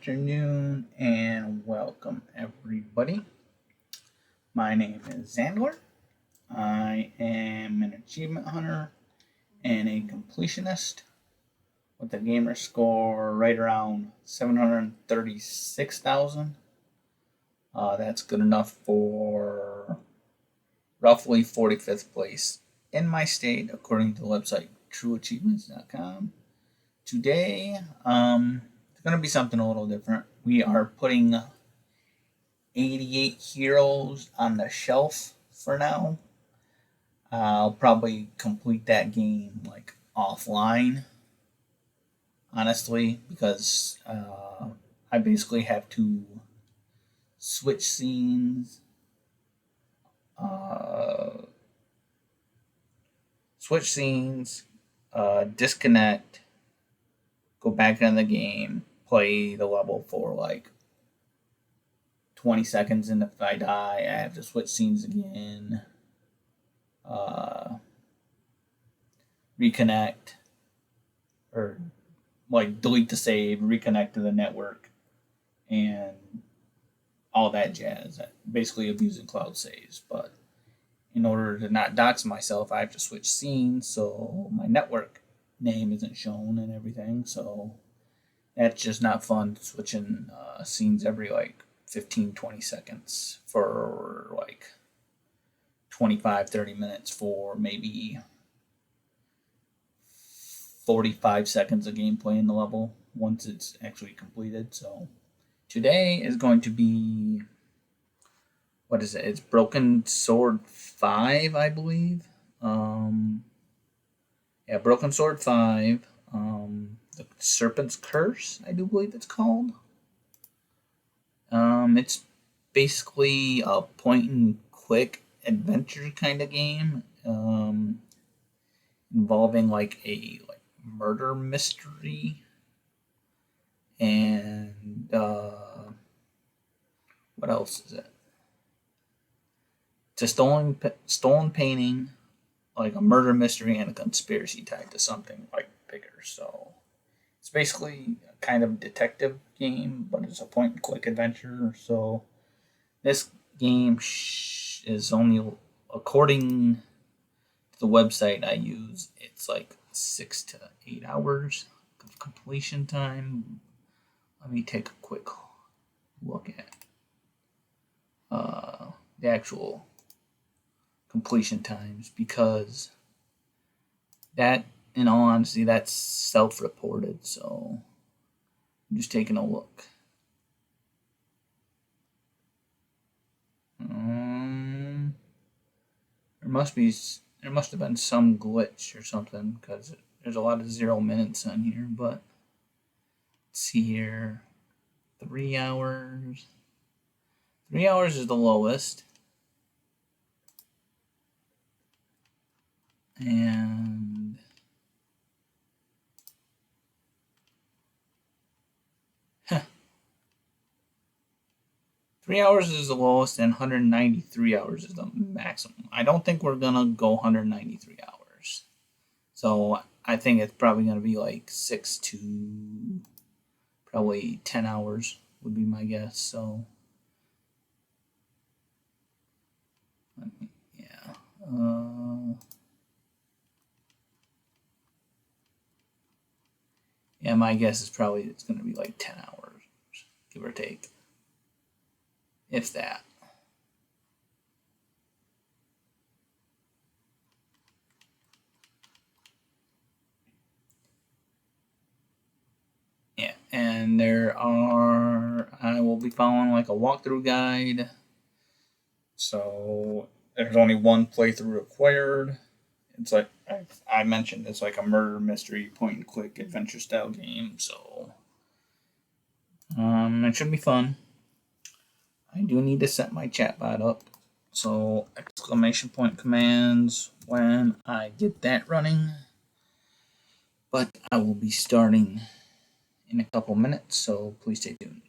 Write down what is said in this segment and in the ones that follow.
afternoon, and welcome everybody. My name is Zandler. I am an achievement hunter and a completionist with a gamer score right around 736,000. That's good enough for roughly 45th place in my state, according to the website trueachievements.com. Today, it's going to be something a little different. We are putting 88 heroes on the shelf for now. I'll probably complete that game like offline, honestly, because I basically have to switch scenes, uh, disconnect, go back in the game, play the level for like 20 seconds, and if I die, I have to switch scenes again, reconnect, or like delete the save, reconnect to the network, and all that jazz. Basically, abusing cloud saves. But in order to not dox myself, I have to switch scenes so my network name isn't shown and everything. So that's just not fun, switching scenes every like 15, 20 seconds for like 25, 30 minutes for maybe 45 seconds of gameplay in the level once it's actually completed. So today is going to be, what is it? It's Broken Sword 5, I believe. Broken Sword 5. The Serpent's Curse, I do believe it's called. It's basically a point and click adventure kind of game, involving like a murder mystery, and what else is it? It's a stolen painting, like a murder mystery and a conspiracy tied to something like bigger. So it's basically a kind of detective game, but it's a point and click adventure. So this game is only, according to the website I use, it's like 6 to 8 hours of completion time. Let me take a quick look at the actual completion times, because that, in all honesty, that's self-reported. So I'm just taking a look. There must have been some glitch or something, because there's a lot of 0 minutes on here. But let's see here, 3 hours. 3 hours is the lowest, and 3 hours is the lowest, and 193 hours is the maximum. I don't think we're gonna go 193 hours, so I think it's probably gonna be like 6 to probably 10 hours would be my guess. So yeah, my guess is probably it's gonna be like 10 hours, give or take, if that. Yeah, and I will be following like a walkthrough guide. So there's only one playthrough required. It's like I mentioned, it's like a murder mystery point and click adventure style game. So it should be fun. I do need to set my chatbot up. So exclamation point commands when I get that running. But I will be starting in a couple minutes, so please stay tuned.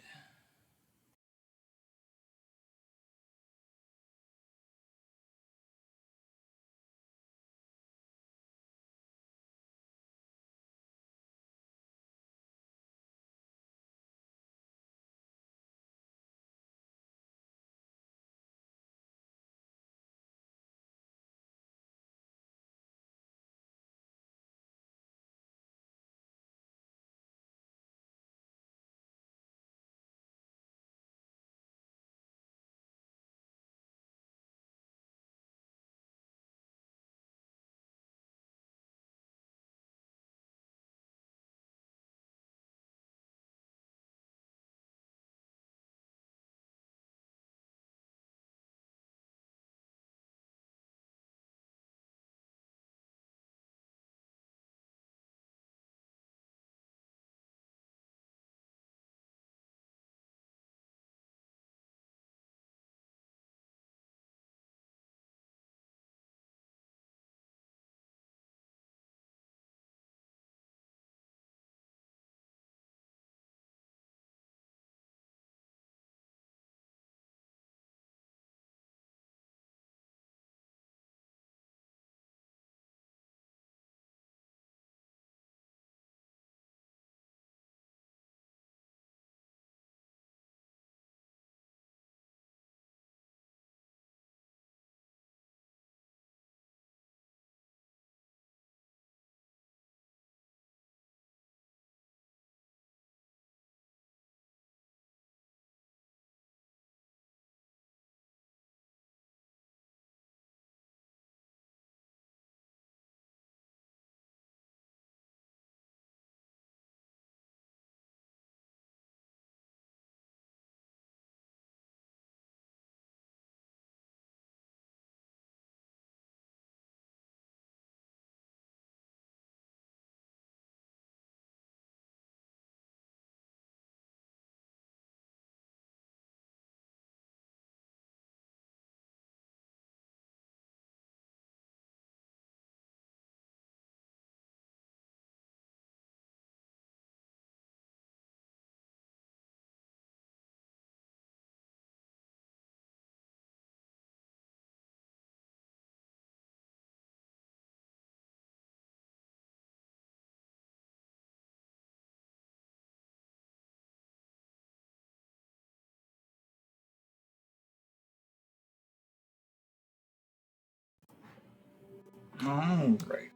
Alright.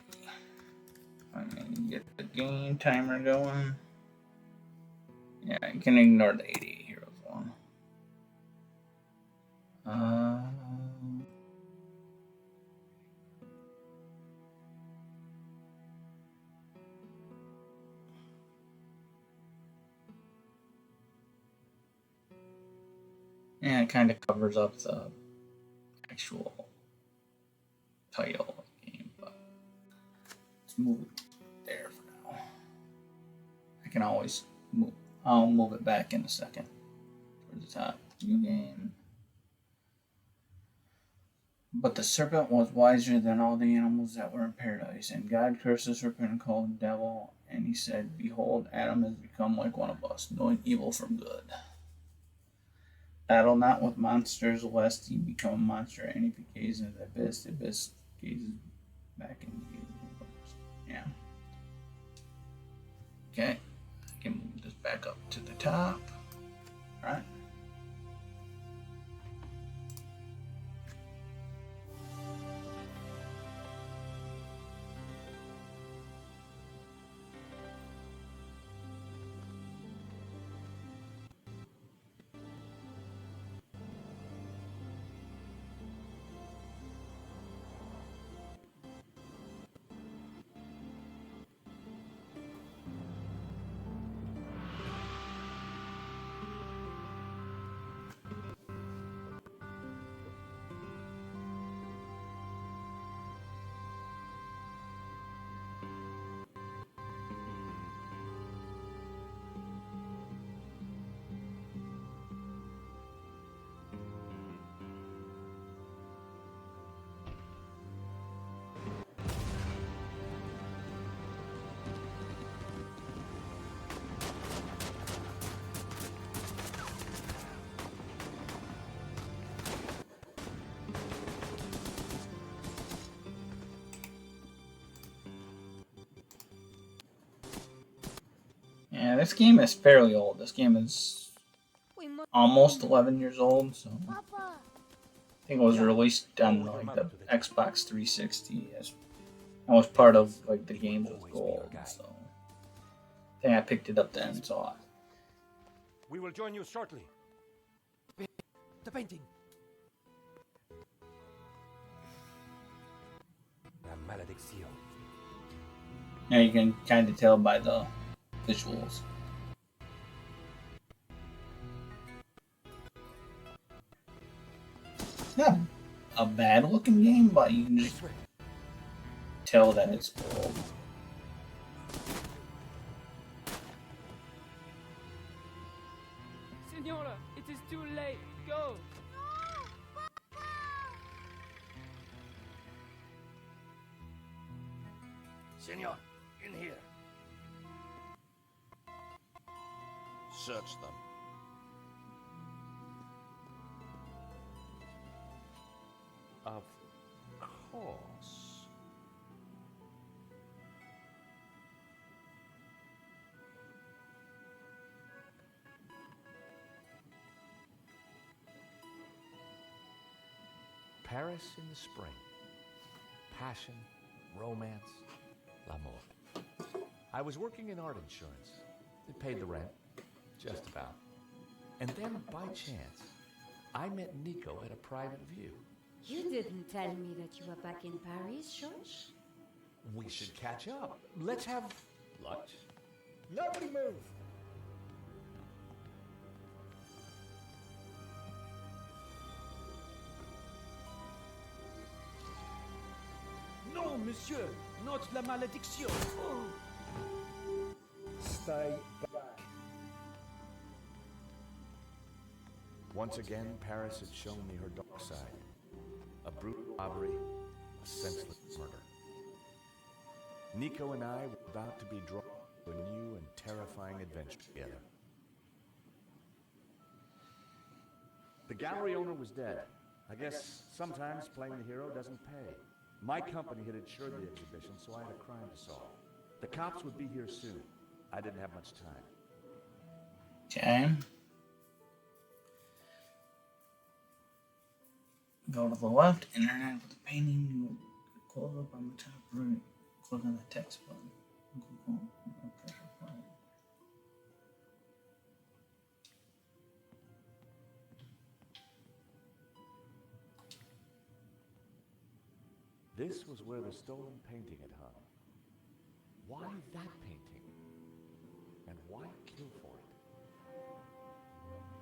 I'm gonna get the game timer going. Yeah, you can ignore the 88 Heroes one. Yeah, it kind of covers up the actual title of the game, but let's move it there for now. I can always move. I'll move it back in a second. Towards the top. New game. But the serpent was wiser than all the animals that were in paradise, and God cursed the serpent and called him devil, and he said, Behold, Adam has become like one of us, knowing evil from good. Battle not with monsters, lest he become a monster, and if he gazes into the abyss gazes back into the universe. Yeah. Okay. I can move this back up to the top. Alright. Yeah, this game is fairly old. This game is almost 11 years old, so I think it was released on like the Xbox 360 as I was part of like the games with gold, so I think I picked it up then and saw it. We will join you shortly. The painting. La malédiction. Now you can kind of tell by the visuals. It's not a bad looking game, but you can just tell that it's old. Senora, it is too late. Go. Senor, in here. Search them. Of course. Paris in the spring. Passion, romance, l'amour. I was working in art insurance. It paid the rent. Just about. And then, by chance, I met Nico at a private view. You didn't tell me that you were back in Paris, George? We should catch up. Let's have lunch. Nobody move. Non, monsieur, not la malédiction. Stay back. Once again, Paris had shown me her dark side. A brutal robbery, a senseless murder. Nico and I were about to be drawn to a new and terrifying adventure together. The gallery owner was dead. I guess sometimes playing the hero doesn't pay. My company had insured the exhibition, so I had a crime to solve. The cops would be here soon. I didn't have much time. Okay. Go to the left, internet with the painting, Close up on the top right. Click on the text button. Pressure play. This was where the stolen painting had hung. Why that painting? And why kill for it?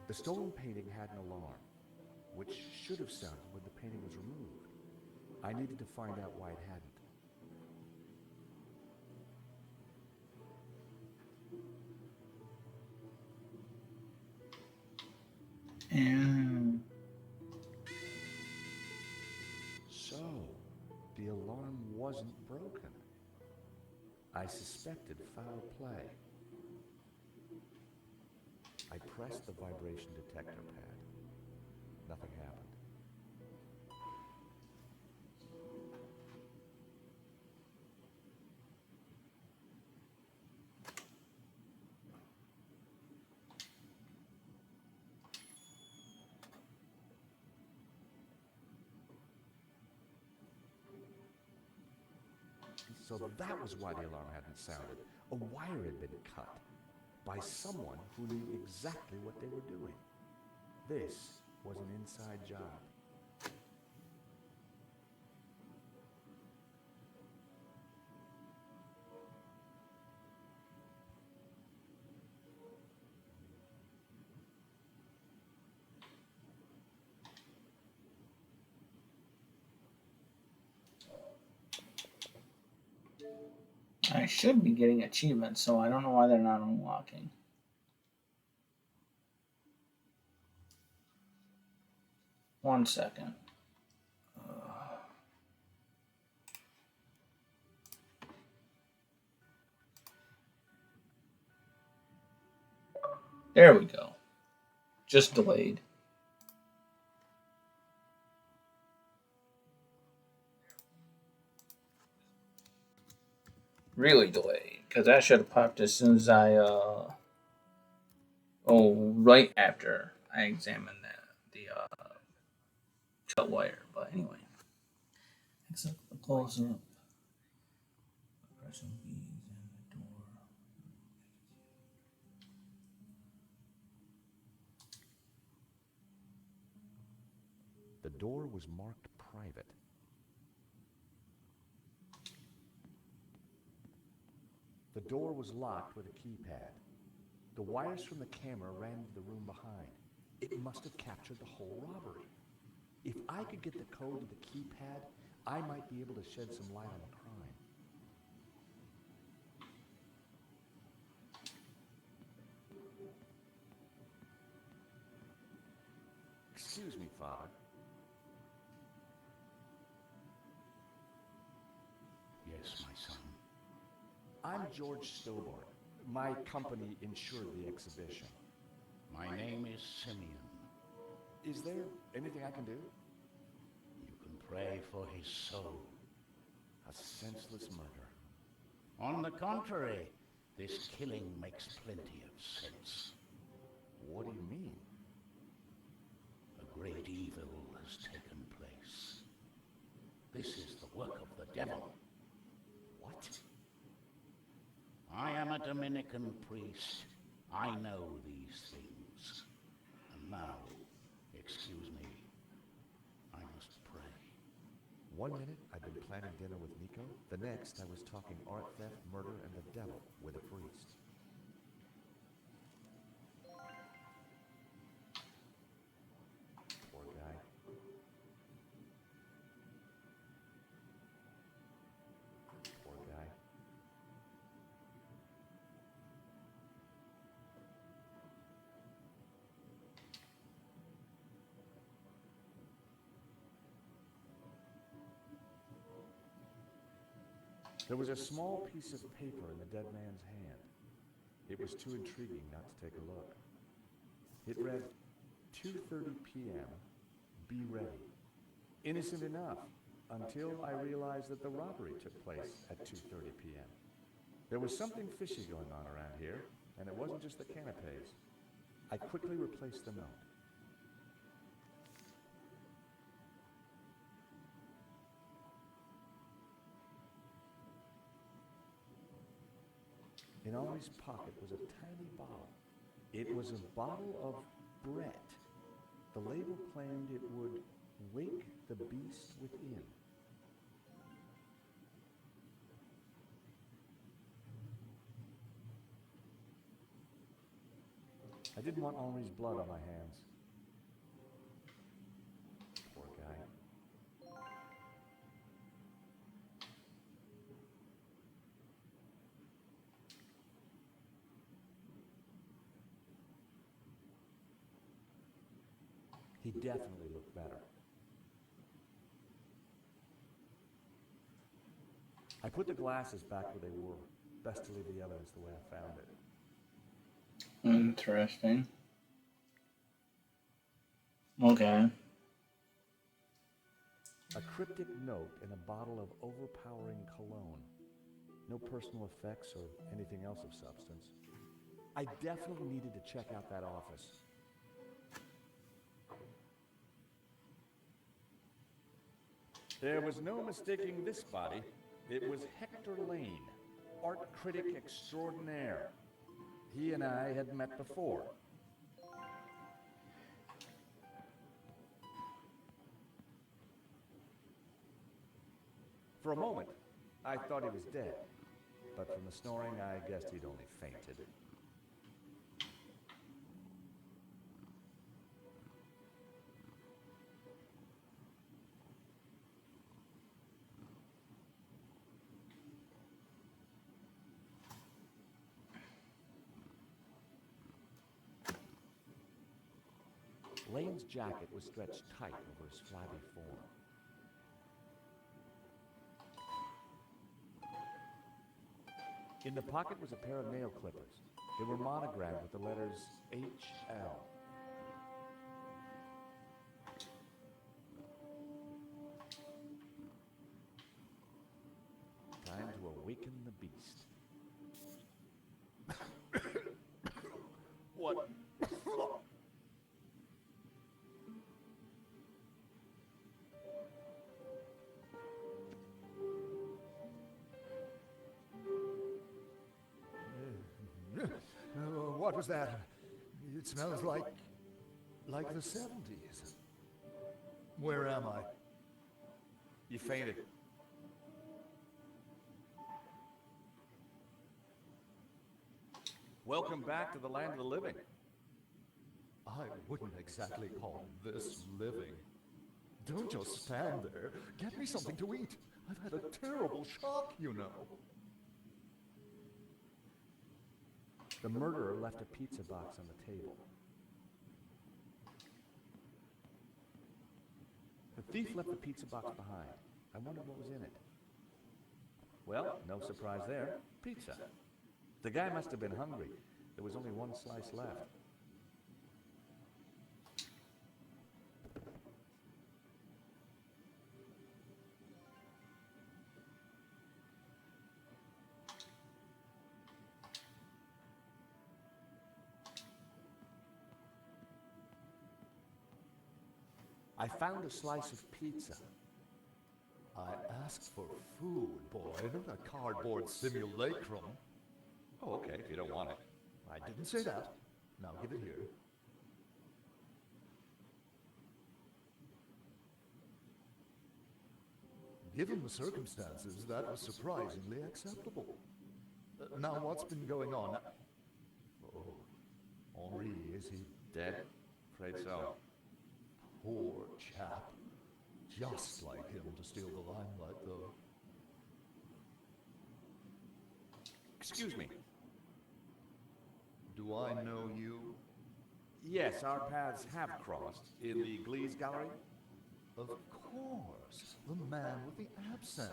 The stolen painting had an alarm, which should have sounded when the painting was removed. I needed to find out why it hadn't. And So, the alarm wasn't broken. I suspected foul play. I pressed the vibration detector pad. Nothing happened. So that was why the alarm hadn't sounded. A wire had been cut by someone who knew exactly what they were doing. This was an inside job. I should be getting achievements, so I don't know why they're not unlocking. One second. There we go. Just delayed. Really delayed, because that should have popped as soon as I, right after I examined the cut wire. But anyway, except the close up. Pressing B, examine the door. The door was marked private. The door was locked with a keypad. The wires from the camera ran into the room behind. It must have captured the whole robbery. If I could get the code to the keypad, I might be able to shed some light on the crime. Excuse me, Father. Yes, my son. I'm George Stobart. My company insured the exhibition. My name is Simeon. Is there anything I can do? You can pray for his soul. A senseless murder. On the contrary, this killing makes plenty of sense. What do you mean? A great evil has taken place. This is the work of the devil. What? I am a Dominican priest. I know these things. And now, excuse me, I must pray. 1 minute, I'd been planning dinner with Nico. The next, I was talking art theft, murder, and the devil with a priest. Poor guy. Poor guy. There was a small piece of paper in the dead man's hand. It was too intriguing not to take a look. It read, 2:30 p.m., be ready. Innocent enough, until I realized that the robbery took place at 2:30 p.m. There was something fishy going on around here, and it wasn't just the canapes. I quickly replaced the note. In Henri's pocket was a tiny bottle. It was a bottle of Brett. The label claimed it would wake the beast within. I didn't want Henri's blood on my hands. Poor guy. He definitely looked better. I put the glasses back where they were. Best to leave the evidence the way I found it. Interesting. Okay. A cryptic note in a bottle of overpowering cologne. No personal effects or anything else of substance. I definitely needed to check out that office. There was no mistaking this body. It was Hector Lane, art critic extraordinaire. He and I had met before. For a moment, I thought he was dead, but from the snoring, I guessed he'd only fainted. Lane's jacket was stretched tight over his flabby form. In the pocket was a pair of nail clippers. They were monogrammed with the letters HL. Time to awaken the beast. What? What was that? It smells like the 70s. Where am I? You fainted. Welcome back to the land of the living. I wouldn't exactly call this living. Don't just stand there. Get me something to eat. I've had a terrible shock, you know. The murderer left a pizza box on the table. The thief left the pizza box behind. I wondered what was in it. Well, no surprise there. Pizza. The guy must have been hungry. There was only one slice left. I found a slice of pizza. I asked for food, boy, not a cardboard simulacrum. Oh, okay, if you don't want it. I didn't say that. Now give it here. Given the circumstances, that was surprisingly acceptable. Now, what's been going on? Oh, Henri, is he Dead? Afraid so. poor chap? Just like him to steal the limelight, though. Excuse me. Do I know you? Yes, our paths have crossed in the Glees Gallery. Of course, the man with the absinthe.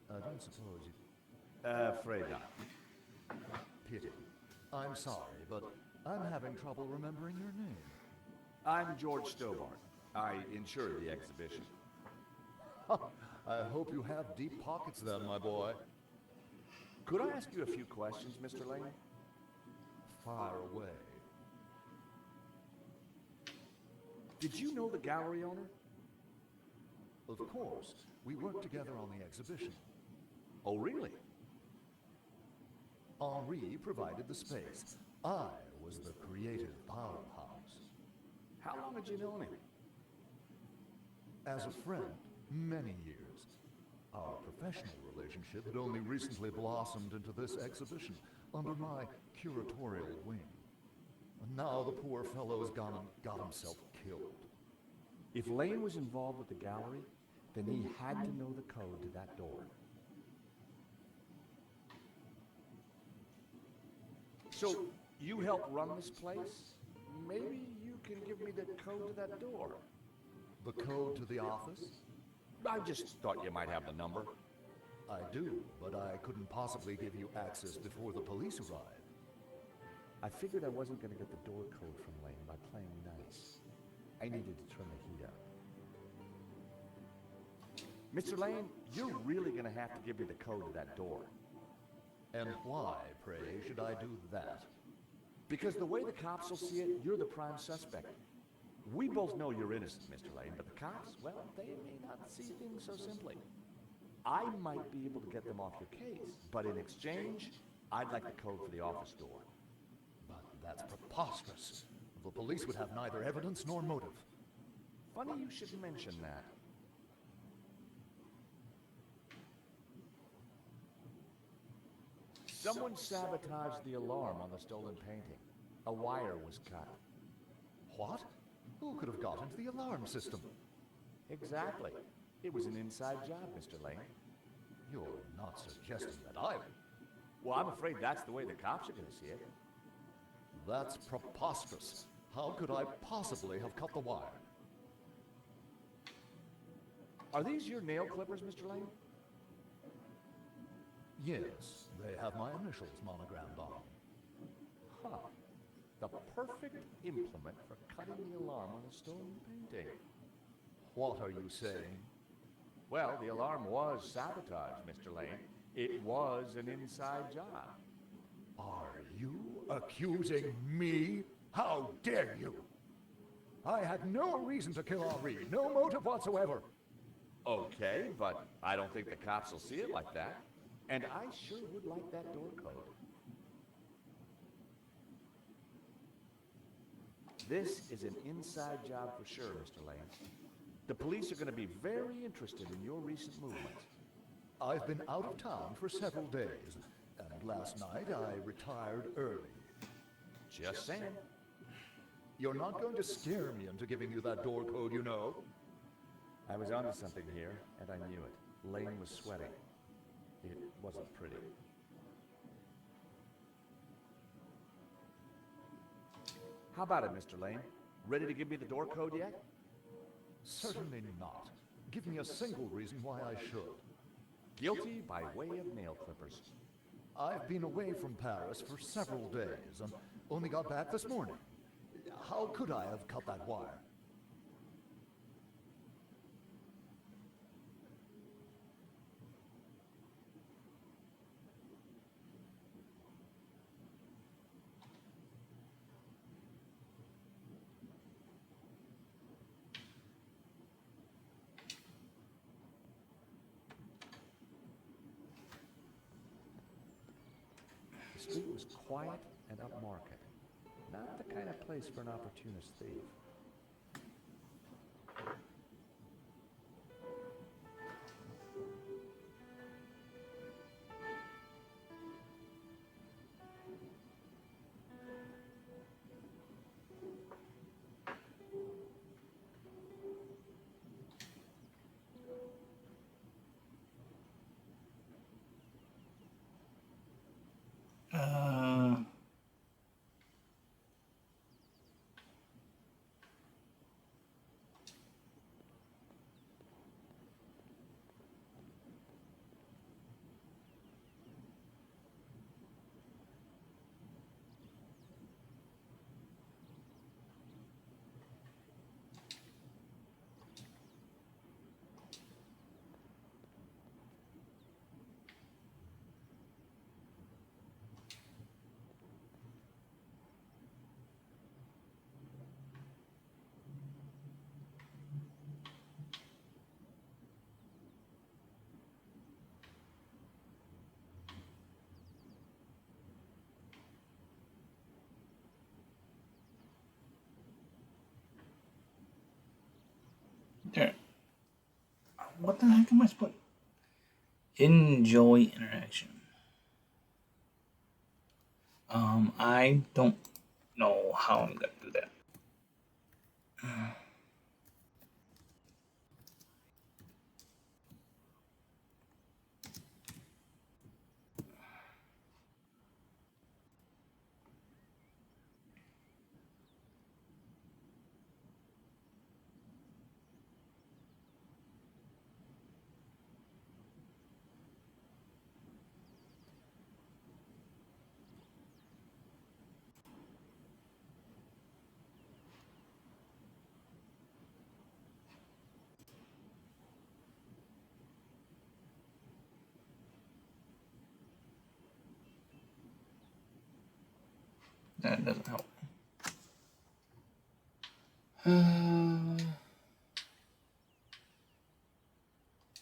I don't suppose you... Afraid not. Pity. I'm sorry, but I'm having trouble remembering your name. I'm George Stobart. I insured the exhibition. I hope you have deep pockets then, my boy. Could I ask you a few questions, Mr. Lane? Fire away. Did you know the gallery owner? Of course, we worked together on the exhibition. Oh, really? Henri provided the space. I was the creative powerhouse. How long had you known him? As a friend, many years. Our professional relationship had only recently blossomed into this exhibition under my curatorial wing. And now the poor fellow's gone and got himself killed. If Lane was involved with the gallery, then he had to know the code to that door. So, you help run this place? Maybe you can give me the code to that door. The code to the office? I just thought you might have the number. I do, but I couldn't possibly give you access before the police arrive. I figured I wasn't going to get the door code from Lane by playing nice. I needed to turn the heat up. Mr. Lane, you're really going to have to give me the code to that door. And why, pray, should I do that? Because the way the cops will see it, you're the prime suspect. We both know you're innocent, Mr. Lane, but the cops, well, they may not see things so simply. I might be able to get them off your case, but in exchange, I'd like the code for the office door. But that's preposterous. The police would have neither evidence nor motive. Funny you should mention that. Someone sabotaged the alarm on the stolen painting. A wire was cut. What? Who could have got into the alarm system? Exactly. It was an inside job, Mr. Lane. You're not suggesting that I... Well, I'm afraid that's the way the cops are going to see it. That's preposterous. How could I possibly have cut the wire? Are these your nail clippers, Mr. Lane? Yes, they have my initials monogrammed on them. Huh. The perfect implement for cutting the alarm on a stolen painting. What are you saying? Well, the alarm was sabotaged, Mr. Lane. It was an inside job. Are you accusing me? How dare you? I had no reason to kill Henri, no motive whatsoever. Okay, but I don't think the cops will see it like that. And I sure would like that door code. This is an inside job for sure, Mr. Lane. The police are going to be very interested in your recent movements. I've been out of town for several days, and last night I retired early. Just saying. You're not going to scare me into giving you that door code, you know. I was onto something here, and I knew it. Lane was sweating. It wasn't pretty. How about it, Mr. Lane? Ready to give me the door code yet? Certainly not. Give me a single reason why I should. Guilty by way of nail clippers. I've been away from Paris for several days and only got back this morning. How could I have cut that wire? The street was quiet and upmarket. Not the kind of place for an opportunist thief. There. What the heck am I supposed? Enjoy interaction. I don't know how I'm gonna do that. That doesn't help.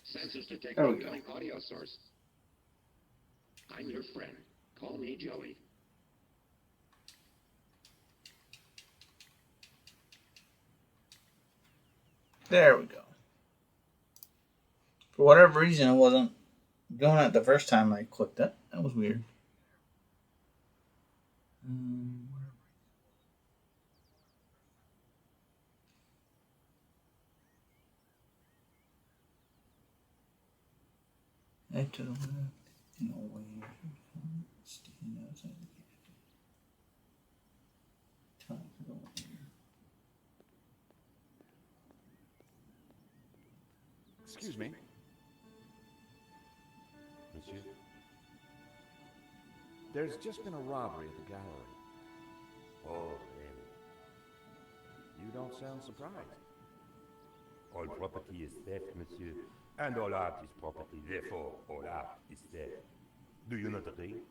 Sensors detect There we incoming audio source. I'm your friend. Call me Joey. There we go. For whatever reason, it wasn't doing it the first time I clicked it. That was weird. Head to the left and away from sticking outside the cafe. Time to go here. Excuse me. Monsieur? There's just been a robbery at the gallery. Oh, really? You don't sound surprised. All property is theft, monsieur. And all art is property, therefore all art is theft. Do you not agree?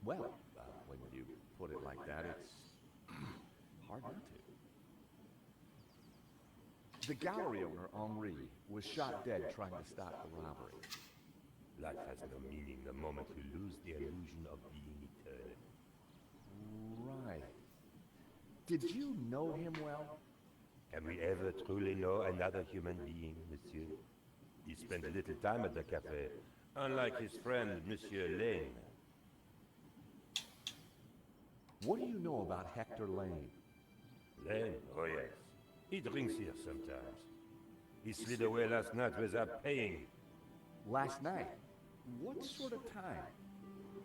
Well, when you put it like that, it's hard not to. The gallery owner, Henri, was shot dead trying to stop the robbery. Life has no meaning the moment you lose the illusion of being eternal. Right. Did you know him well? Can we ever truly know another human being, monsieur? He spent little time at the cafe, unlike his friend, Monsieur Lane. What do you know about Hector Lane? Lane? Oh yes. He drinks here sometimes. He slid away last night without paying. Last night? What sort of time?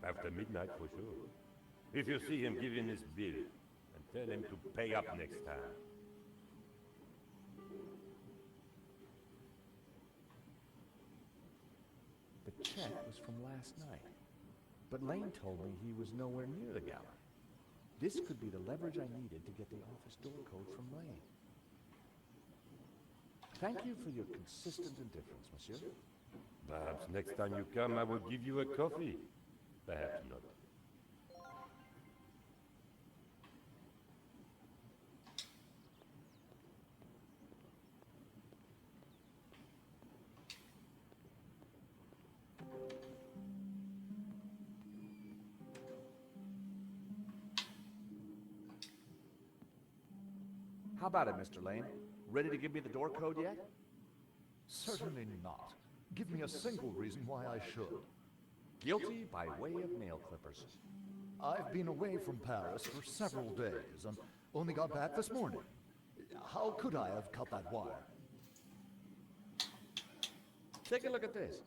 After midnight for sure. If you see him, give him his bill and tell him to pay up next time. The check was from last night. But Lane told me he was nowhere near the gallery. This could be the leverage I needed to get the office door code from Lane. Thank you for your consistent indifference, monsieur. Perhaps next time you come, I will give you a coffee. Perhaps not. How about it, Mr. Lane? Ready to give me the door code yet? Certainly not. Give me a single reason why I should. Guilty by way of nail clippers. I've been away from Paris for several days and only got back this morning. How could I have cut that wire? Take a look at this.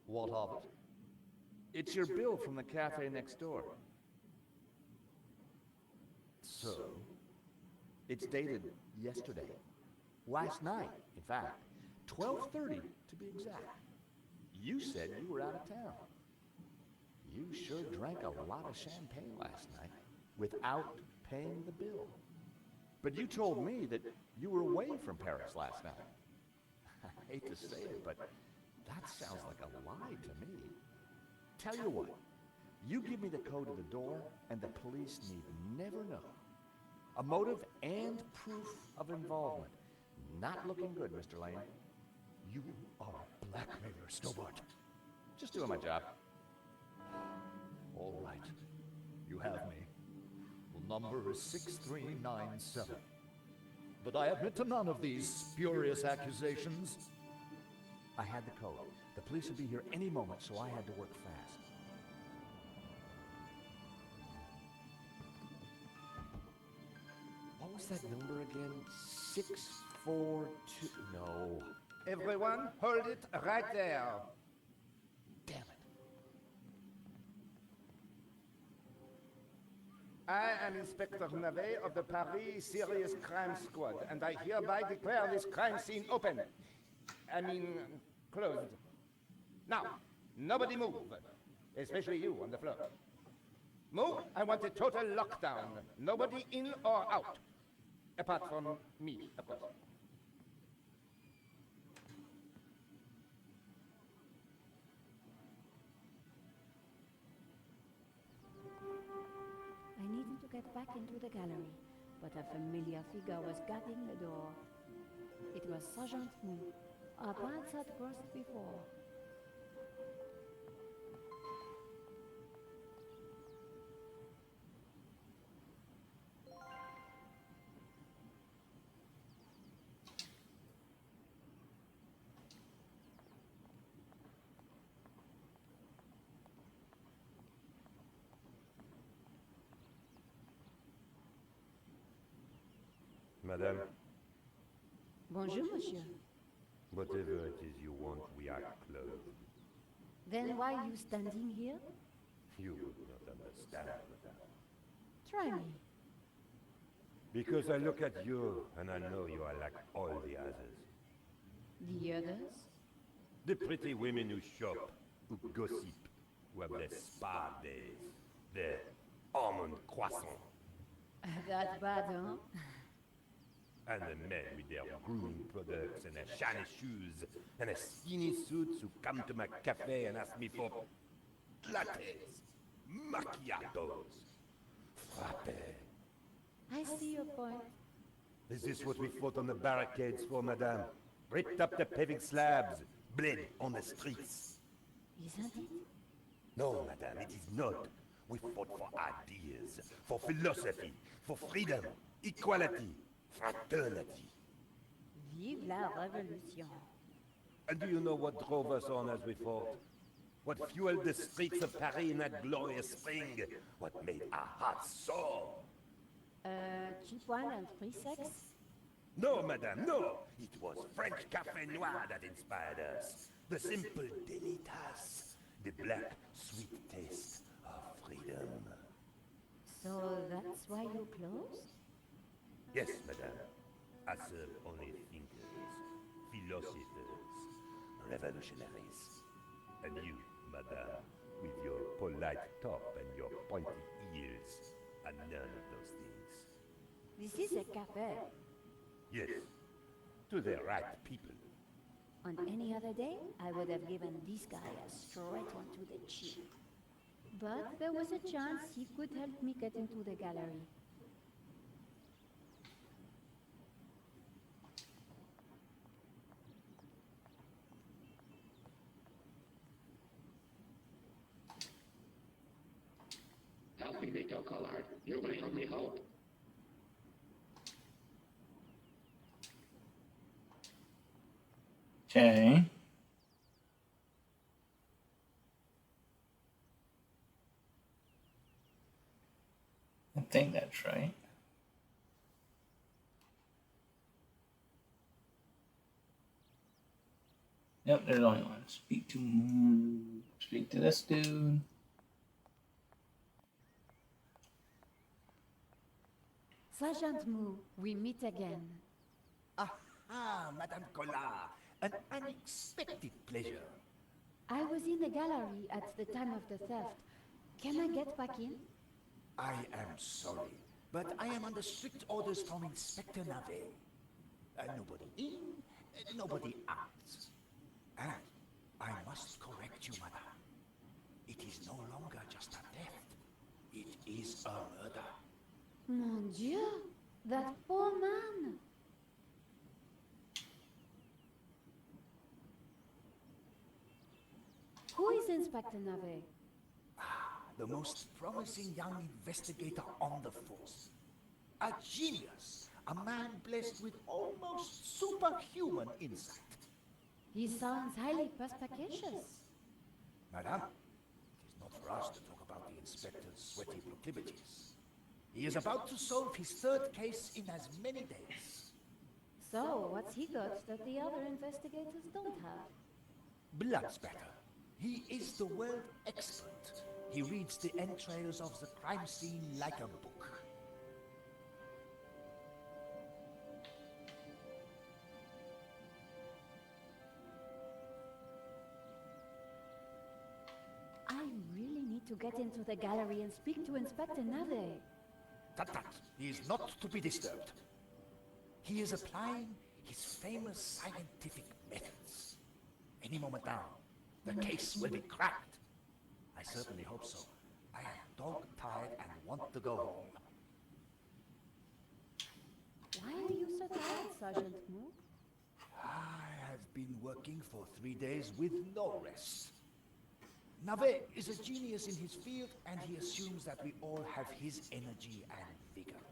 What of it? It's your bill from the cafe next door. So, It's dated yesterday. Last night, in fact. 12:30 to be exact. You said you were out of town. You sure drank a lot of champagne last night without paying the bill. But you told me that you were away from Paris last night. I hate to say it, but that sounds like a lie to me. Tell you what, you give me the code to the door, and the police need never know. A motive and proof of involvement. Not looking good, Mr. Lane. you are a blackmailer, Stobart. Just doing my job. All right. You have me. We'll number is 6397. But I admit to none of these spurious accusations. I had the code. The police would be here any moment, so I had to work fast. What was that number again? 642... No. Everyone, hold it right there. Damn it. I am Inspector Navet of the Paris Serious Crime Squad, and I hereby declare this crime scene open. Closed. Now, nobody move, especially you on the floor. Move, I want a total lockdown. Nobody in or out. Apart from me, of course. I needed to get back into the gallery, but a familiar figure was guarding the door. It was Sergeant Mu. Our paths had crossed before. Madame, Bonjour, monsieur. whatever it is you want, we are closed. Then why are you standing here? You would not understand, madame. Try me. Because I look at you, and I know you are like all the others. The others? The pretty women who shop, who gossip, who have their spa days, their almond croissant, That bad, huh? and the men with their grooming products and their shiny shoes and their skinny suits who come to my cafe and ask me for lattes, macchiatos, frappes. I see your point. Is this what we fought on the barricades for, madame? Ripped up the paving slabs, bled on the streets. Isn't it? No, madame, it is not. We fought for ideas, for philosophy, for freedom, equality, fraternity. Vive la révolution. And do you know what drove us on as we fought? What fueled the streets of Paris in that glorious spring? What made our hearts soar? Cheap wine and free sex? No, madame, no! It was French Café Noir that inspired us. The simple delitas, the black, sweet taste of freedom. So that's why you closed? Yes, madame. I serve only thinkers, philosophers, revolutionaries. And you, madame, with your polite top and your pointy ears, are none of those things. This is a cafe. Yes, to the right people. On any other day, I would have given this guy a straight one to the chin. But there was a chance he could help me get into the gallery. Help me, Victor Collard. You're my only hope. Okay. I think that's right. Yep, there's only one. Speak to this dude. Sergeant Mu, we meet again. Ah, Madame Collard, an unexpected pleasure. I was in the gallery at the time of the theft. Can I get back in? I am sorry, but I am under strict orders from Inspector Navet. Nobody in, nobody out. And I must correct you, madame. It is no longer just a theft. It is a murder. Mon Dieu, that poor man. Who is Inspector Navet? Ah, the most promising young investigator on the force. A genius, a man blessed with almost superhuman insight. He sounds highly perspicacious. Madame, it is not for us to talk about the inspector's sweaty proclivities. He is about to solve his third case in as many days. So, what's he got that the other investigators don't have? Blood spatter. He is the world expert. He reads the entrails of the crime scene like a book. I really need to get into the gallery and speak to Inspector Nave. Tut tut, he is not to be disturbed. He is applying his famous scientific methods. Any moment now, the case will be cracked. I certainly hope so. I am dog-tired and want to go home. Why are you so tired, Sergeant Moore? I have been working for 3 days with no rest. Nave is a genius in his field, and he assumes that we all have his energy and vigor.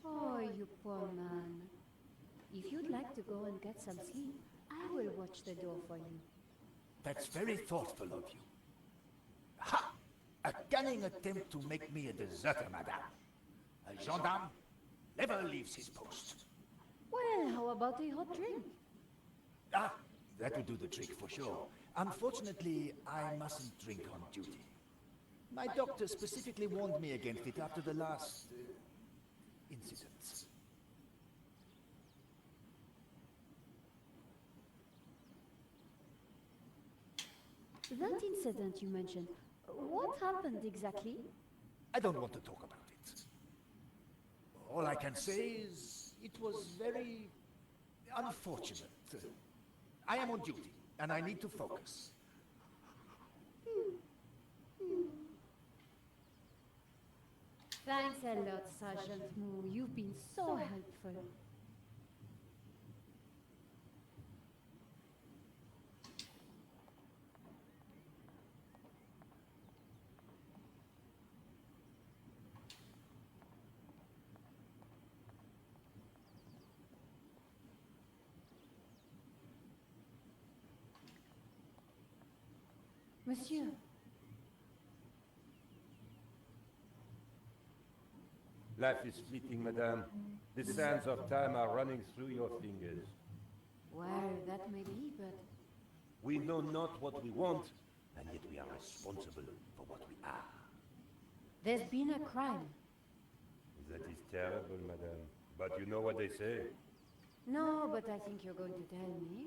Oh, you poor man. If you'd like to go and get some sleep, I will watch the door for you. That's very thoughtful of you. Ha! A cunning attempt to make me a deserter, madame. A gendarme never leaves his post. Well, how about a hot drink? Ah, that would do the trick for sure. Unfortunately, I mustn't drink on duty. My doctor specifically warned me against it after the last incidents. That incident you mentioned, what happened exactly? I don't want to talk about it. All I can say is it was very unfortunate. I am on duty, and I need to focus. Thanks a lot, Sergeant Moore. You've been so helpful. Monsieur, Life is fleeting, madame. The sands of time are running through your fingers. well, that may be, but We know not what we want, and yet we are responsible for what we are. there's been a crime. That is terrible, madame. But you know what they say. No, but I think you're going to tell me.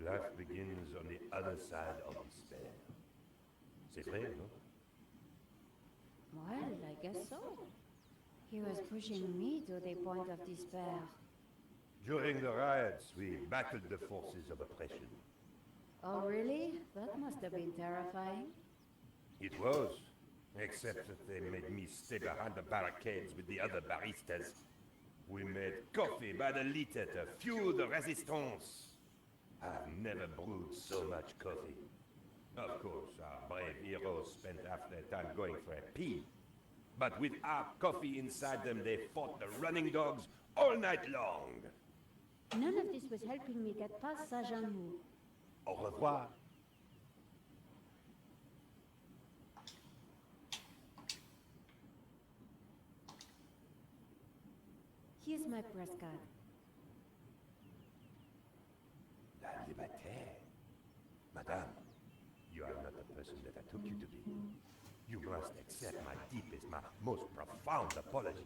Life begins on the other side of despair. C'est vrai, no? Well, I guess so. He was pushing me to the point of despair. During the riots, we battled the forces of oppression. Oh, really? That must have been terrifying. It was, except that they made me stay behind the barricades with the other baristas. We made coffee by the liter to fuel the resistance. I've never brewed so much coffee. Of course, our brave heroes spent half their time going for a pee. But with our coffee inside them, they fought the running dogs all night long. None of this was helping me get past Sergeant Moore. Au revoir. Here's my press card. La liberté. Madame, you are not the person that I took you to be. You must accept my deepest, my most profound apologies.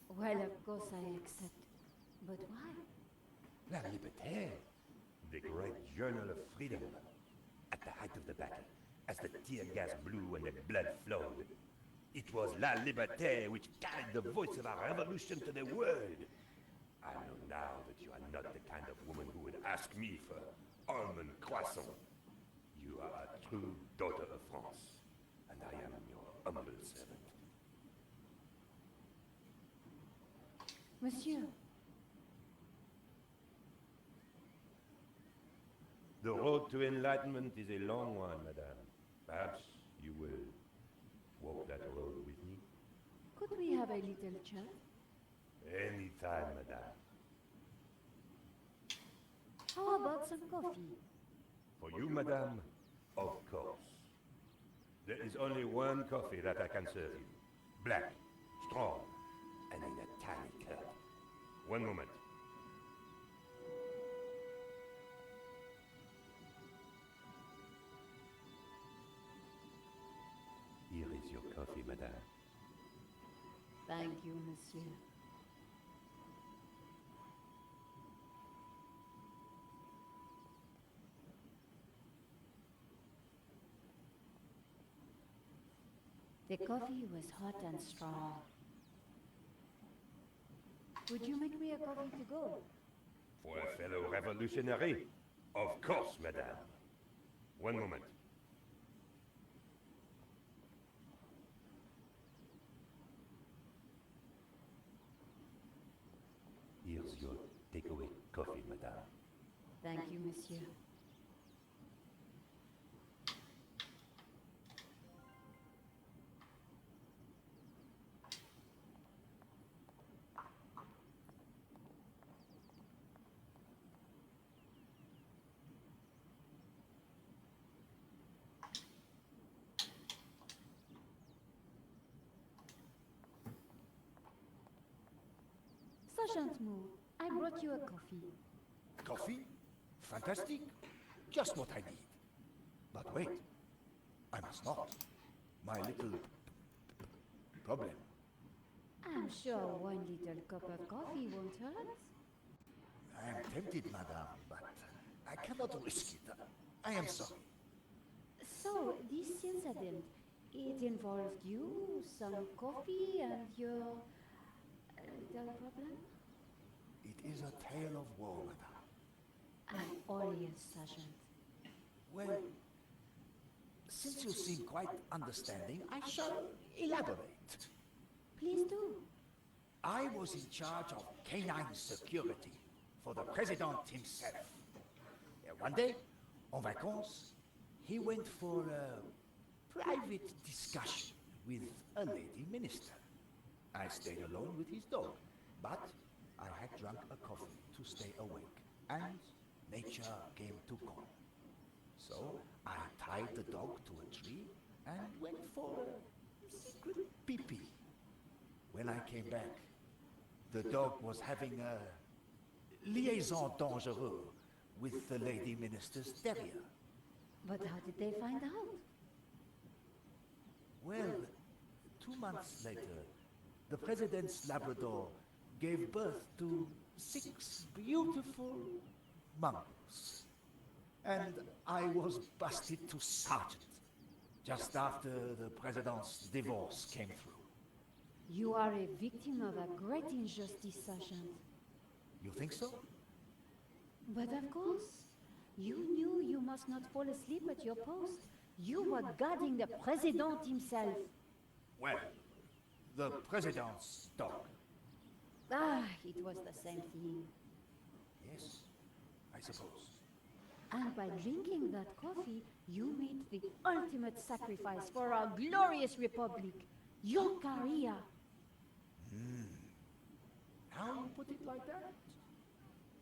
Well, of course I accept. But why? La liberté. The great journal of freedom. At the height of the battle, as the tear gas blew and the blood flowed, it was La Liberté which carried the voice of our revolution to the world. I know now that you are not the kind of woman who would ask me for almond croissant. You are a true daughter of France, and I am your humble servant. Monsieur, The road to enlightenment is a long one, madame. Perhaps you will little chat? Anytime, madame. How about some coffee? For you, madame, of course. There is only one coffee that I can serve you. Black, strong, and in a tiny cup. One moment. Here is your coffee, madame. Thank you, monsieur. The coffee was hot and strong. Would you make me a coffee to go? For a fellow revolutionary? Of course, madame. One moment. Here's your takeaway coffee, madame. Thank you, monsieur. Sergeant Moore, I brought you a coffee. Coffee? Fantastic. Just what I need. But wait, I must not. My little problem. I'm sure one little cup of coffee won't hurt. I am tempted, madame, but I cannot risk it. I am sorry. So, this incident, it involved you, some coffee, and your little problem? It is a tale of woe, madame. I'm all ears, Sergeant. Well, since you seem quite understanding, I shall elaborate. Please do. I was in charge of canine security for the president himself. One day, en vacances, he went for a private discussion with a lady minister. I stayed alone with his dog, but I had drunk a coffee to stay awake, and nature came to call. So I tied the dog to a tree and went for a secret pee-pee. When I came back, the dog was having a liaison dangereux with the lady minister's terrier. But how did they find out? Well, 2 months later, the president's Labrador gave birth to 6 beautiful mongrels. And I was busted to sergeant just after the president's divorce came through. You are a victim of a great injustice, Sergeant. You think so? But of course, you knew you must not fall asleep at your post. You were guarding the president himself. Well, the president's dog. Ah, it was the same thing. Yes, I suppose. And by drinking that coffee, you made the ultimate sacrifice for our glorious republic, your career. Now you put it like that?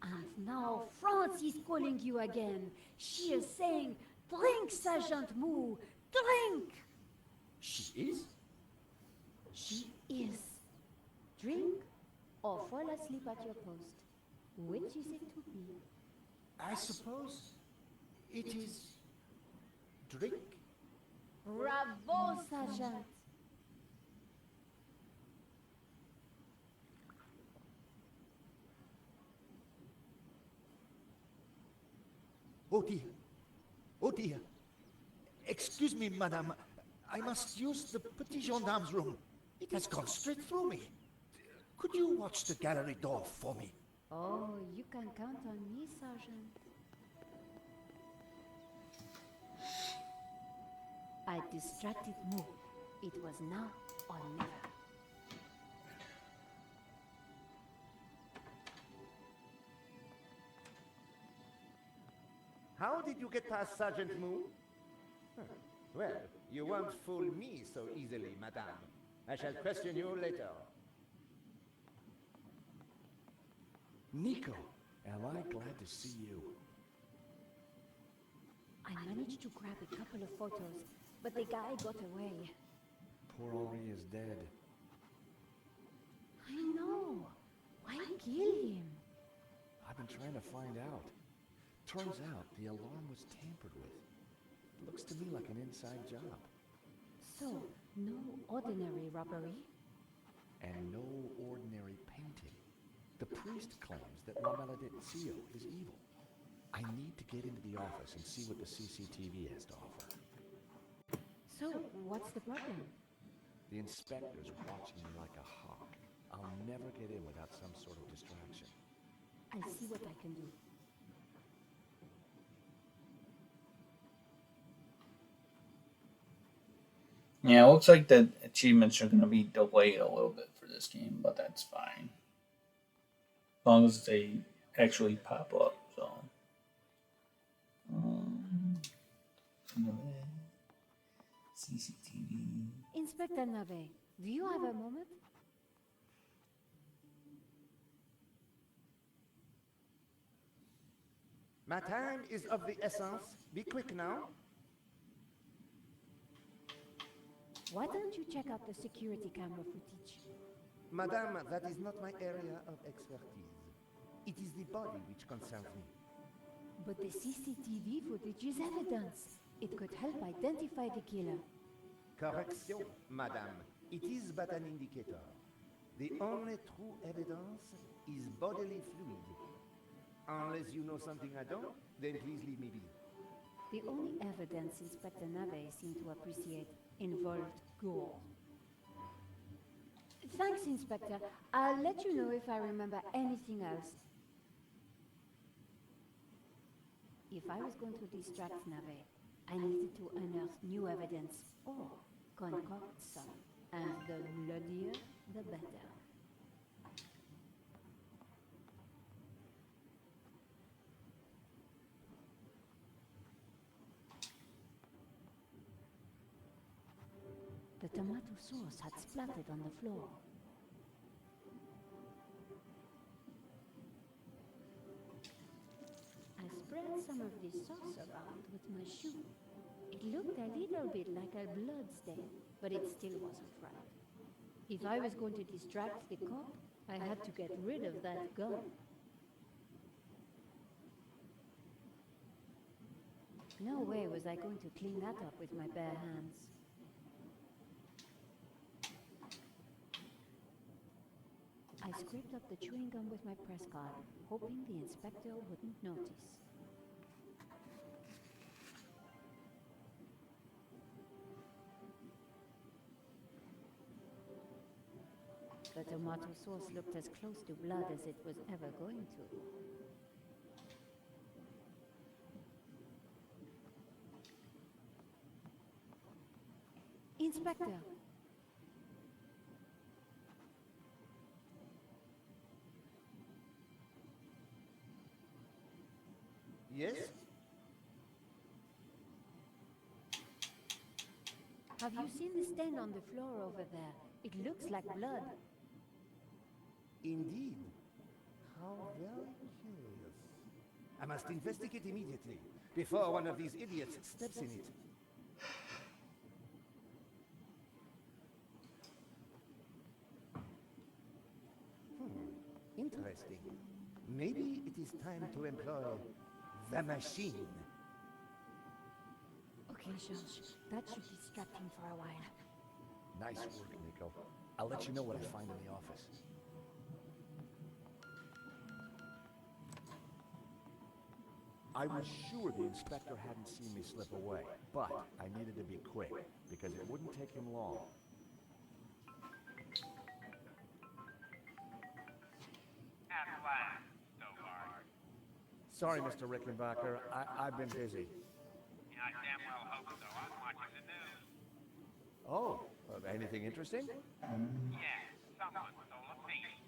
And now France is calling you again. She is saying, drink, Sergeant Moore, drink! She is? She is. Drink or fall asleep at your post. Which is it to be? I suppose it is drink. Bravo, Sergeant! Oh dear. Oh dear. Excuse me, madame. I must use the petit gendarme's room. It has gone straight through me. Could you watch the gallery door for me? Oh, you can count on me, Sergeant. I distracted Moore. It was now or never. How did you get past Sergeant Moore? Well, you won't fool me so easily, madame. I shall question you later. Nico, am I glad to see you. I managed to grab a couple of photos, but the guy got away. Poor Henri is dead. I know. Why kill him? I've been trying to find out. Turns out the alarm was tampered with. Looks to me like an inside job. So, no ordinary robbery? And no ordinary painting. The priest claims that La Malediction is evil. I need to get into the office and see what the CCTV has to offer. So, what's the problem? The inspector's watching me like a hawk. I'll never get in without some sort of distraction. I'll see what I can do. Yeah, it looks like the achievements are going to be delayed a little bit for this game, but that's fine. As long as they actually pop up, so. CCTV. Inspector Nave, do you have a moment? My time is of the essence. Be quick now. Why don't you check out the security camera footage? Madame, that is not my area of expertise. It is the body which concerns me. But the CCTV footage is evidence. It could help identify the killer. Correction, madame. It is but an indicator. The only true evidence is bodily fluid. Unless you know something I don't, then please leave me be. The only evidence Inspector Nave seemed to appreciate involved gore. Thanks, Inspector. I'll let you know if I remember anything else. If I was going to distract Nave, I needed to unearth new evidence or concoct some. And the bloodier, the better. The tomato sauce had splattered on the floor. I spread some of this sauce around with my shoe. It looked a little bit like a blood stain, but it still wasn't right. If I was going to distract the cop, I had to get rid of that gun. No way was I going to clean that up with my bare hands. I scraped up the chewing gum with my press card, hoping the inspector wouldn't notice. The tomato sauce looked as close to blood as it was ever going to. Inspector! Yes? Have you seen the stain on the floor over there? It looks like blood. Indeed. How very curious. I must investigate immediately, before one of these idiots steps in it. Interesting. Maybe it is time to employ the machine. Okay, George, that should distract him for a while. Nice work, Nico. I'll let you know what I find in the office. I was sure the inspector hadn't seen me slip away, but I needed to be quick, because it wouldn't take him long. At last, so far. Sorry, Mr. Rickenbacker. I've been busy. Yeah, I damn well hope so. I'm watching the news. Oh, anything interesting? Yeah, someone stole a thief.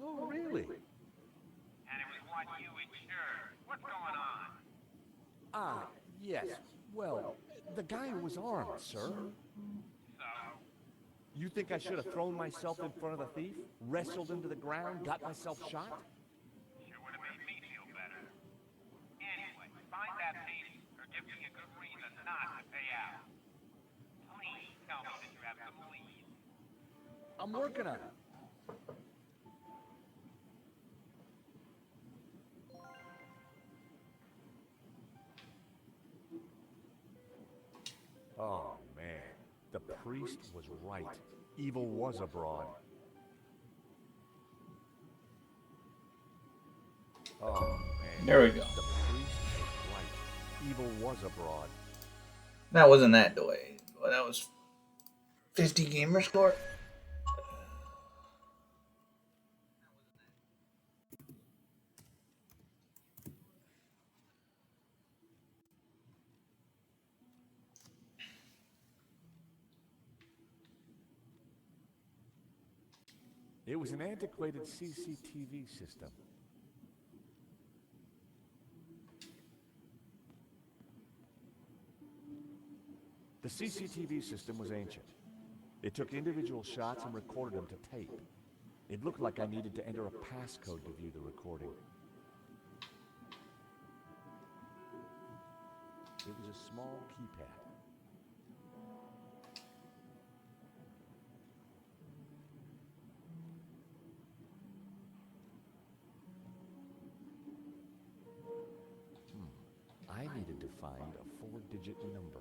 Oh, really? And it was one you insured. What's going on? Ah, yes. Well, the guy was armed, sir. So? You think I should have thrown myself in front of the thief, wrestled him to the ground, got myself shot? not to pay out. Please tell me that you have some leads. I'm working on it. Oh, man. The priest was right. Evil was abroad. Oh, man. There we go. The priest was right. Evil was abroad. That wasn't that delayed. Well, that was 50 gamer score. It was an antiquated CCTV system. The CCTV system was ancient. It took individual shots and recorded them to tape. It looked like I needed to enter a passcode to view the recording. It was a small keypad. I needed to find a 4-digit number.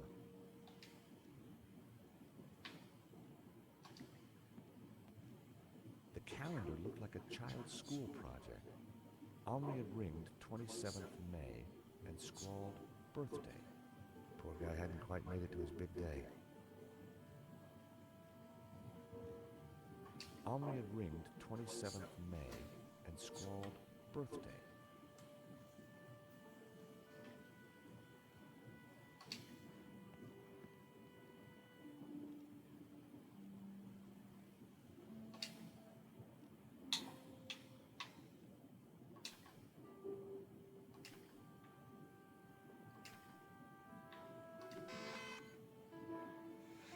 The calendar looked like a child's school project. Omri had ringed 27th May and scrawled birthday. Poor guy hadn't quite made it to his big day. Omri had ringed 27th May and scrawled birthday.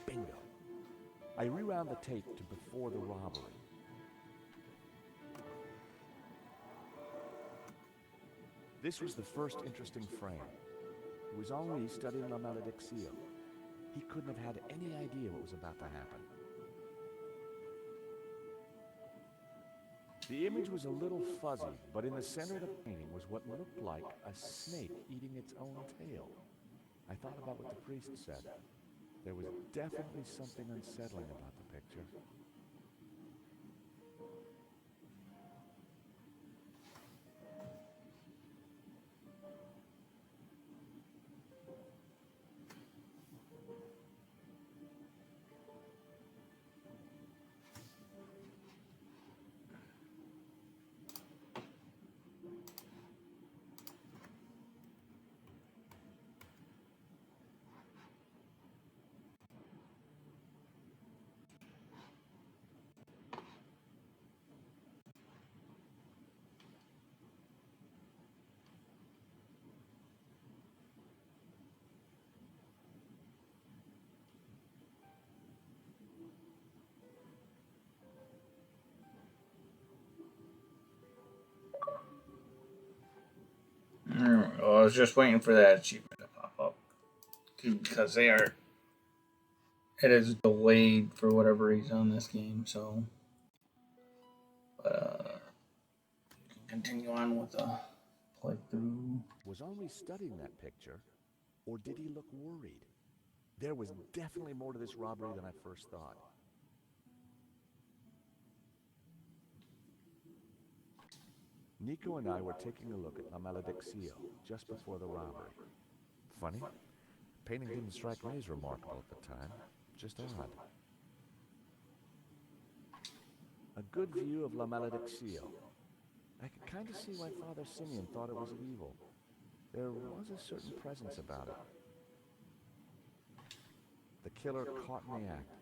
Bingo. I rewound the tape to before the robbery. This was the first interesting frame. It was Henri studying La Malédiction. He couldn't have had any idea what was about to happen. The image was a little fuzzy, but in the center of the painting was what looked like a snake eating its own tail. I thought about what the priest said. There was definitely something unsettling about the picture. I was just waiting for that achievement to pop up because they are. It is delayed for whatever reason on this game, so. Continue on with the playthrough. Was Henri studying that picture, or did he look worried? There was definitely more to this robbery than I first thought. Nico and I were taking a look at La Malédiction just before the robbery. Funny, painting didn't strike me as remarkable at the time, just odd. A good view of La Malédiction. I could kind of see why Father Simeon thought it was evil. There was a certain presence about it. The killer caught in the act.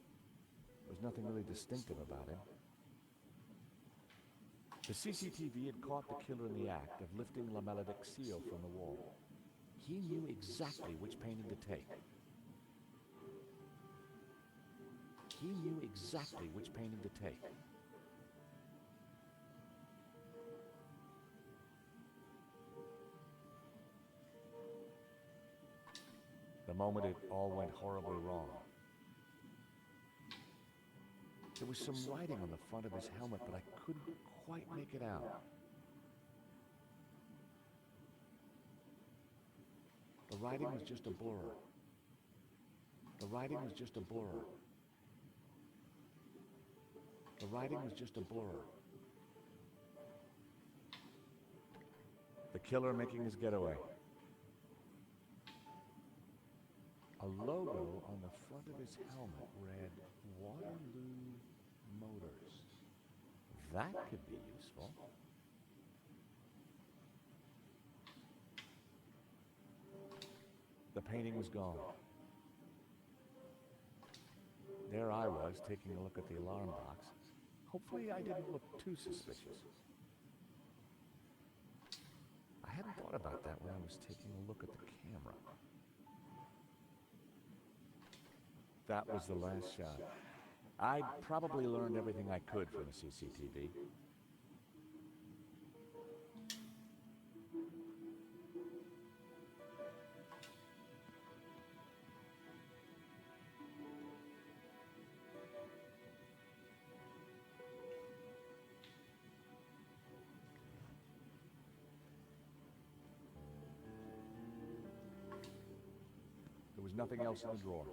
There was nothing really distinctive about him. The CCTV had caught the killer in the act of lifting La Malédiction from the wall. He knew exactly which painting to take. He knew exactly which painting to take. The moment it all went horribly wrong. There was some writing on the front of his helmet, but I couldn't quite make it out. The writing was just a blur. The writing was just a blur. The writing was just a blur. The killer making his getaway. A logo on the front of his helmet read Waterloo Motors. That could be useful. The painting was gone. There I was, taking a look at the alarm box. Hopefully I didn't look too suspicious. I hadn't thought about that when I was taking a look at the camera. That was the last shot. I'd probably learned everything I could from the CCTV. There was nothing else in the drawer.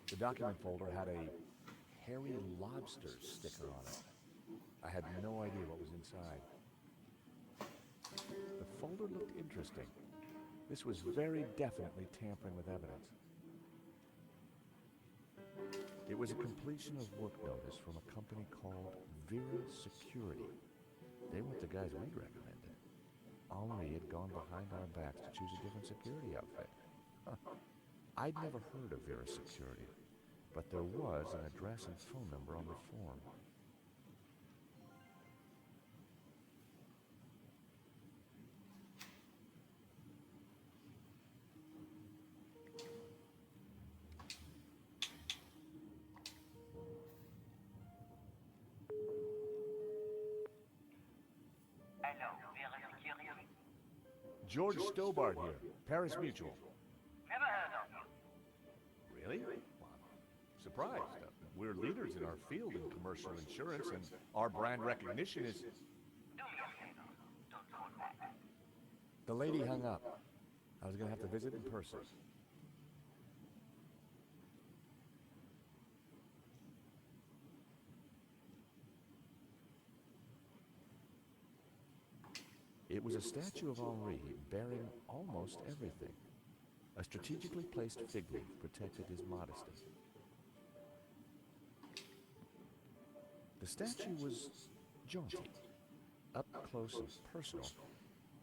The document folder had a hairy lobster sticker on it. I had no idea what was inside. The folder looked interesting. This was very definitely tampering with evidence. It was a completion of work notice from a company called Vera Security. They weren't the guys we'd recommended. Henri had gone behind our backs to choose a different security outfit. I'd never heard of Vera Security, but there was an address and phone number on the form. Hello, Vera Security. George Stobart here, Paris Mutual. Never heard of you. Really? Well, I'm surprised. We're leaders in our field in commercial insurance, and our brand recognition is... Do me a favor. Don't call back. The lady hung up. I was going to have to visit in person. It was a statue of Henri bearing almost everything. A strategically placed fig leaf protected his modesty. The statue was jaunty. Up close and personal,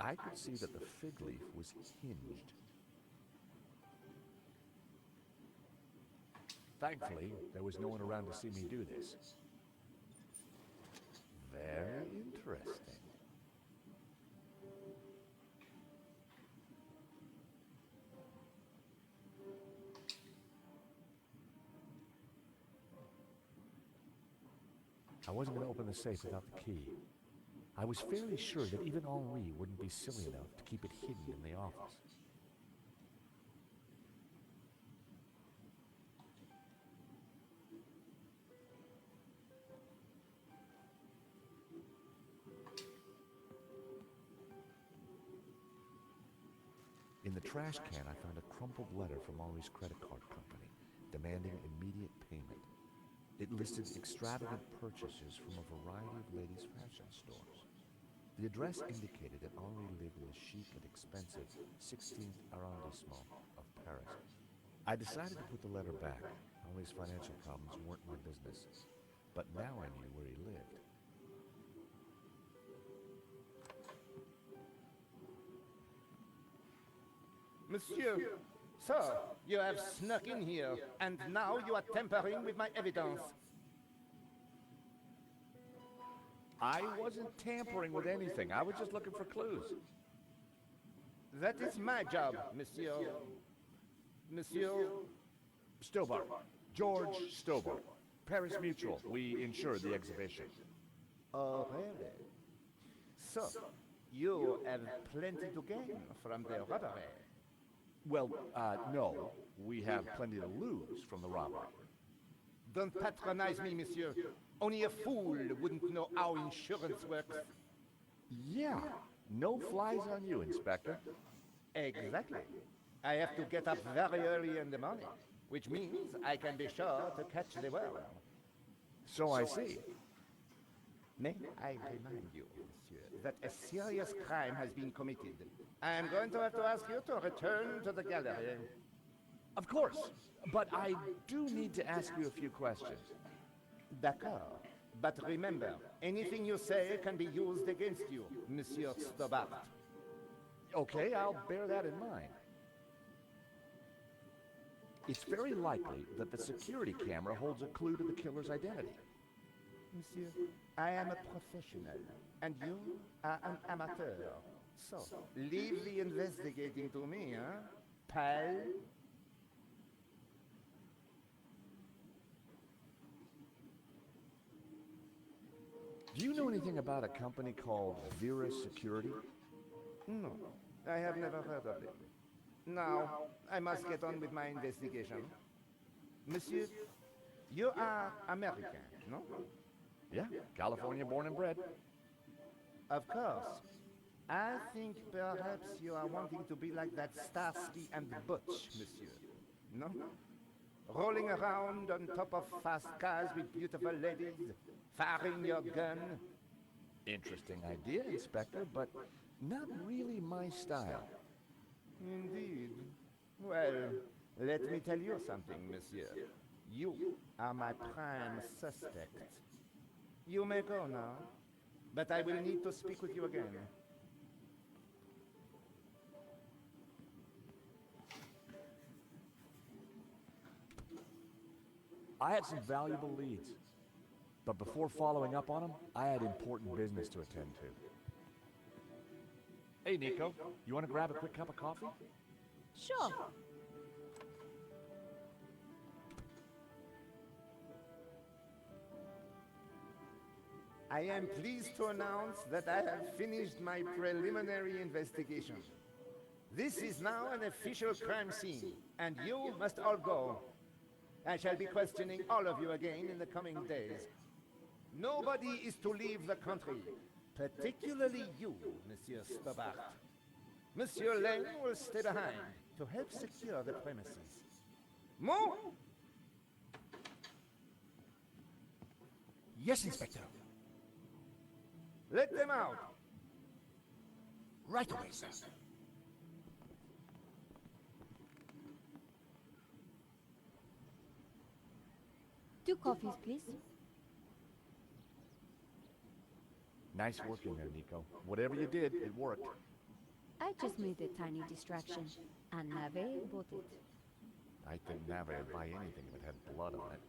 I could see that the fig leaf was hinged. Thankfully, there was no one around to see me do this. Very interesting. I wasn't going to open the safe without the key. I was fairly sure that even Henri wouldn't be silly enough to keep it hidden in the office. In the trash can, I found a crumpled letter from Henri's credit card company, demanding immediate payment. It listed extravagant purchases from a variety of ladies' fashion stores. The address indicated that Henri lived in the chic and expensive 16th arrondissement of Paris. I decided to put the letter back. Henri's financial problems weren't my business. But now I knew where he lived. Monsieur, sir, you have snuck in here, and now you are tampering with my evidence. I wasn't tampering with anything. I was just looking for clues. That is my job, monsieur. Monsieur... Stobart. George Stobart. Paris Mutual. We insured the exhibition. Oh, really? So, You have plenty to gain from the robbery. Well, no. We have plenty to lose from the robbery. Don't patronize me, monsieur. Only a fool wouldn't know how insurance works. Yeah. No flies on you, Inspector. Exactly. I have to get up very early in the morning, which means I can be sure to catch the worm. So I see. May I remind you, monsieur, that a serious crime has been committed. I am going to have to ask you to return to the gallery. Of course. But I do need to ask you a few questions. D'accord. But remember, anything you say can be used against you, Monsieur Stobart. Okay, I'll bear that in mind. It's very likely that the security camera holds a clue to the killer's identity. Monsieur, I am a professional, and you are an amateur. So, leave the investigating to me, huh? Pal? Do you know anything about a company called Vera Security? No, I have never heard of it. Now, I must get on with my investigation. Monsieur, you are American, no? Yeah, California born and bred. Of course. I think perhaps you are wanting to be like that Starsky and Butch, monsieur. No? Rolling around on top of fast cars with beautiful ladies, firing your gun. Interesting idea, Inspector, but not really my style. Indeed. Well, let me tell you something, monsieur. You are my prime suspect. You may go now, but I will need to speak with you again. I had some valuable leads, but before following up on them, I had important business to attend to. Hey, Nico, you want to grab a quick cup of coffee? Sure. I am pleased to announce that I have finished my preliminary investigation. This is now an official crime scene, and you must all go. I shall be questioning all of you again in the coming days. Nobody is to leave the country, particularly you, Monsieur Stobart. Monsieur Lang will stay behind to help secure the premises. Move! Yes, Inspector. Let them out! Right away, sir. Two coffees, please. Nice work in there, Nico. Whatever you did, it worked. I just made a tiny distraction, and Nave bought it. I think Nave would buy anything if it had blood on it.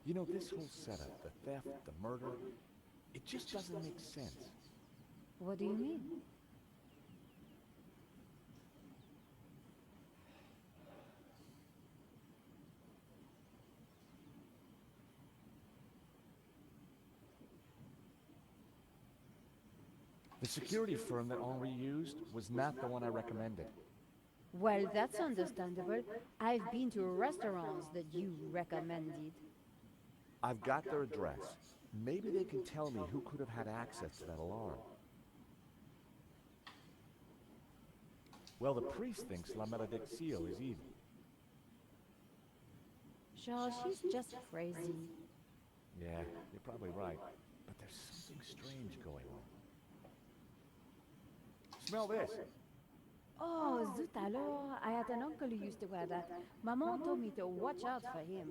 You know, this whole setup, the theft, the murder, it just doesn't make sense. What do you mean? The security firm that Henri used was not the one I recommended. Well, that's understandable. I've been to restaurants that you recommended. I've got their address. Maybe they can tell me who could have had access to that alarm. Well, the priest thinks La Maledictio is evil. Charles, she's just crazy. Yeah, you're probably right. But there's something strange going on. Smell this. Oh, zut alors, I had an uncle who used to wear that. Maman told me to watch out for him.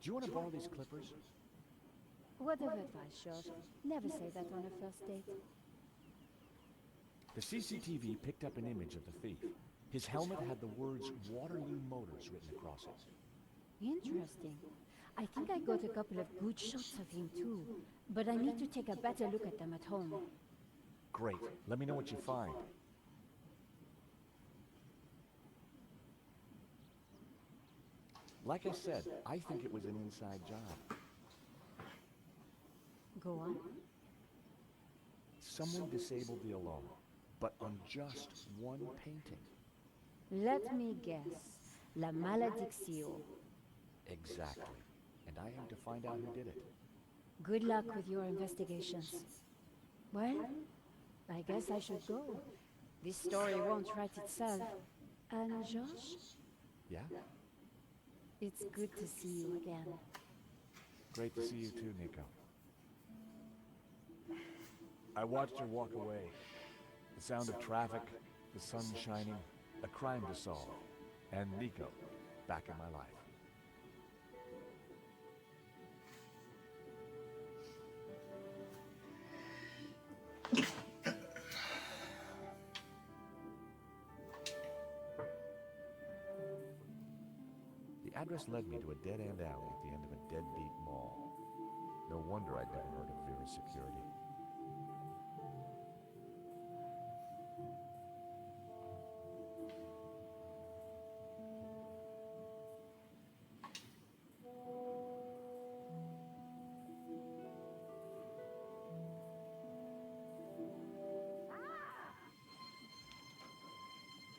Do you want to borrow these clippers? Word of advice, George. Never say that on a first date. The CCTV picked up an image of the thief. His helmet had the words Waterloo Motors written across it. Interesting. I think I got a couple of good shots of him too, but I need to take a better look at them at home. Great. Let me know what you find. Like I said, I think it was an inside job. Go on. Someone disabled the alarm, but on just one painting. Let me guess. La Maledictio. Exactly. And I aim to find out who did it. Good luck with your investigations. Well, I guess I should go. This story won't write itself. And Josh? Yeah? It's good to see you again. Great to see you too, Nico. I watched her walk away. The sound of traffic, the sun shining, a crime to solve, and Nico back in my life. The address led me to a dead-end alley at the end of a deadbeat mall. No wonder I'd never heard of Vera's security.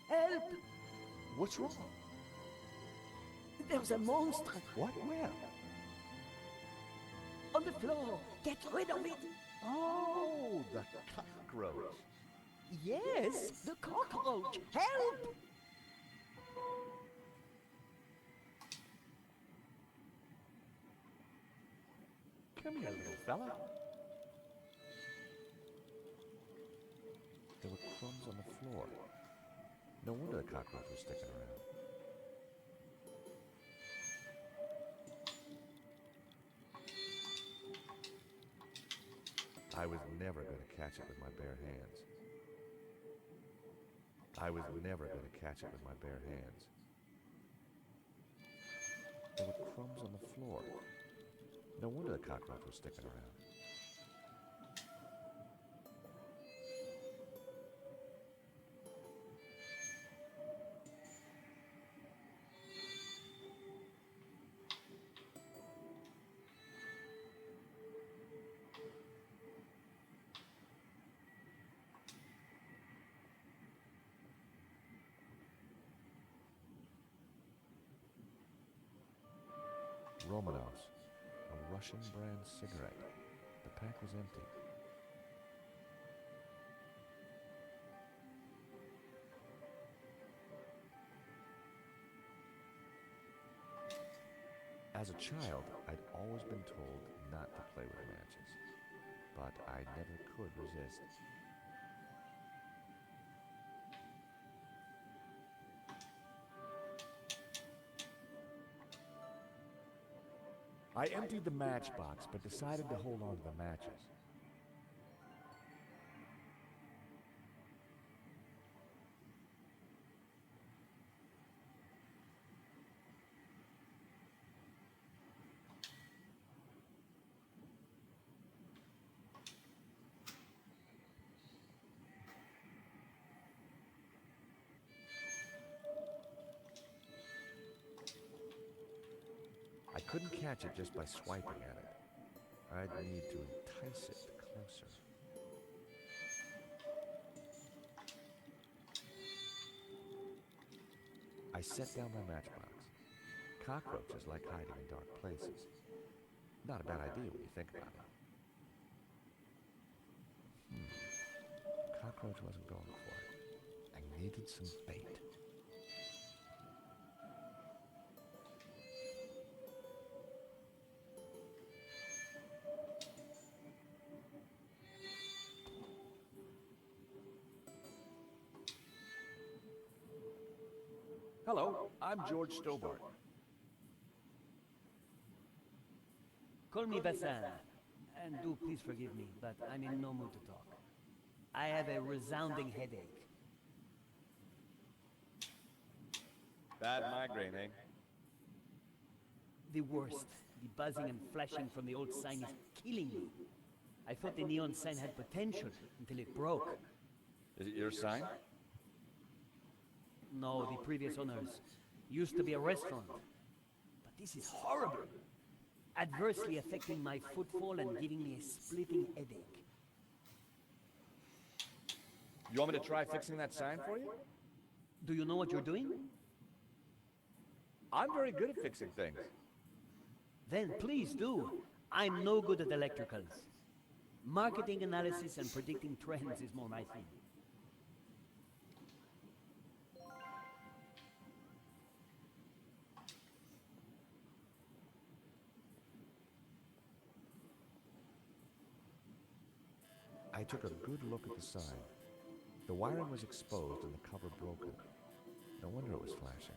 Help! What's wrong? There's a monster What? Where? on the floor. Get rid of it. Oh, the cockroach. Yes, the cockroach. Help! Come here, little fella. There were crumbs on the floor. No wonder the cockroach was sticking around. I was never going to catch it with my bare hands. I was never going to catch it with my bare hands. There were crumbs on the floor. No wonder the cockroach was sticking around. Romanovs, a Russian brand cigarette. The pack was empty. As a child, I'd always been told not to play with matches, but I never could resist. I emptied the matchbox, but decided to hold on to the matches. I couldn't catch it just by swiping at it. I'd need to entice it closer. I set down my matchbox. Cockroaches like hiding in dark places. Not a bad idea when you think about it. Cockroach wasn't going for it. I needed some bait. Hello, I'm George Stobart. Call me Vassan, and do please forgive me, but I'm in no mood to talk. I have a resounding headache. Bad migraine, eh? The worst. The buzzing and flashing from the old sign is killing me. I thought the neon sign had potential until it broke. Is it your sign? No, the previous owners used to be a restaurant. But this is horrible. Adversely affecting my footfall and giving me a splitting headache. You want me to try fixing that sign for you? Do you know what you're doing? I'm very good at fixing things. Then please do. I'm no good at electricals. Marketing analysis and predicting trends is more my thing. I took a good look at the sign. The wiring was exposed and the cover broken. No wonder it was flashing.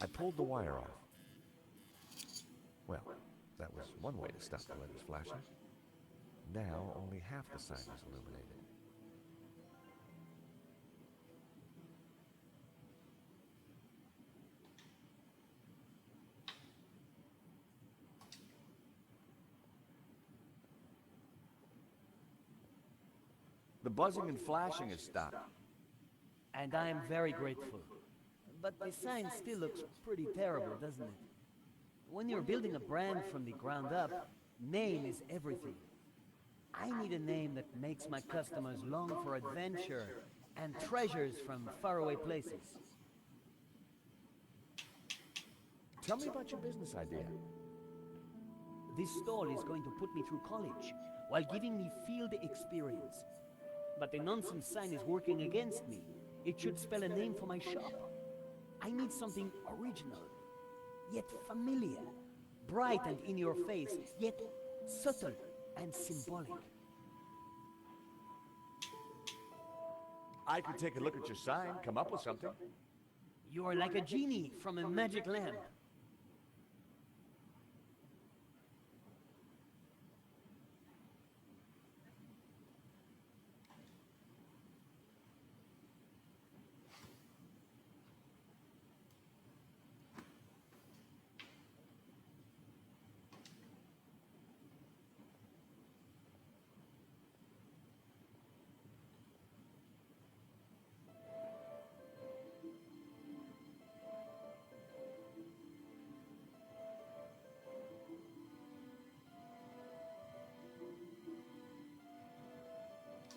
I pulled the wire off. Well, that was one way to stop the letters flashing. Now only half the sign is illuminated. The buzzing and flashing has stopped. And I am very grateful. But the sign still looks pretty terrible, doesn't it? When you're building a brand from the ground up, name is everything. I need a name that makes my customers long for adventure and treasures from faraway places. Tell me about your business idea. This stall is going to put me through college while giving me field experience. But the nonsense sign is working against me. It should spell a name for my shop. I need something original, yet familiar, bright and in your face, yet subtle and symbolic. I could take a look at your sign, come up with something. You are like a genie from a magic lamp.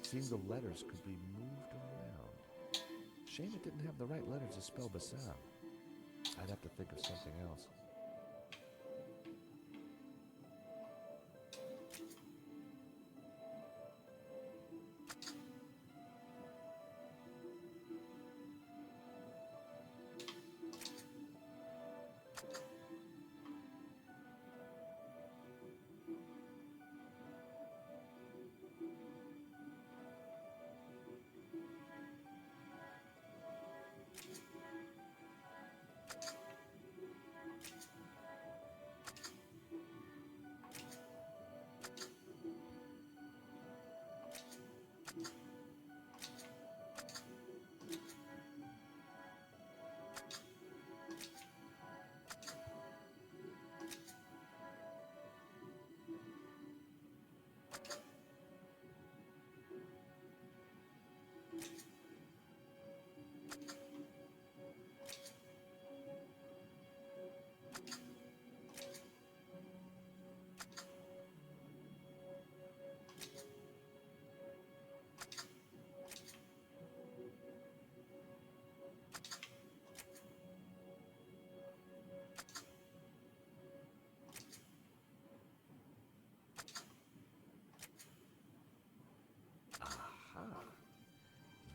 Seemed the letters could be moved around. Shame it didn't have the right letters to spell Bassam. I'd have to think of something else.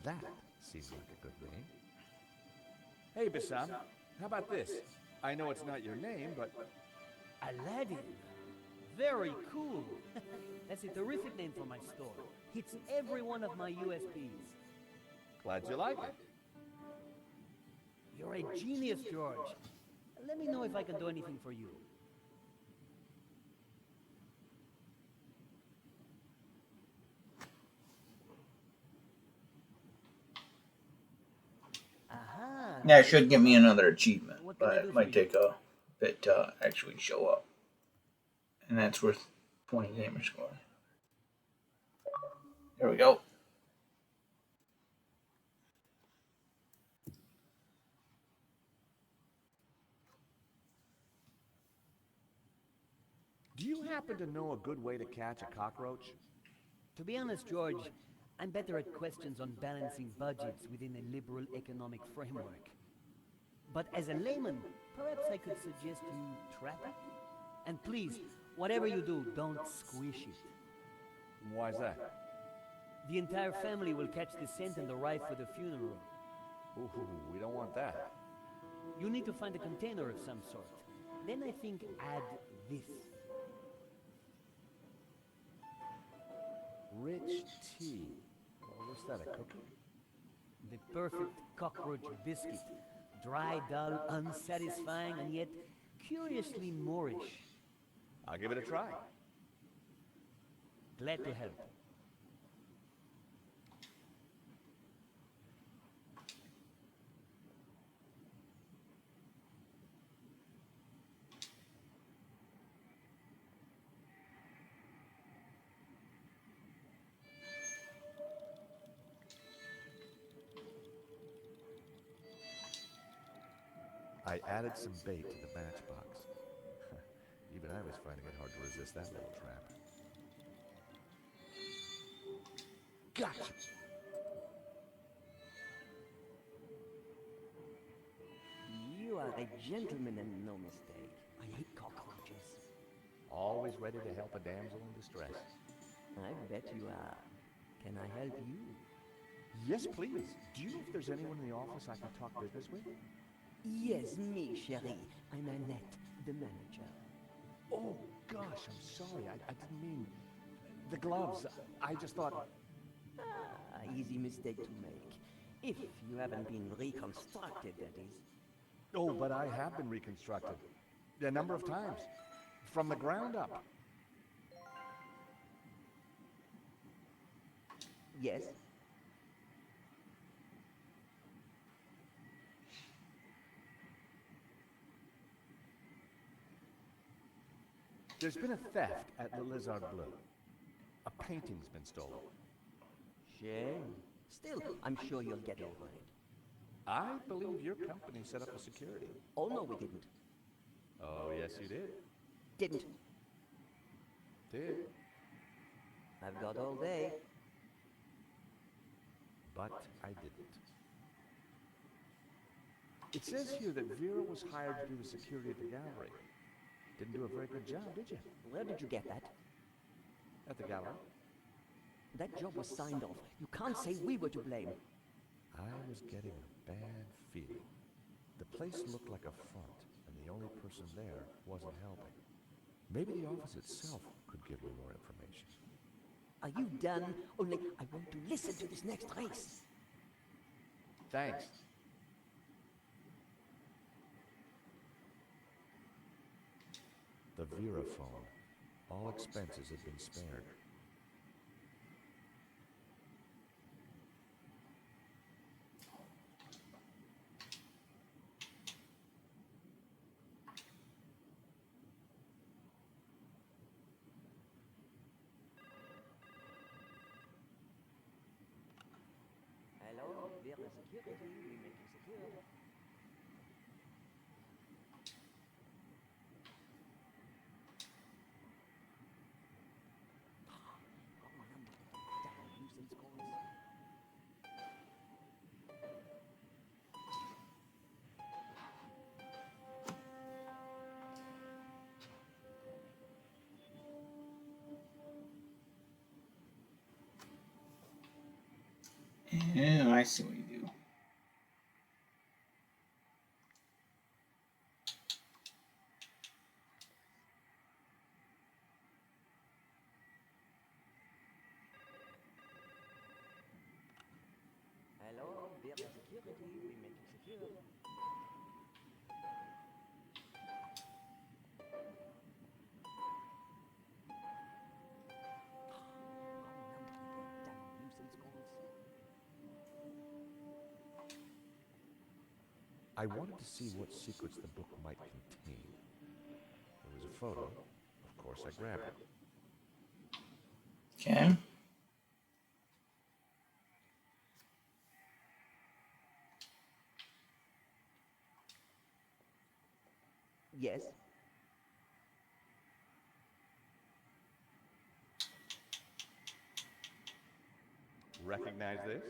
That seems like a good name. Hey, Bassam, how about this? I know it's not your name, but... Aladdin. Very cool. That's a terrific name for my store. Hits every one of my USPs. Glad you like it. You're a genius, George. Let me know if I can do anything for you. Yeah, it should give me another achievement, What can I but do it for might you? take a bit to actually show up. And that's worth 20 gamer score. There we go. Do you happen to know a good way to catch a cockroach? To be honest, George, I'm better at questions on balancing budgets within a liberal economic framework. But as a layman, perhaps I could suggest you trap it? And please, whatever you do, don't squish it. Why's that? The entire family will catch the scent and arrive for the funeral. Ooh, we don't want that. You need to find a container of some sort. Then I think add this. Rich tea. Well, what's that, a cookie? The perfect cockroach biscuit. Dry, dull, unsatisfying, and yet curiously Moorish. I'll give it a try. Glad to help. I added some bait to the matchbox. Even I was finding it hard to resist that little trap. Gotcha. You are a gentleman and no mistake. I hate cockroaches. Always ready to help a damsel in distress. I bet you are. Can I help you? Yes, please. Do you know if there's anyone in the office I can talk business with? Yes, me, chérie. I'm Annette, the manager. Oh, gosh, I'm sorry. I didn't mean... The gloves. I just thought... Easy mistake to make. If you haven't been reconstructed, that is. Oh, but I have been reconstructed. A number of times. From the ground up. Yes. There's been a theft at Le Lizard Bleu. A painting's been stolen. Shame. Still, I'm sure you'll get over it. I believe your company set up a security. Oh, no, we didn't. Oh, yes, you did. Didn't. Did. I've got all day. But I didn't. It says here that Vera was hired to do the security at the gallery. Didn't do a very good job, did you? Where did you get that? At the gallery? That job was signed off. You can't say we were to blame. I was getting a bad feeling. The place looked like a front, and the only person there wasn't helping. Maybe the office itself could give me more information. Are you done? Only I want to listen to this next race. Thanks. The Vera phone. All expenses had been spared. Hello, Vera Security. We make you secure. Yeah, I see what you do. Hello, Vera Security. We make you secure. I wanted to see what secrets the book might contain. There was a photo. Of course, I grabbed it. Okay. Yes? Recognize this?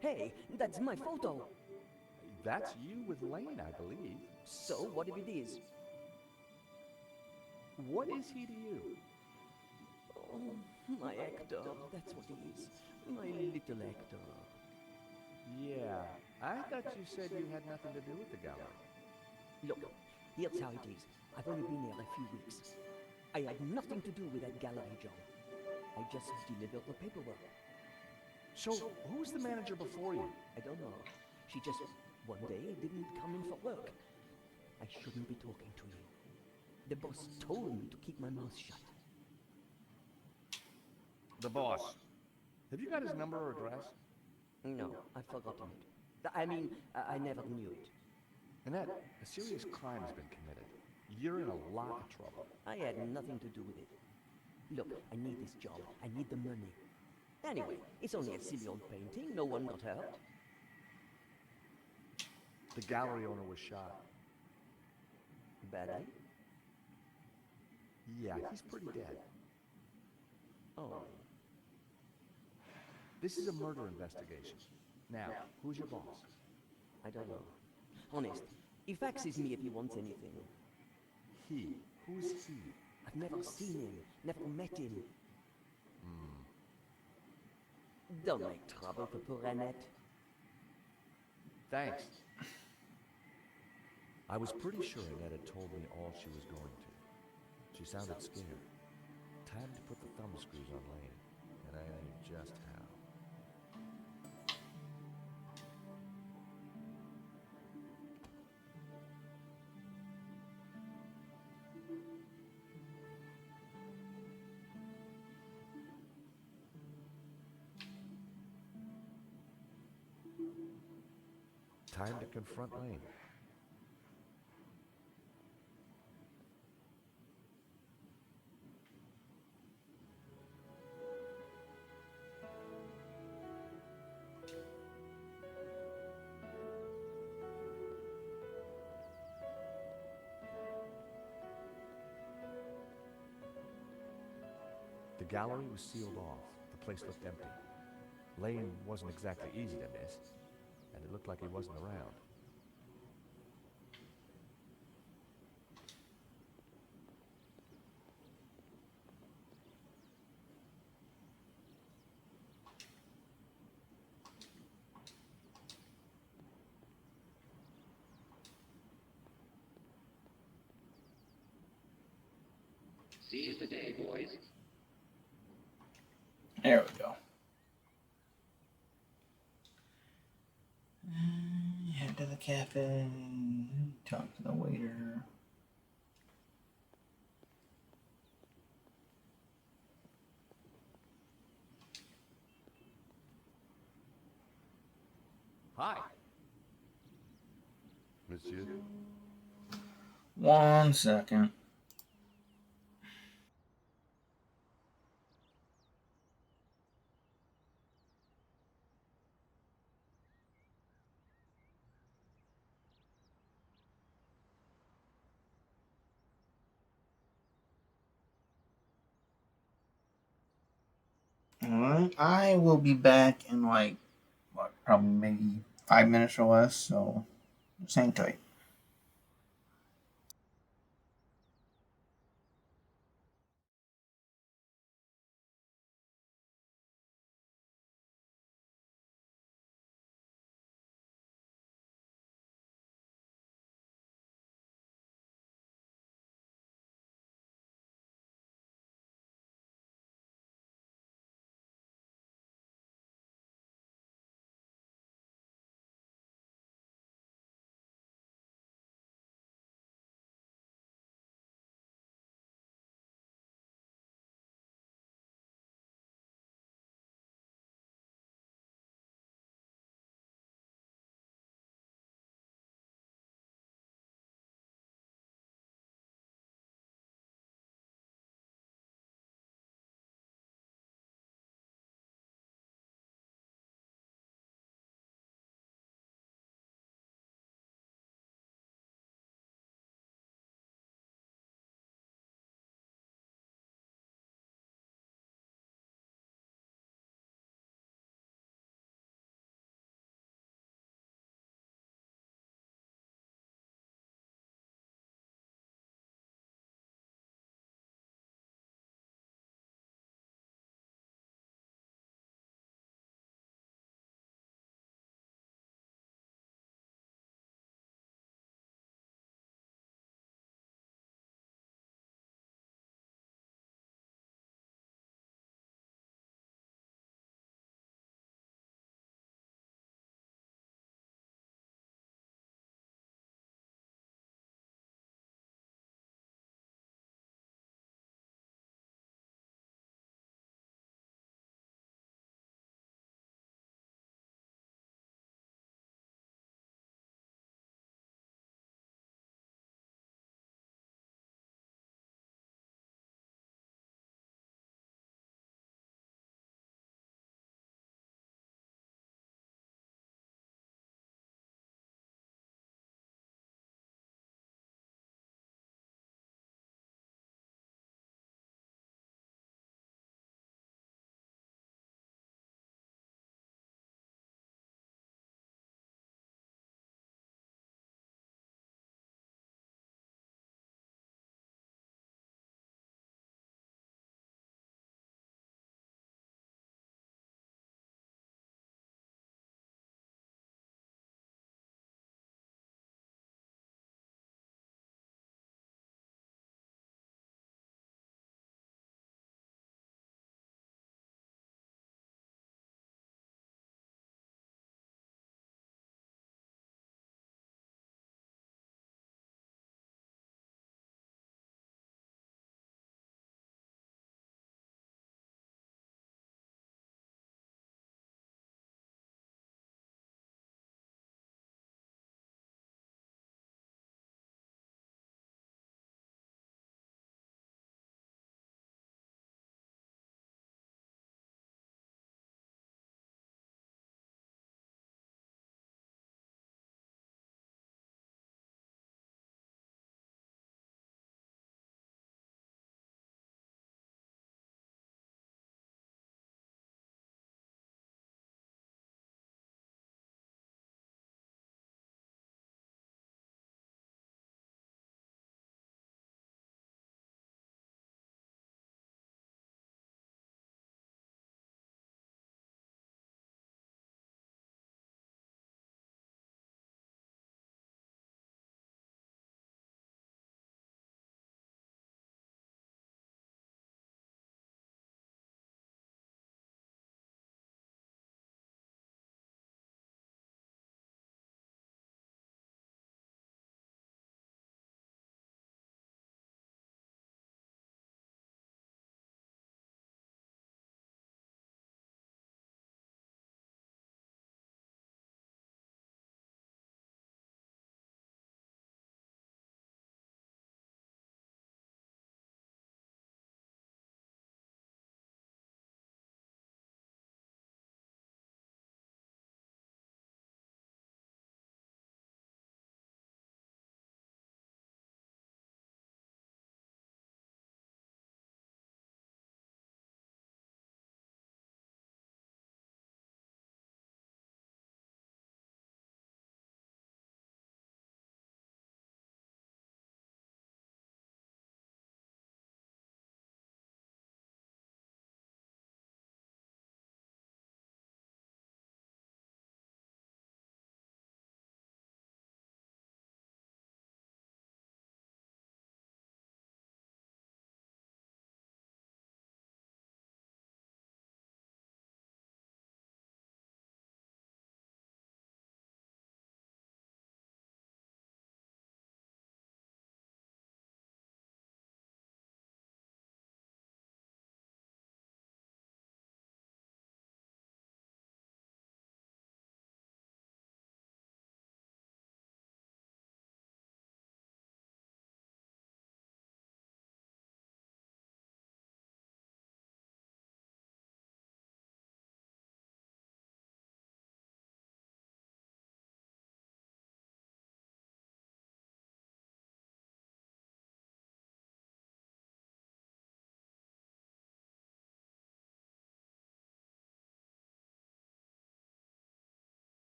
Hey, that's my photo. That's you with Lane, I believe. So, what if it is? What is he to you? Oh, my Hector, that's what he is. My little Hector. Yeah, I thought you said you had nothing to do with the gallery. Look, here's how it is. I've only been here a few weeks. I had nothing to do with that gallery job. I just delivered the paperwork. So, who was the manager before you? I don't know. She just, one day, didn't come in for work. I shouldn't be talking to you. The boss told me to keep my mouth shut. The boss. Have you got his number or address? No, I've forgotten it. I mean, I never knew it. Annette, a serious crime has been committed. You're in a lot of trouble. I had nothing to do with it. Look, I need this job. I need the money. Anyway, it's only a silly old painting. No one got hurt. The gallery owner was shot. Badly? Yeah, he's pretty dead. Oh. This is a murder investigation. Now, who's your boss? I don't know. Honest, he faxes me if he wants anything. He? Who's he? I've never seen him, never met him. Don't make trouble for poor Annette. Thanks. I was pretty sure Annette had told me all she was going to. She sounded scared. Time to put the thumbscrews on Lane, and I knew just how. Time to confront Lane. The gallery was sealed off. The place looked empty. Lane wasn't exactly easy to miss, and it looked like he wasn't around. Seize the day, boys. There we go. Head to the cafe. Talk to the waiter. Hi. Monsieur? 1 second. Alright, I will be back in like, what, probably maybe 5 minutes or less, so just hang tight.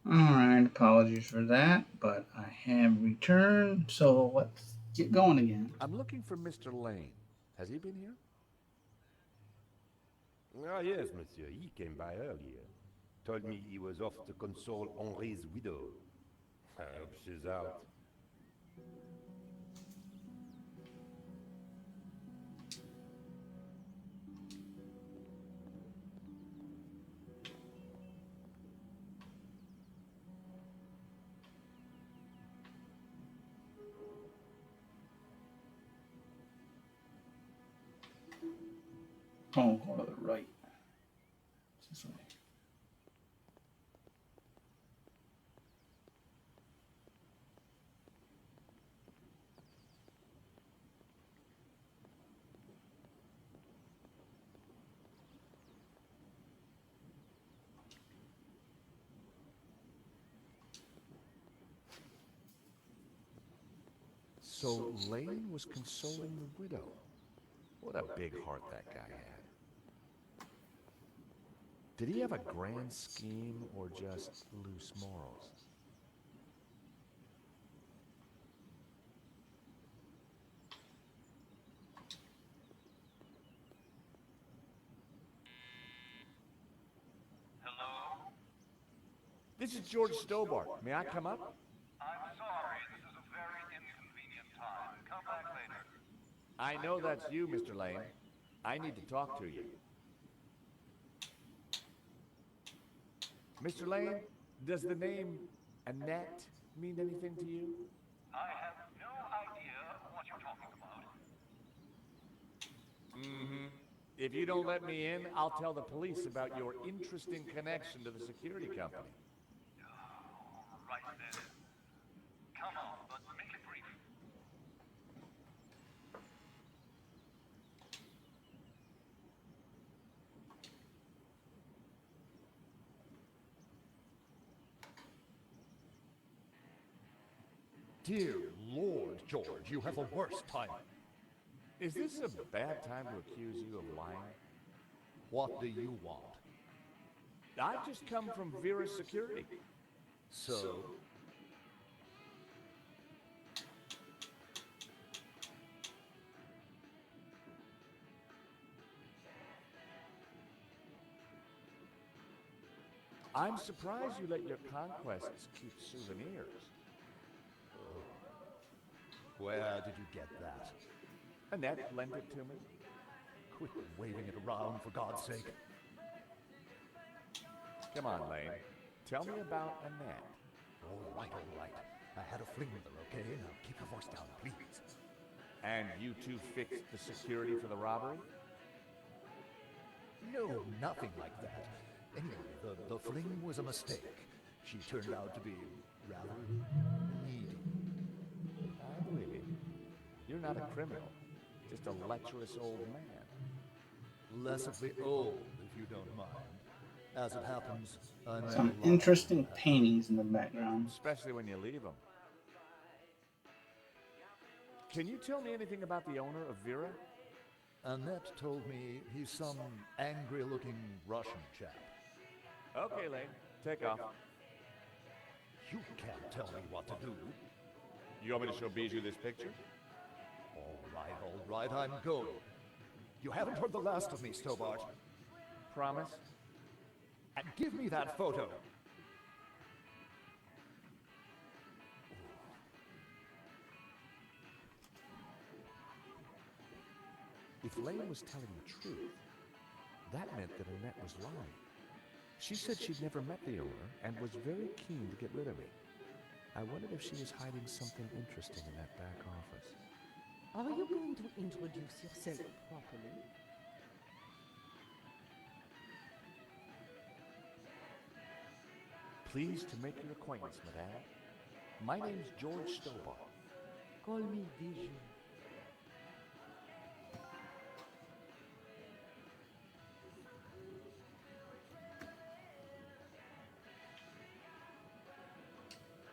Alright, apologies for that, but I have returned, so let's get going again. I'm looking for Mr. Lane. Has he been here? Ah, yes, monsieur. He came by earlier. Told me he was off to console Henri's widow. I hope she's out. Oh, go to the right. This way. So Lane was consoling the widow. What a big heart that guy had. Did he have a grand scheme or just loose morals? Hello? This is George Stobart. May I come up? I'm sorry, this is a very inconvenient time. Come back later. I know that's you, Mr. Lane. I need to talk to you. Mr. Lane, does the name Annette mean anything to you? I have no idea what you're talking about. Mm-hmm. If you don't let me in, I'll tell the police about your interesting connection to the security company. Right then. Come on, but make it brief. Dear Lord, George, you have the worst time. Is this a bad time to accuse you of lying? What do you want? I've just come from Vera's security. So? I'm surprised you let your conquests keep souvenirs. Where did you get that? Annette lent it to me. Quit waving it around, for God's sake. Come on, Lane. Tell me about Annette. All right, all right. I had a fling with her, okay? Now keep your voice down, please. And you two fixed the security for the robbery? No, nothing like that. Anyway, the fling was a mistake. She turned out to be rather needy. I believe you. You're not a criminal, just a lecherous old man. Less of the old, if you don't mind. As it happens, I'm Some interesting paintings in the background. Especially when you leave them. Can you tell me anything about the owner of Vera? Annette told me he's some angry-looking Russian chap. Okay, Lane. Take off. You can't tell me what to do. You want me to show Bijou this picture? All right, I'm going. You haven't heard the last of me, Stobart. Promise? And give me that photo. If Lane was telling the truth, that meant that Annette was lying. She said she'd never met the owner and was very keen to get rid of me. I wondered if she was hiding something interesting in that back office. Are you going to introduce yourself properly? Pleased to make your acquaintance, madame. My name's George Stobart. Call me Bijou.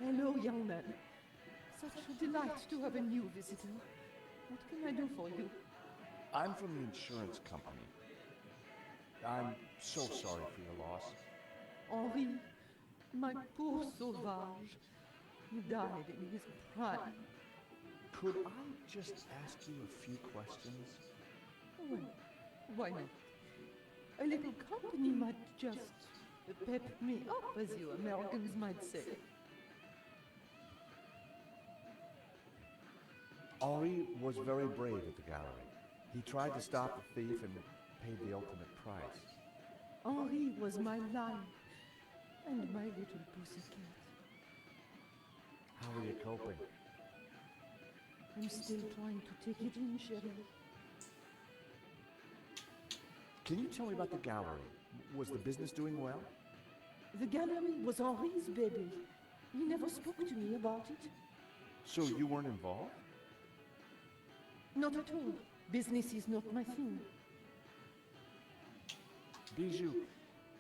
Hello, young man. Such a delight to have a new visitor. What can I do for you? I'm from the insurance company. I'm so sorry for your loss. Henri, My poor Sauvage. He died in his prime. Could I just ask you a few questions? Well, why not? A little company might just pep me up, as you Americans might say. Henri was very brave at the gallery. He tried to stop the thief and paid the ultimate price. Henri was my lion and my little pussycat. How are you coping? I'm still trying to take it in, Sherry. Can you tell me about the gallery? Was the business doing well? The gallery was Henri's baby. He never spoke to me about it. So you weren't involved? Not at all. Business is not my thing. Bijou,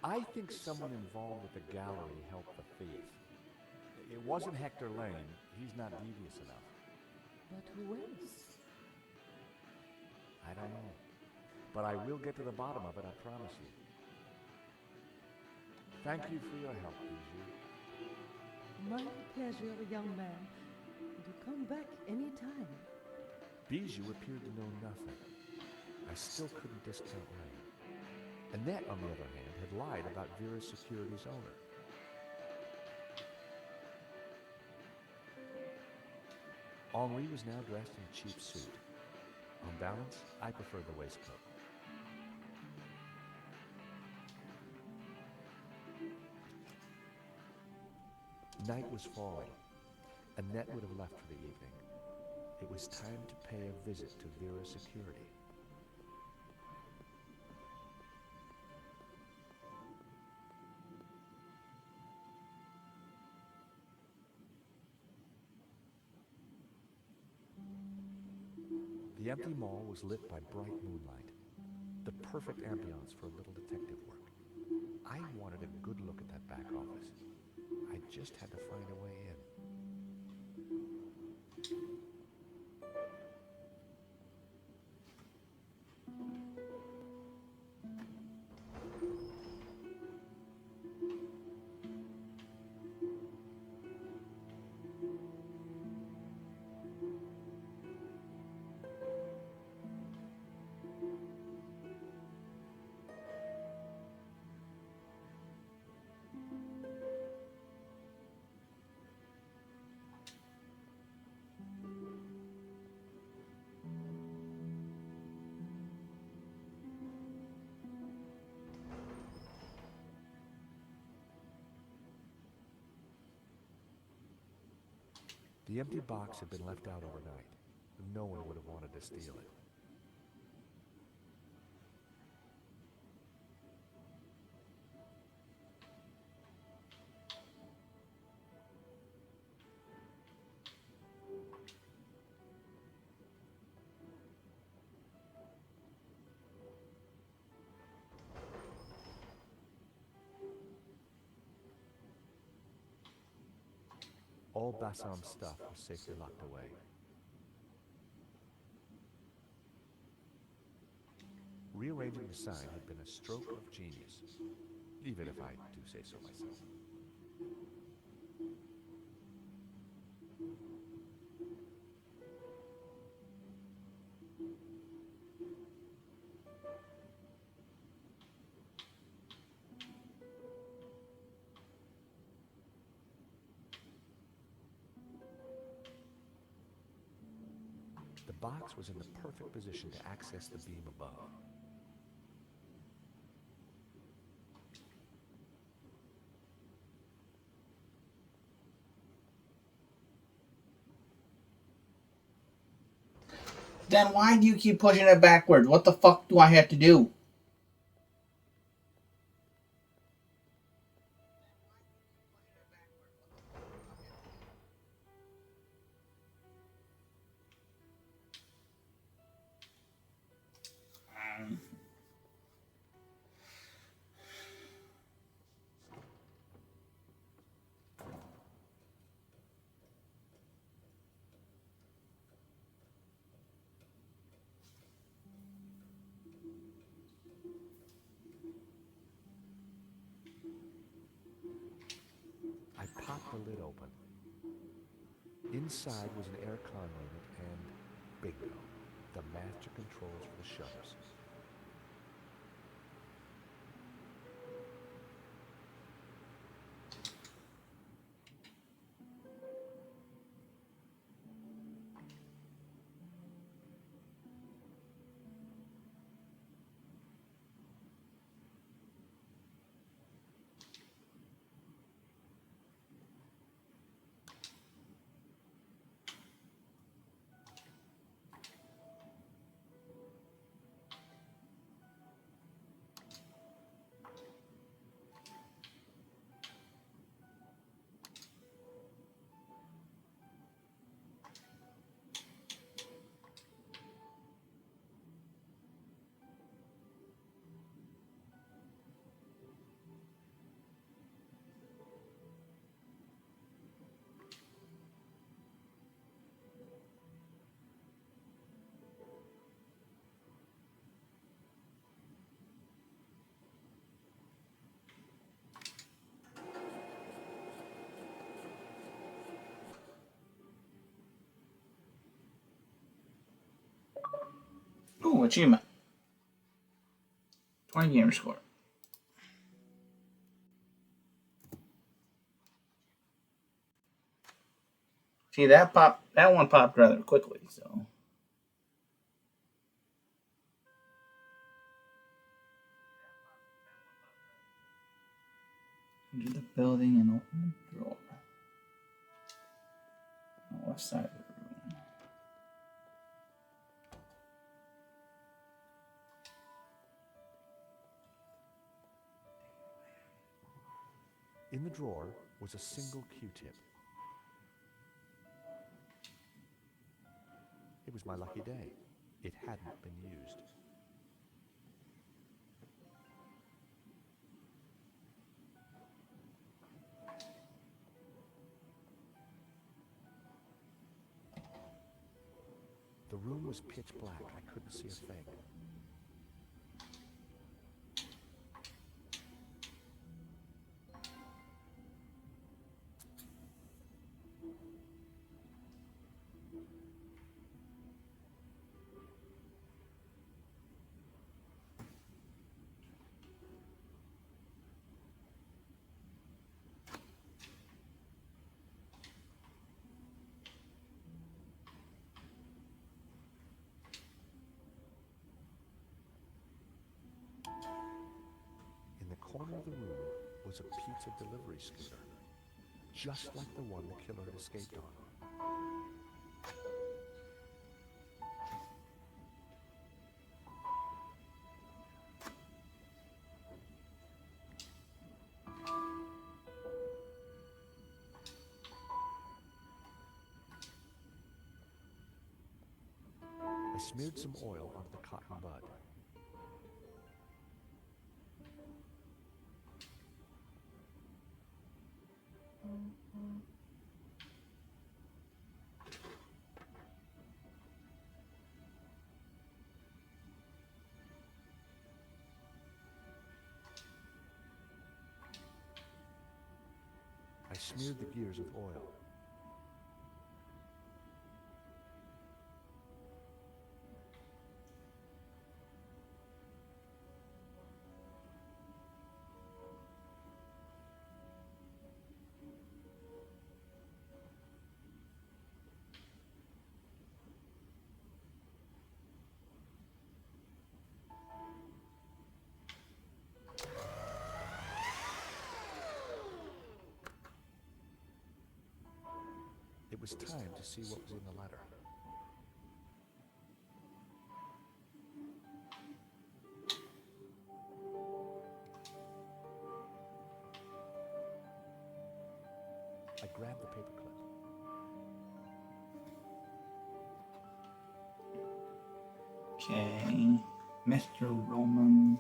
I think someone involved with the gallery helped the thief. It wasn't Hector Lane. He's not devious enough. But who else? I don't know. But I will get to the bottom of it, I promise you. Thank you for your help, Bijou. My pleasure, young man. Do come back any time. Bijou appeared to know nothing. I still couldn't discount Lane. Annette, on the other hand, had lied about Vera's security's owner. Henri was now dressed in a cheap suit. On balance, I preferred the waistcoat. Night was falling. Annette would have left for the evening. It was time to pay a visit to Vera's security. The empty mall was lit by bright moonlight, the perfect ambiance for a little detective work. I wanted a good look at that back office. I just had to find a way in. The empty box had been left out overnight. No one would have wanted to steal it. All Bassam's stuff was safely locked away. Rearranging the sign had been a stroke of genius, even if I do say so myself. The box was in the perfect position to access the beam above. Then why do you keep pushing it backwards? What the fuck do I have to do? lid open. Inside was an aircon unit and bingo, the master controls for the shutters. Ooh, achievement. 20 gamer score. See, that one popped rather quickly, so. Enter the building and open the drawer. On the left side of the room. In the drawer was a single Q-tip. It was my lucky day. It hadn't been used. The room was pitch black. I couldn't see a thing. In the corner of the room was a pizza delivery scooter, just like the one the killer had escaped on. I smeared some oil onto the cotton bud. I smeared the gears with oil. It was time to see what was in the letter. I grabbed the paperclip. Okay. Mr. Roman.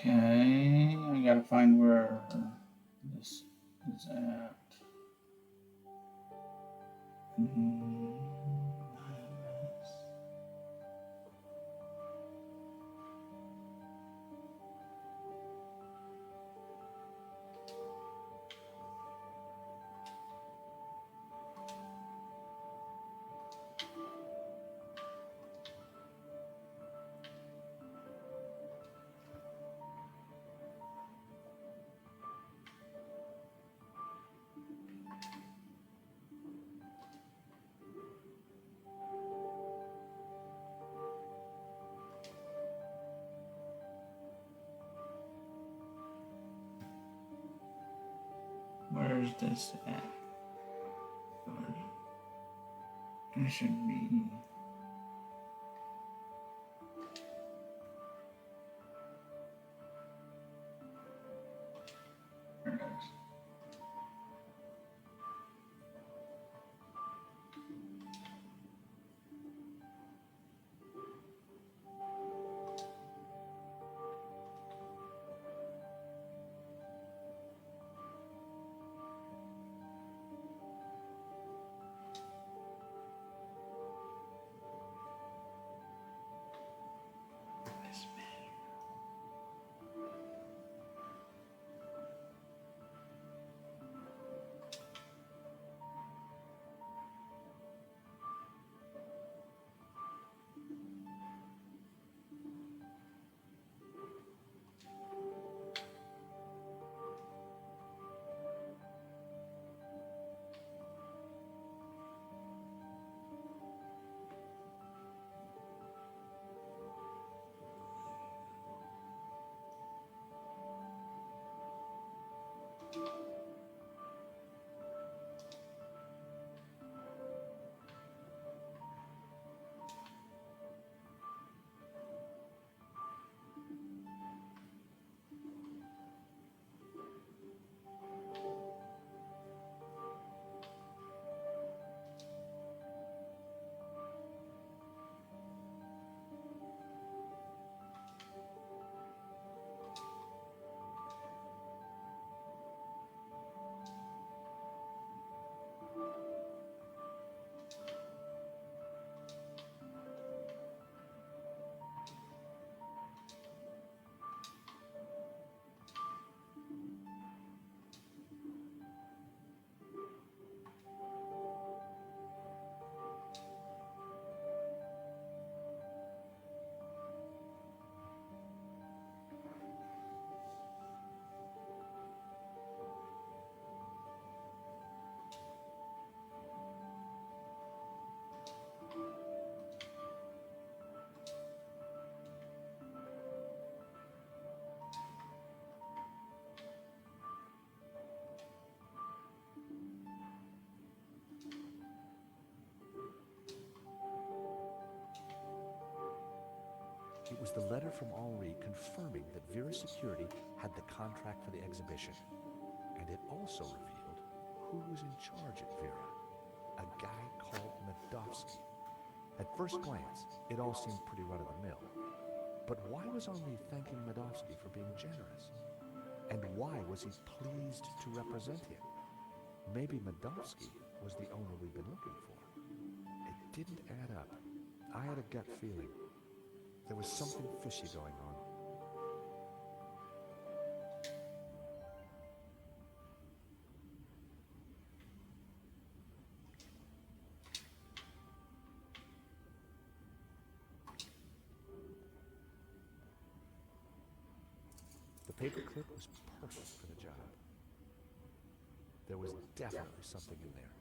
Okay, I gotta find where this is at. Where's this at? It should be. There it is. It was the letter from Henri confirming that Vera Security had the contract for the exhibition. And it also revealed who was in charge at Vera. A guy called Medovsky. At first glance, it all seemed pretty run-of-the-mill. But why was Henri thanking Medovsky for being generous? And why was he pleased to represent him? Maybe Medovsky was the owner we'd been looking for. It didn't add up. I had a gut feeling. There was something fishy going on. The paperclip was perfect for the job. There was definitely something in there.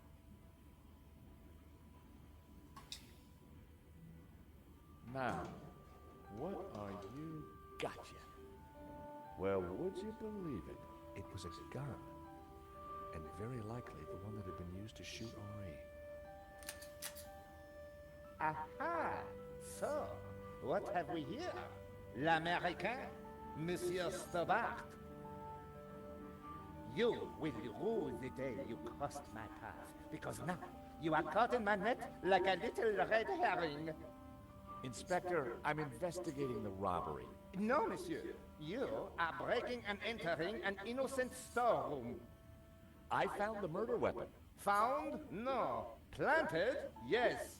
Now, what are you? Gotcha. Well, would you believe it? It was a gun. And very likely the one that had been used to shoot Henri. Aha! So, what have we here? L'Américain, Monsieur Stobart. You will rue the day you crossed my path, because now you are caught in my net like a little red herring. Inspector, I'm investigating the robbery. No, monsieur. You are breaking and entering an innocent storeroom. I found the murder weapon. Found? No. Planted? Yes.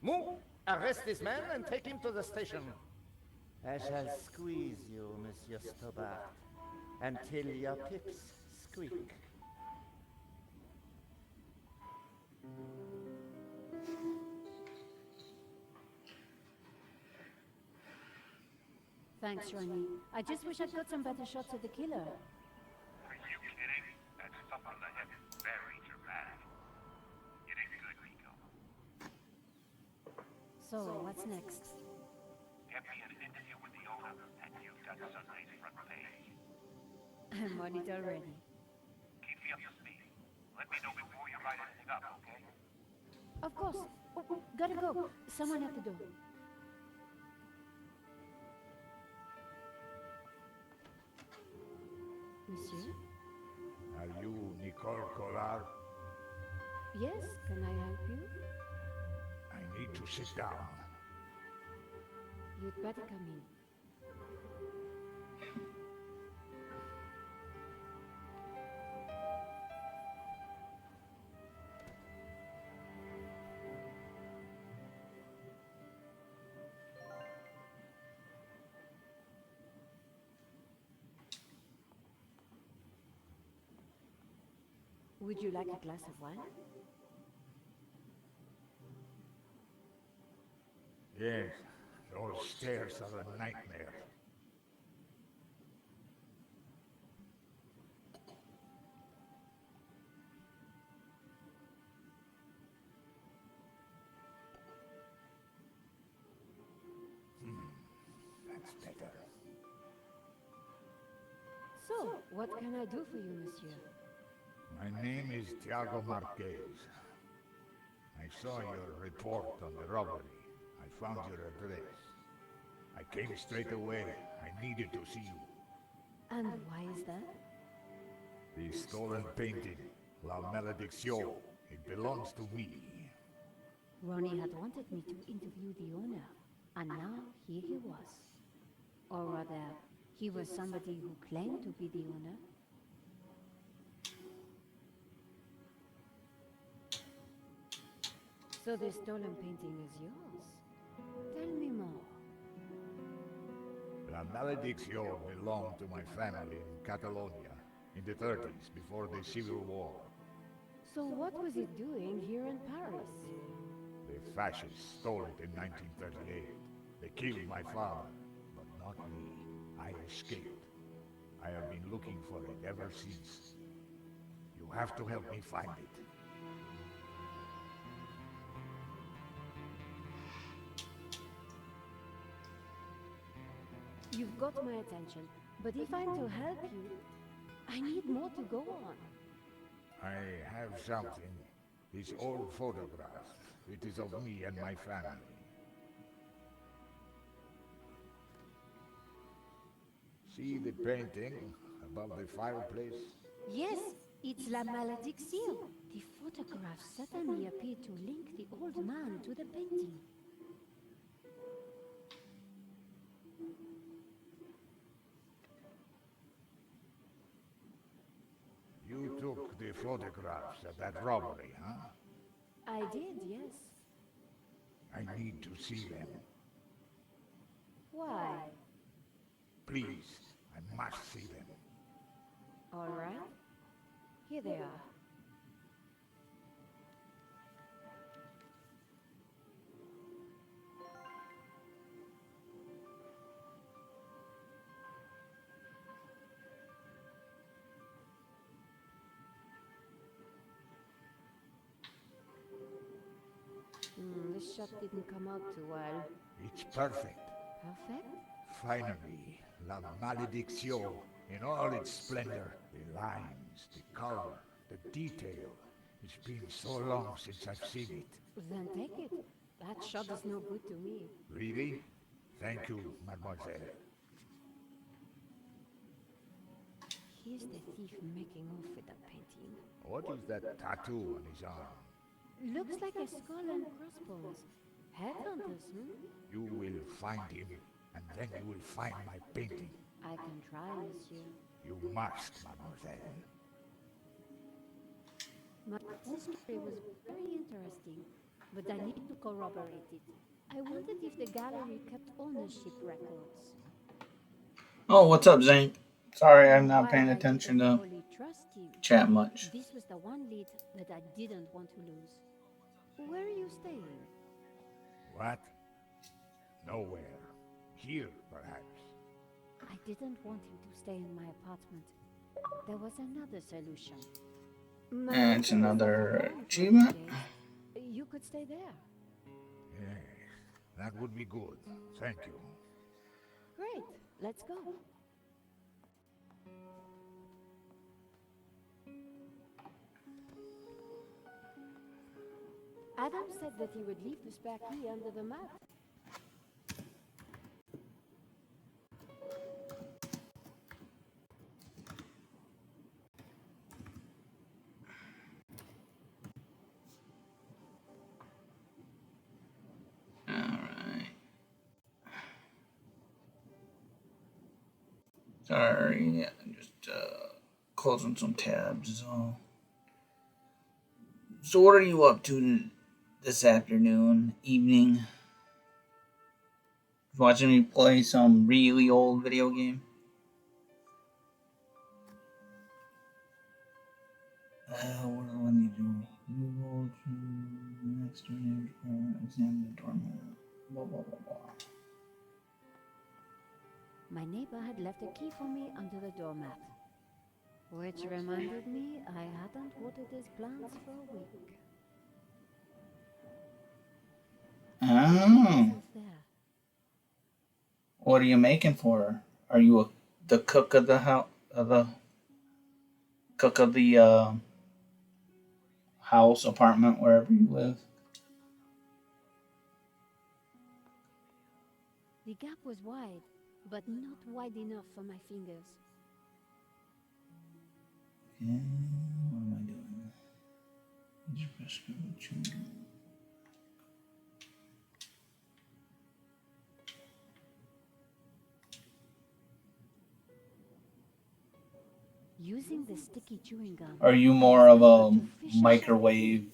Move! Arrest this man and take him to the station. I shall squeeze you, Monsieur Stobart, until your pips squeak. Thanks, Ronnie. I just wish I'd got some better shots of the killer. Are you kidding? That stuff on the hip is very dramatic. You did good, Nico. So, what's next? Get me an interview with the owner, and you've got Sunday's front page. I'm on it already. Keep me up to speed. Let me know before you write anything up, okay? Of course. Oh, gotta go. Someone at the door. Monsieur? Are you Nicole Collard? Yes, can I help you? I need to sit down. You'd better come in. Would you like a glass of wine? Yes, those stairs are a nightmare. That's better. So, what can I do for you, monsieur? My name is Tiago Marquez. I saw your report on the robbery. I found your address. I came straight away. I needed to see you. And why is that? The stolen painting, La Malédiction. It belongs to me. Ronnie had wanted me to interview the owner, and now here he was. Or rather, he was somebody who claimed to be the owner. So the stolen painting is yours. Tell me more. La Malédiction belonged to my family in Catalonia in the 30s, before the Civil War. So what was it doing here in Paris? The fascists stole it in 1938. They killed my father, but not me. I escaped. I have been looking for it ever since. You have to help me find it. You've got my attention, but if I'm to help you, I need more to go on. I have something. This old photograph. It is of me and my family. See the painting above the fireplace? Yes, it's La Malédiction. The photograph suddenly appeared to link the old man to the painting. You took the photographs of that robbery, huh? I did, yes. I need to see them. Why? Please, I must see them. All right. Here they are. This shot didn't come out too well. It's perfect. Perfect? Finally, La Malédiction in all its splendor. The lines, the color, the detail. It's been so long since I've seen it. Then take it. That shot is no good to me. Really? Thank you, mademoiselle. Here's the thief making off with the painting. What is that tattoo on his arm? Looks like a skull and crossbones. Headhunters, hmm? You will find him, and then you will find my painting. I can try, monsieur. You must, mademoiselle. My history was very interesting, but I need to corroborate it. I wondered if the gallery kept ownership records. Oh, what's up, Zane? Sorry, I'm not paying While I attention didn't to fully trust you, chat much. this was the one lead that I didn't want to lose. Where are you staying? What? Nowhere. Here, perhaps. I didn't want him to stay in my apartment. There was another solution. My And it's uncle was another out of town for a few achievement. days. You could stay there. Yes, that would be good. Thank you. Great, let's go. Adam said that he would leave the spare key under the mat. Alright. Sorry, just closing some tabs. So what are you up to this afternoon, evening? Watching me play some really old video game? What do I need to do? You go to the next door, examine the doormat. Blah, blah, blah, blah. My neighbor had left a key for me under the doormat. Which reminded me I hadn't watered his plants for a week. Oh. What are you making for her? Are you the cook of the house? Cook of the house, apartment, wherever you live? The gap was wide, but not wide enough for my fingers. Okay, what am I doing? Using the sticky chewing gum. Are you more of a microwave,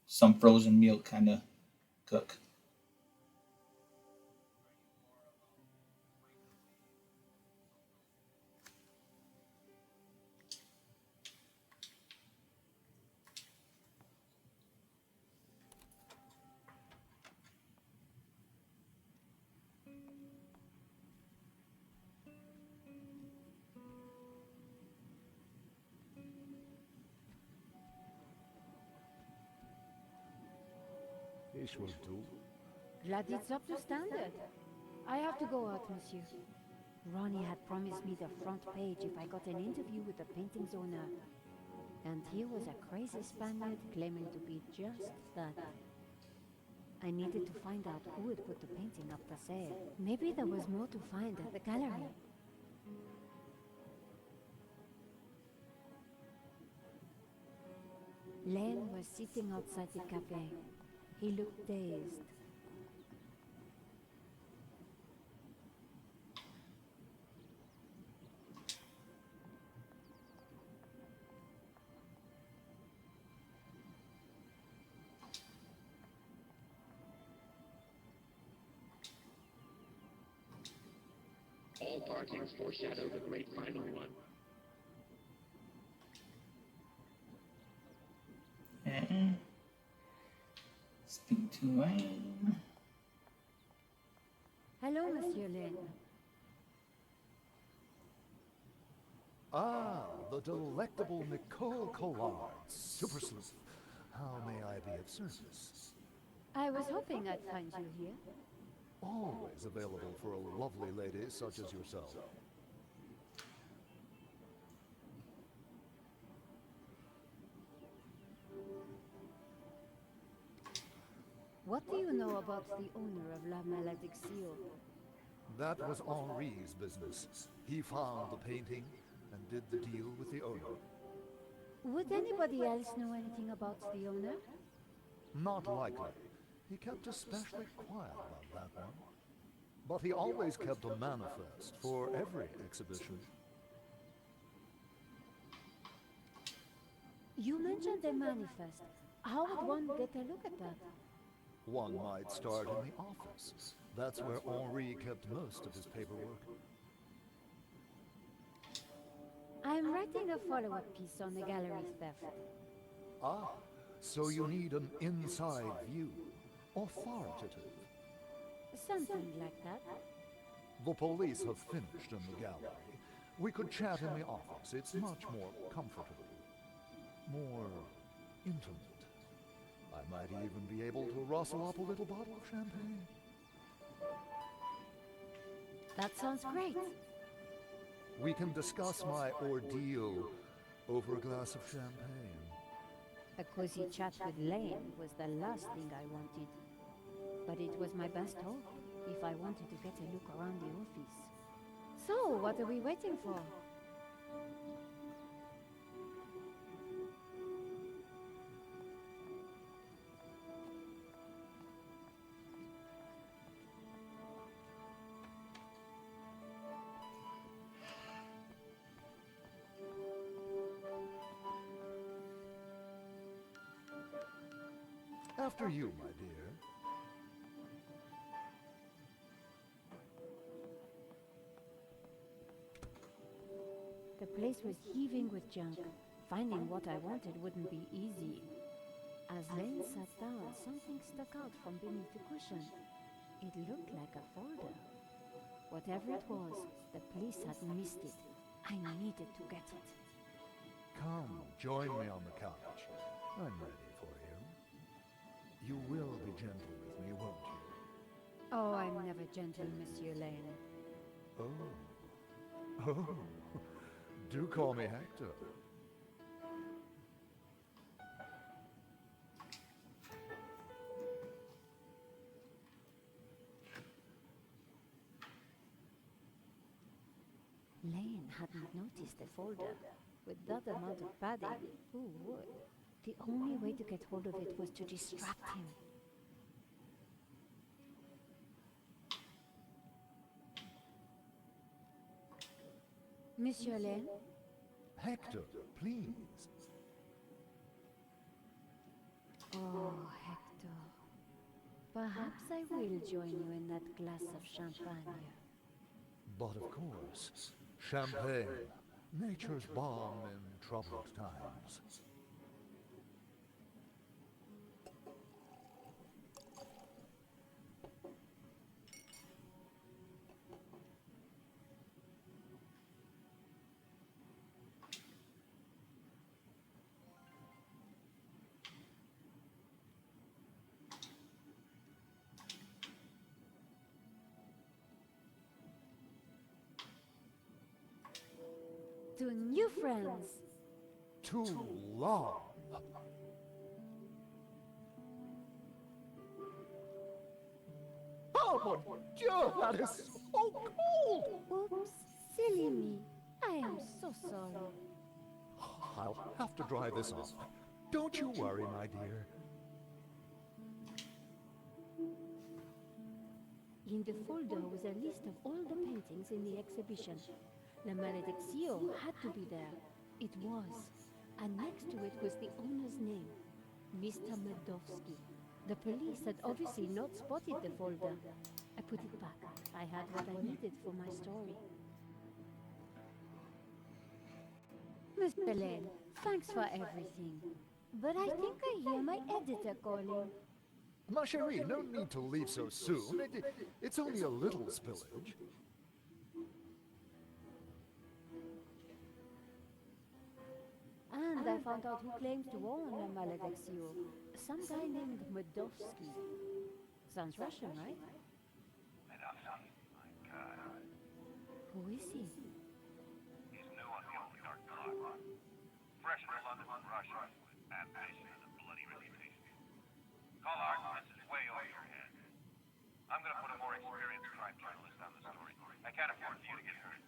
some frozen meal kind of cook? This will do. Glad it's up to standard. I have to go out, monsieur. Ronnie had promised me the front page if I got an interview with the painting's owner. And here was a crazy Spaniard claiming to be just that. I needed to find out who had put the painting up for sale. Maybe there was more to find at the gallery. Len was sitting outside the cafe. He looked dazed. All partings foreshadow the great final one. Okay. Speak to Wayne. Hello, Monsieur Len. Ah, the delectable Nicole Collard, super sleuth. How may I be of service? I was hoping I'd find you here. Always available for a lovely lady such as yourself. What do you know about the owner of La Malédiction? That was Henri's business. He found the painting and did the deal with the owner. Would anybody else know anything about the owner? Not likely. He kept especially quiet about that one. but he always kept a manifest for every exhibition. You mentioned the manifest. How would one get a look at that? One might start in the office. That's where Henri kept most of his paperwork. I'm writing a follow-up piece on the gallery theft. Ah, so you need an inside view. Authoritative. Something like that. The police have finished in the gallery. We could chat in the office. It's much more comfortable. More intimate. I might even be able to rustle up a little bottle of champagne. That sounds great. We can discuss my ordeal over a glass of champagne. A cozy chat with Lane was the last thing I wanted. But it was my best hope if I wanted to get a look around the office. So, what are we waiting for? After you, my dear. The place was heaving with junk. Finding what I wanted wouldn't be easy. As Lane sat down, something stuck out from beneath the cushion. It looked like a folder. Whatever it was, the police had missed it. I needed to get it. Come, join me on the couch. I'm ready for you. You will be gentle with me, won't you? Oh, I'm never gentle, Monsieur Lane. Oh. Oh. Do call me Hector. Lane hadn't noticed the folder. With that amount of padding, who would? The only way to get hold of it was to distract him. Monsieur Lane? Hector, please. Oh, Hector. Perhaps I will join you in that glass of champagne. But of course, champagne, nature's balm in troubled times. To new friends. Too long. Oh, mon Dieu, that is so cold! Oops, silly me. I am so sorry. I'll have to dry this off. Don't you worry, my dear. In the folder was a list of all the paintings in the exhibition. La Malediccio had to be there. It was. And next to it was the owner's name, Mr. Medovsky. The police had obviously not spotted the folder. I put it back. I had what I needed for my story. Mr. Lane, thanks for everything. But I think I hear my editor calling. Ma chérie, no need to leave so soon. It's only a little spillage. And I found out who claims to own La Malediccio. Some guy named Medovsky. Sounds Russian, right? Medovsky? My God. Who is he? He's new on the old dark block. Fresh from London from Russia, with ambition and a bloody reputation. Call Art, this is way over your head. I'm gonna put a more experienced crime journalist on the story. I can't afford for you to get hurt.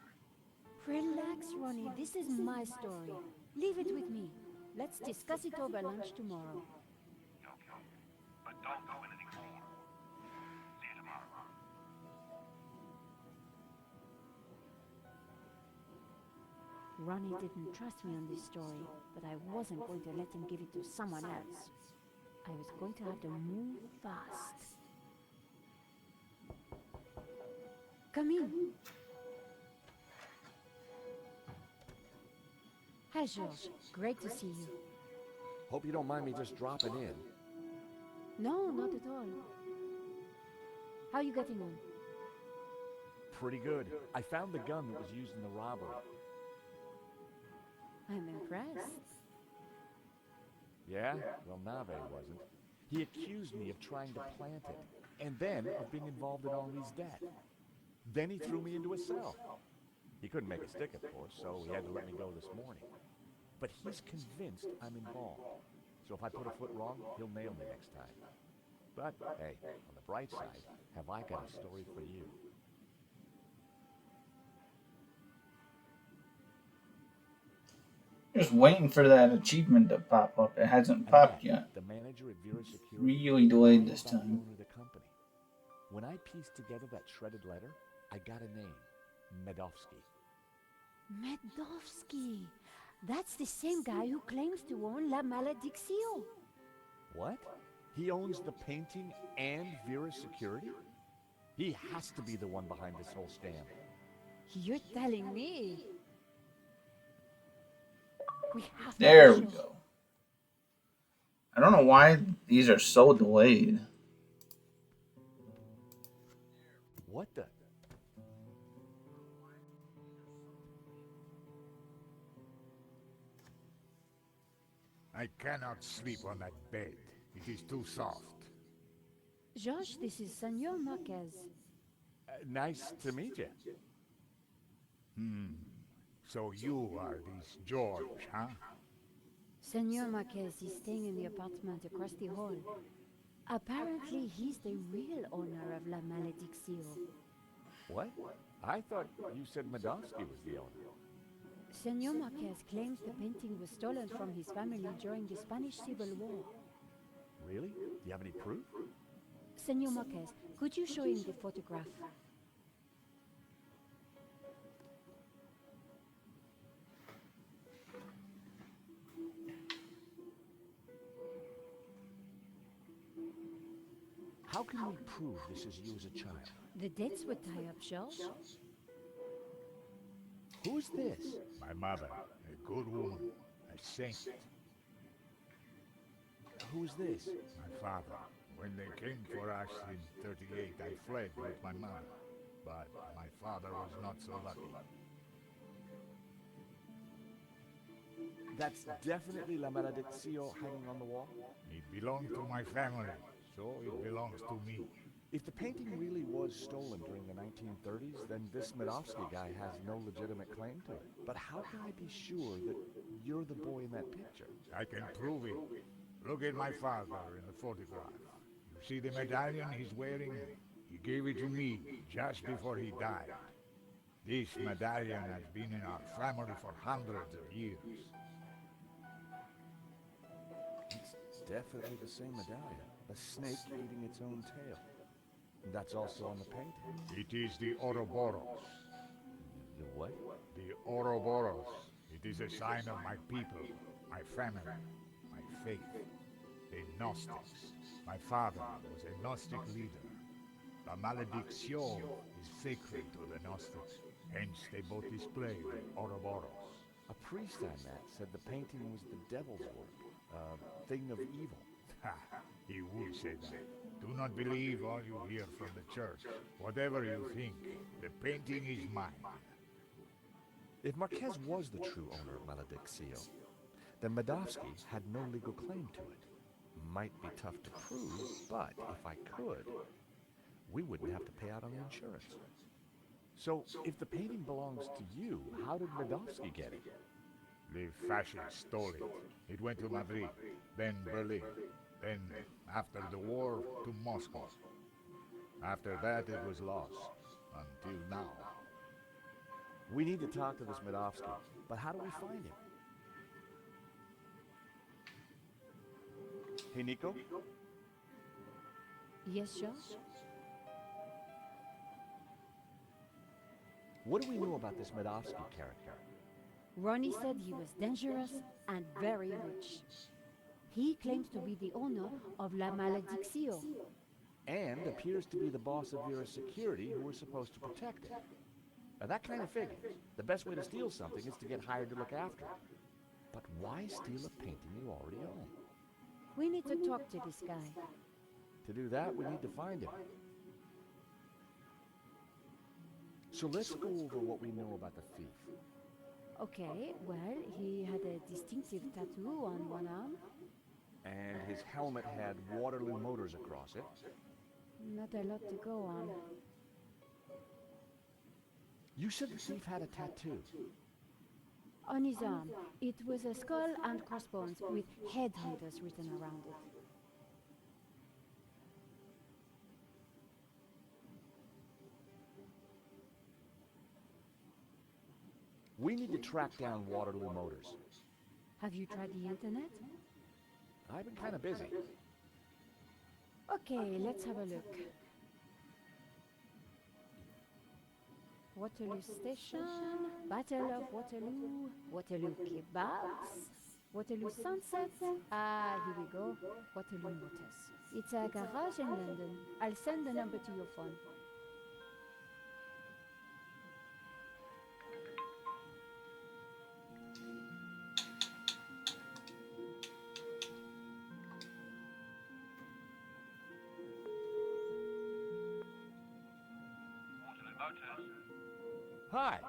Relax, Ronnie. This is my story. Leave it with me. Let's discuss it over lunch tomorrow. Okay. But don't do anything more. See you tomorrow. Ronnie didn't trust me on this story, but I wasn't going to let him give it to someone else. I was going to have to move fast. Come in. Hi, George. Great to see you. Hope you don't mind me just dropping in. No, not at all. How are you getting on? Pretty good. I found the gun that was used in the robbery. I'm impressed. Yeah? Well, Nave wasn't. He accused me of trying to plant it, and then of being involved in Henri's death. Then he threw me into a cell. He couldn't make a stick, of course, so he had to let me go this morning. But he's convinced I'm involved. So if I put a foot wrong, he'll nail me next time. But, hey, on the bright side, have I got a story for you. Just waiting for that achievement to pop up. It hasn't popped yet. The manager at Vera Security Really delayed this time. owner of the company. When I pieced together that shredded letter, I got a name. Medovsky. Medovsky. That's the same guy who claims to own La Maledicción. What? He owns the painting and Vera Security? He has to be the one behind this whole scam. You're telling me? We have to There we go. I don't know why these are so delayed. What the? I cannot sleep on that bed. It is too soft. Josh, this is Senor Marquez. Nice to meet you. So you are this George, huh? Senor Marquez is staying in the apartment across the hall. Apparently, he's the real owner of La Maledicción. What? I thought you said Medovsky was the owner. Senor Marquez claims the painting was stolen from his family during the Spanish Civil War. Really? Do you have any proof? Senor Marquez, could you show him the photograph? How can we prove this is you as a child? The dates would tie up, George. Who's this? My mother, a good woman, a saint. Who's this? My father. When they came for us in 38, I fled with my mother. But my father was not so lucky. That's definitely La Maledicción hanging on the wall? It belonged to my family, so it belongs to me. If the painting really was stolen during the 1930s, then this Medovsky guy has no legitimate claim to it. But how can I be sure that you're the boy in that picture? I can prove it. Look at my father in the photograph. You see the medallion he's wearing? He gave it to me just before he died. This medallion has been in our family for hundreds of years. It's definitely the same medallion. A snake eating its own tail. That's also on the painting. It is the Ouroboros. The what? The Ouroboros. It is a sign of my people, my family, my faith. The Gnostics. My father was a Gnostic leader. La Maledicción is sacred to the Gnostics. Hence, they both display the Ouroboros. A priest I met said the painting was the devil's work, a thing of evil. Ha! He would say that. Do not believe all you hear from the church. Whatever you think, the painting is mine. If Marquez was the true owner of Maledicción, then Medovsky had no legal claim to it. Might be tough to prove, but if I could, we wouldn't have to pay out on the insurance. So, if the painting belongs to you, how did Medovsky get it? The fascists stole it. It went to Madrid, then Berlin, then, after the war, to Moscow. After that, it was lost, until now. We need to talk to this Medovsky, but how do we find him? Hey, Nico? Yes, Josh? What do we know about this Medovsky character? Ronnie said he was dangerous and very rich. He claims to be the owner of La Malediccio. And appears to be the boss of Vera's security who was supposed to protect it. Now that kind of figures. The best way to steal something is to get hired to look after it. But why steal a painting you already own? We need to talk to this guy. To do that, we need to find him. So let's go over what we know about the thief. Okay, well, he had a distinctive tattoo on one arm. And his helmet had Waterloo Motors across it. Not a lot to go on. You said the thief had a tattoo. On his arm, it was a skull and crossbones with headhunters written around it. We need to track down Waterloo Motors. Have you tried the internet? I've been kind of busy. Okay, let's have a look. Waterloo Station, Battle of Waterloo, Waterloo Kebabs, Waterloo Sunset. Ah, here we go. Waterloo Motors. It's a garage in London. I'll send the number to your phone. Waterloo Motors. Hi,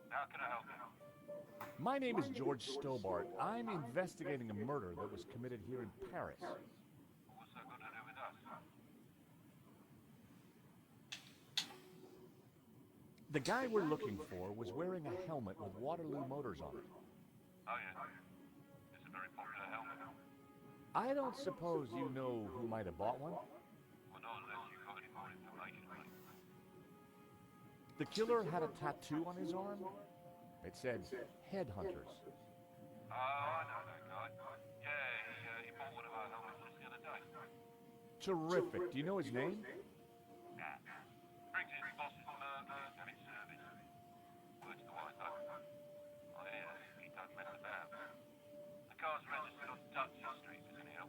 How can I help you? my name is George Stobart. I'm investigating a murder that was committed here in Paris. What's that got to do with us? The guy we're looking for was wearing a helmet with Waterloo Motors on it. Oh, yeah. It's a very popular helmet. I don't suppose you know who might have bought one? Well, not unless you've got any more information, mate. The killer had a tattoo on his arm. It said, Headhunters. Oh, I know that guy. Yeah, he bought one of our helmets just the other day. Terrific. Do you know his name? Nah. Brings his boss's murder and its service. Words to wise up. I hear he don't mess about. The car's registered on Dutchess Street, isn't he? I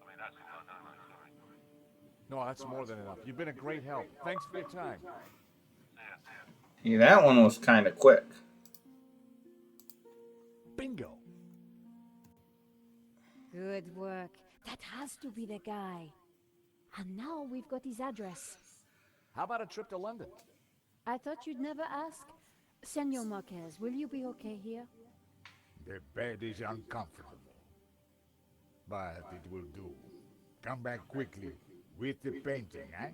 mean, that's all I know, mate, sorry. No, that's more than enough. You've been a great help. Thanks for your time. See, that one was kind of quick. Bingo. Good work. That has to be the guy. And now we've got his address. How about a trip to London? I thought you'd never ask. Senor Marquez, will you be okay here? The bed is uncomfortable, but it will do. Come back quickly with the painting, eh?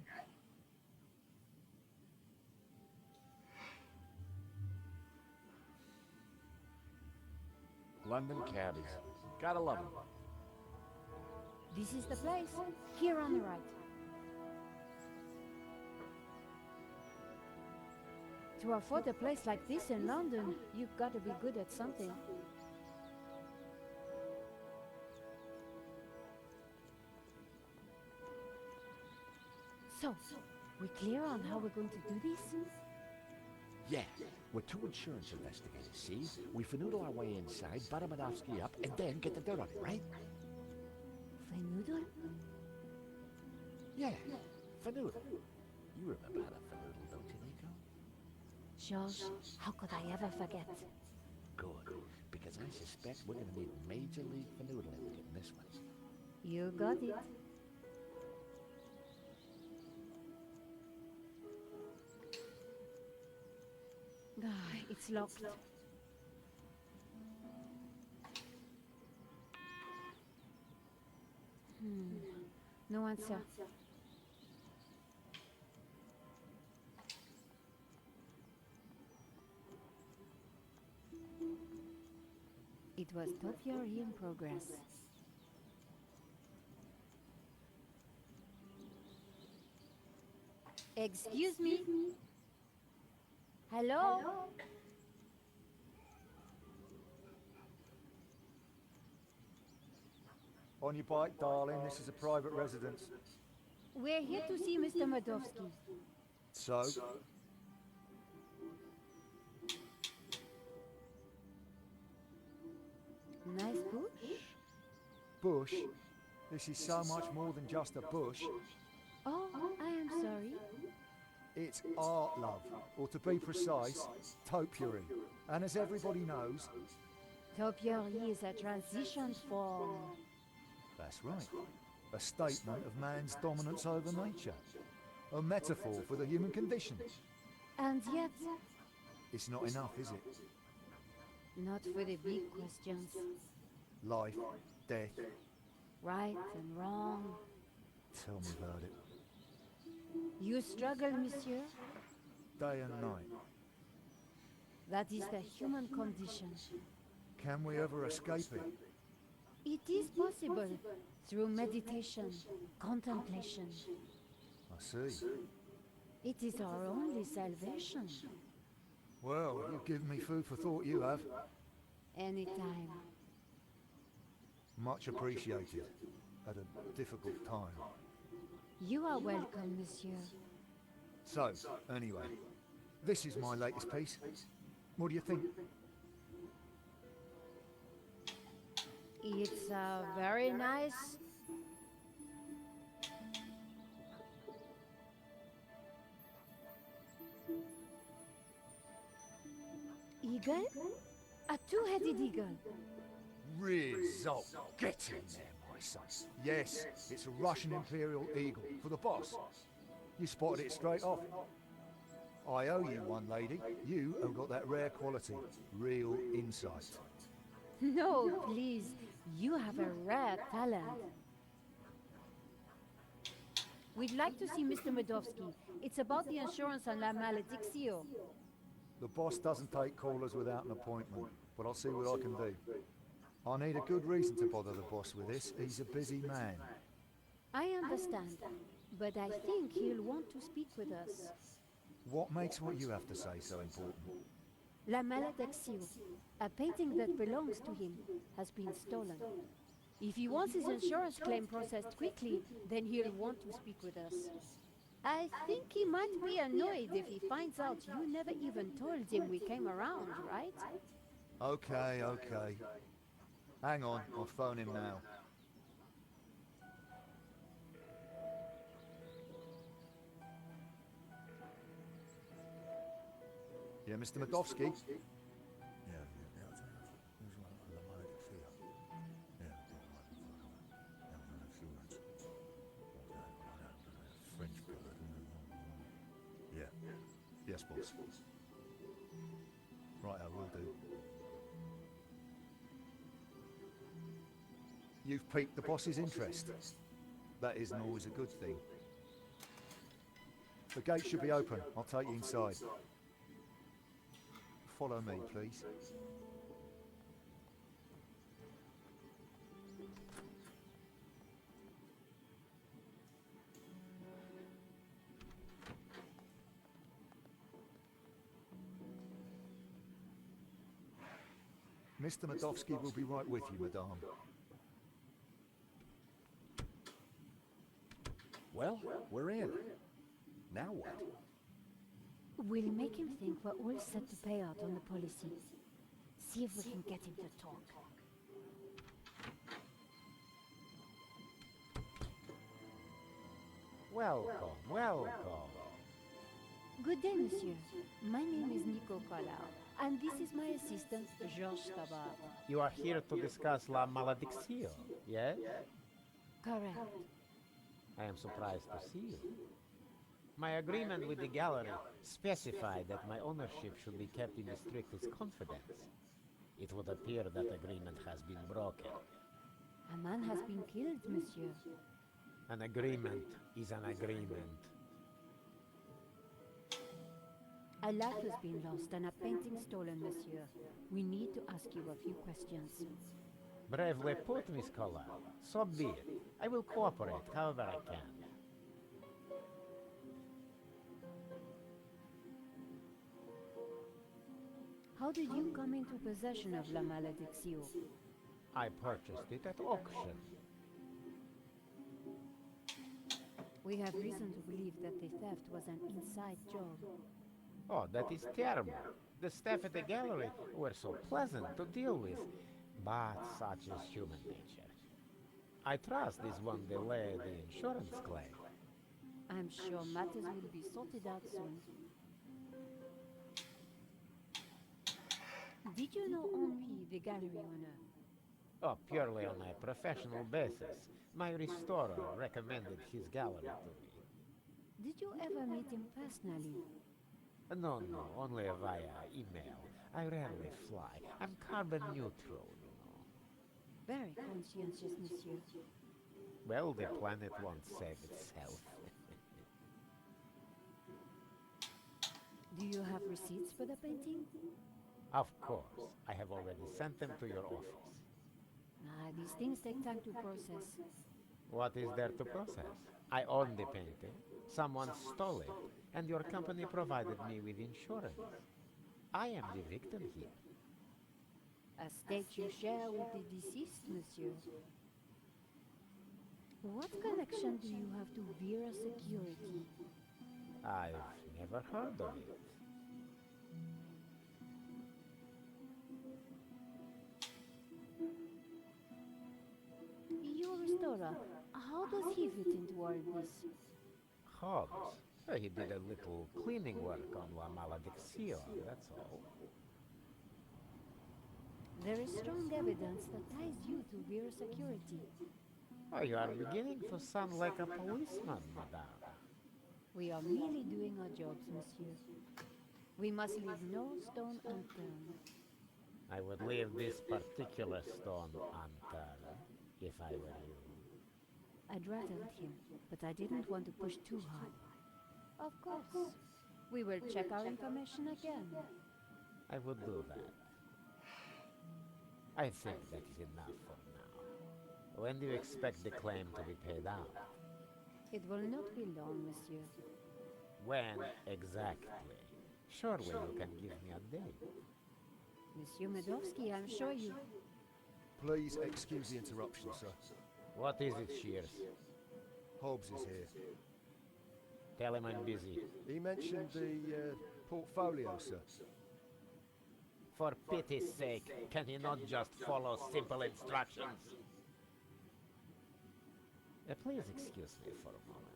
London cabbies. Gotta love them. This is the place. Here on the right. To afford a place like this in London, you've got to be good at something. So, we clear on how we're going to do this? Yeah, we're two insurance investigators, see? We finagle our way inside, Baramadovsky up, and then get the dirt on it, right? Fanoodle? Yeah, fanoodle. You remember how to fanoodle, don't you, Nico? George, how could I ever forget? Good, because I suspect we're gonna need major league fanoodling to get in this one. You got it. Ah, it's locked. No answer. It was topiary in progress. Excuse me? Hello? On your bike, darling. This is a private residence. We're here to see Mr. Madovsky. So? nice bush? Bush? This is so much more than just a bush. Oh, I am sorry. It's art, love. Or to be precise, topiary. And as everybody knows... Topiary is a transition form. That's right. A statement of man's dominance over nature. A metaphor for the human condition. And yet... It's not enough, is it? Not for the big questions. Life, death. Right and wrong. Tell me about it. You struggle, monsieur? Day and night. That is the human condition. Can we ever escape it? It is possible through meditation, contemplation. I see. It is our only salvation. Well, you've given me food for thought, you have. Anytime. Much appreciated. At a difficult time. You are welcome, monsieur. So, anyway, this is my latest piece. What do you think? It's very nice. Eagle? A two-headed eagle. Result. Get in there, my son. Yes, it's a Russian Imperial Eagle for the boss. You spotted it straight off. I owe you one, lady. You have got that rare quality. Real insight. No, please. You have a rare talent. We'd like to see Mr. Medovsky. It's about the insurance on La Malediccio. The boss doesn't take callers without an appointment, but I'll see what I can do. I need a good reason to bother the boss with this. He's a busy man. I understand, but I think he'll want to speak with us. What makes what you have to say so important? La Malediccio, a painting that belongs to him, has been stolen. If he wants his insurance claim processed quickly, then he'll want to speak with us. I think he might be annoyed if he finds out you never even told him we came around, right? Okay, okay. Hang on, I'll phone him now. Yeah, Mr. Medovsky? Yeah. Yes, boss. Right, I will do. You've piqued the boss's interest. That isn't always a good thing. The gate should be open. I'll take you inside. Follow me, please. Mr. Medovsky will be right with you, madame. Well, we're in. Now what? We'll make him think we're all set to pay out on the policy. See if we can get him to talk. Welcome, welcome. Good day, monsieur. My name is Nico Collar, and this is my assistant, Georges Tabar. You are here to discuss La Malediccio, yes? Correct. I am surprised to see you. My agreement with the gallery specified that my ownership should be kept in the strictest confidence. It would appear that agreement has been broken. A man has been killed, monsieur. An agreement is an agreement. A life has been lost and a painting stolen, monsieur. We need to ask you a few questions. Bravely put, Miss Collar. So be it. I will cooperate however I can. How did you come into possession of La Malediccio? I purchased it at auction. We have reason to believe that the theft was an inside job. Oh, that is terrible. The staff at the gallery were so pleasant to deal with. But such is human nature. I trust this won't delay the insurance claim. I'm sure matters will be sorted out soon. Did you know Henri, the gallery owner? Oh, purely on a professional basis. My restorer recommended his gallery to me. Did you ever meet him personally? No, only via email. I rarely fly. I'm carbon neutral, you know. Very conscientious, monsieur. Well, the planet won't save itself. Do you have receipts for the painting? Of course. I have already sent them to your office. These things take time to process. What is there to process? I own the painting. Someone stole it, and your company provided me with insurance. I am the victim here. A stake you share with the deceased, monsieur. What connection do you have to Vera Security? I've never heard of it. Your restorer, how does he fit into all this? Hobbs? He did a little cleaning work on La Malediction, that's all. There is strong evidence that ties you to Vera Security. Oh, you are beginning to sound like a policeman, madame. We are merely doing our jobs, monsieur. We must leave no stone unturned. I would leave this particular stone unturned, if I were you. I'd rattled him, but I didn't want to push too hard. Of course. We will check our information again. I would do that. I think that is enough for now. When do you expect the claim to be paid out? It will not be long, monsieur. When exactly? Surely you can give me a date. Monsieur Medowski, I'm sure you... Please excuse the interruption, sir. What is it, Shears? Hobbs is here. Tell him I'm busy. He mentioned the portfolio, sir. For pity's sake, can he not just follow simple instructions? Please excuse me for a moment.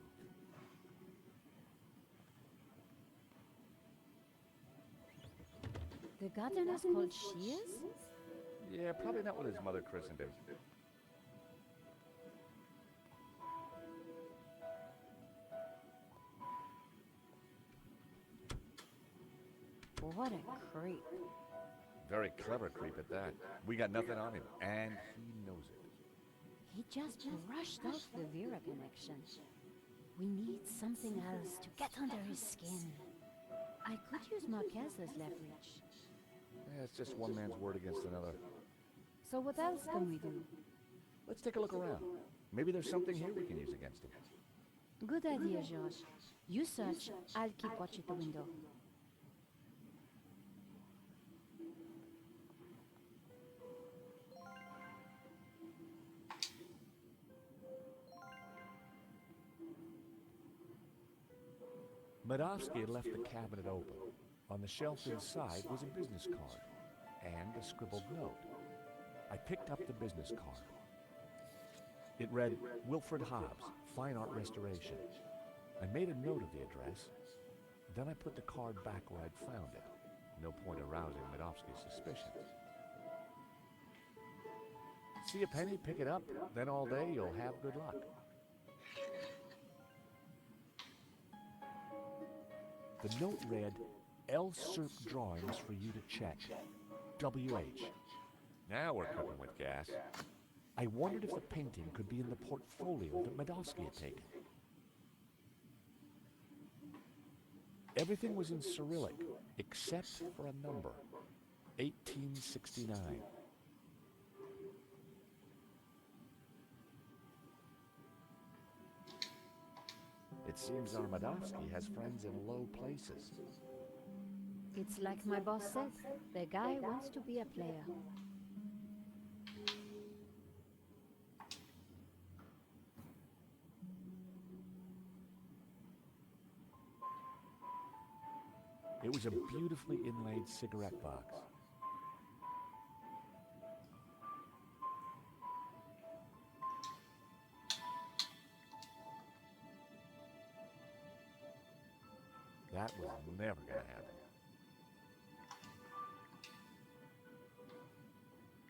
The gardener's called Shears? Yeah, probably not what his mother christened him. What a creep. Very clever creep at that. We got nothing on him, and he knows it. He just brushed off the Vera connection. We need something else to get under his skin. I could use Marquez as leverage. Yeah, it's just one man's word against another. So what else can we do? Let's take a look around. Maybe there's something here we can use against him. Good idea, George. You search, I'll keep watch at the window. Medowski had left the cabinet open. On the shelf inside was a business card and a scribbled note. I picked up the business card. It read, Wilfred Hobbs, Fine Art Restoration. I made a note of the address. Then I put the card back where I'd found it. No point arousing Medowski's suspicions. See a penny, pick it up, then all day you'll have good luck. The note read, L. Serp drawings for you to check. W.H. Now we're cooking with gas. I wondered if the painting could be in the portfolio that Medowski had taken. Everything was in Cyrillic, except for a number. 1869. It seems our Medowski has friends in low places. It's like my boss said, the guy wants to be a player. It was a beautifully inlaid cigarette box. That was never gonna happen.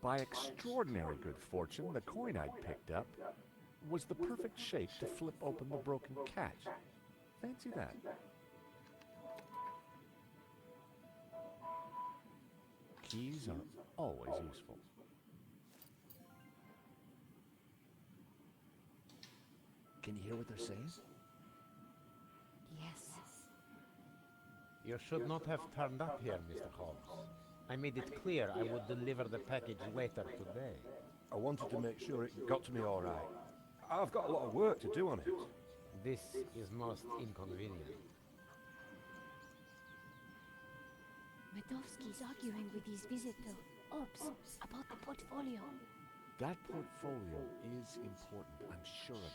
By extraordinary good fortune, the coin I'd picked up was the perfect shape to flip open the broken catch. Fancy that. Keys are always useful. Can you hear what they're saying? Yes. You should not have turned up here, Mr. Holmes. I made it clear I would deliver the package later today. I wanted to make sure it got to me all right. I've got a lot of work to do on it. This is most inconvenient. Medovsky is arguing with his visitor, Ops, about the portfolio. That portfolio is important, I'm sure of it.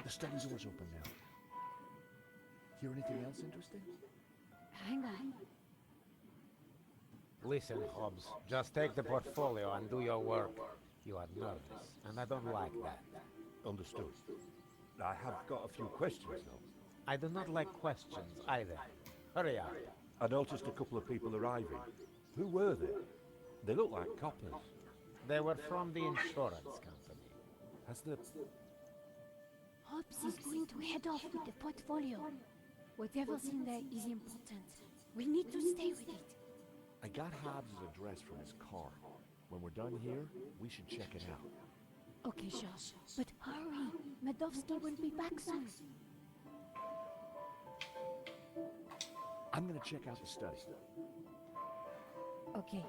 The study door's open now. Hear anything else interesting? Hang on. Listen, Hobbs, just take the portfolio and do your work. You are nervous, and I don't like that. Understood. I have got a few questions, though. I do not like questions either. Hurry up. I noticed a couple of people arriving. Who were they? They look like coppers. They were from the insurance company. Has the... Hobbs is going to head off with the portfolio. Whatever's in there is important. We need to stay with it. I got Hobbs' address from his car. When we're done here, we should check it out. Okay, Josh, but hurry. Medovsky will be back soon. I'm gonna check out the study. Okay.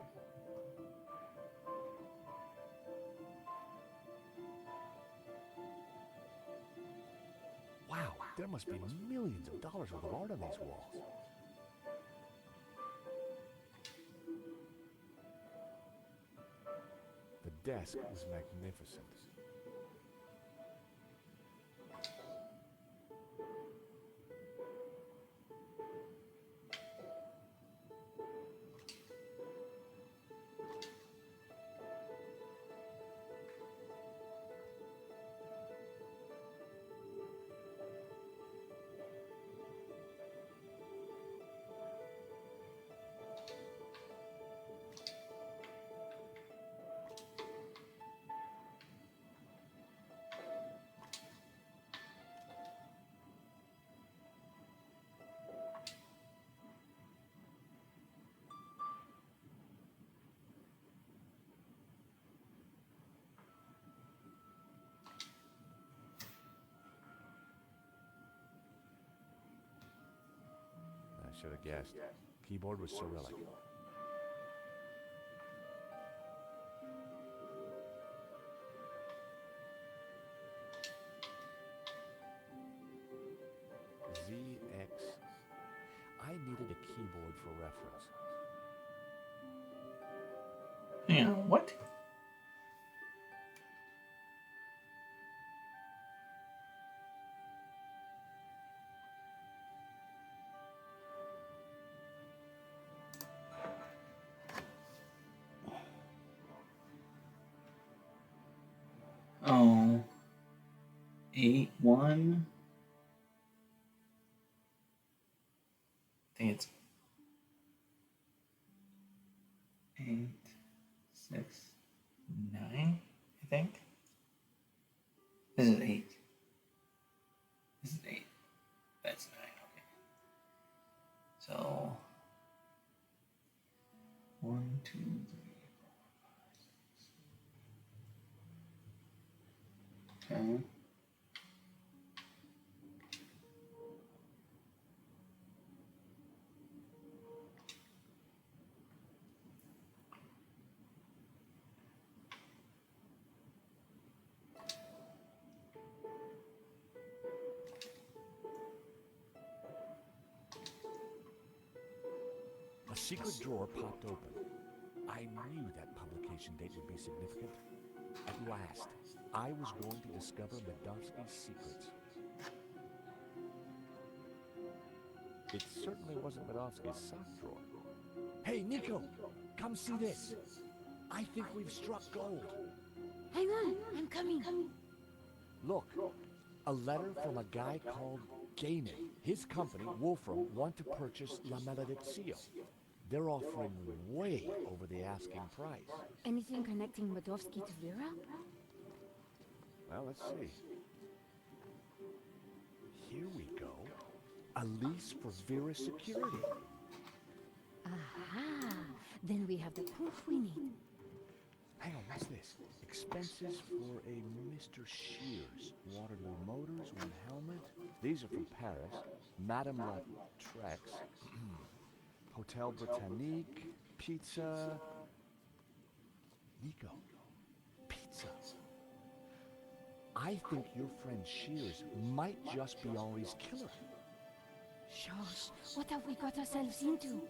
Wow, there must be millions of dollars worth of art on these walls. The desk was magnificent. I should have guessed. Keyboard was Cyrillic. ZX. I needed a keyboard for reference. Hang on, what? Oh, 8-1. I think it's 8, 6, 9. I think this is 8. This is 8. That's 9. Okay. So 1, 2, 3, 4, 5, 6. Okay. A secret drawer popped open. I knew that publication date would be significant. At last, I was going to discover Medovsky's secrets. It certainly wasn't Medovsky's sock drawer. Hey, Nico! Come see this! I think we've struck gold. Hang on, I'm coming. Look, a letter from a guy called Gaiman. His company, Wolfram, want to purchase La Malediction. They're offering way over the asking price. Anything connecting Modovsky to Vera? Well, let's see. Here we go. A lease for Vera security. Aha! Then we have the proof we need. Hang on, what's this? Expenses for a Mr. Shears. Waterloo Motors, one helmet. These are from Paris. Madame Lautrec's. Hotel Britannique. Pizza. Nico. Pizza. I think your friend Shears might just be Henri's killer. George, what have we got ourselves into?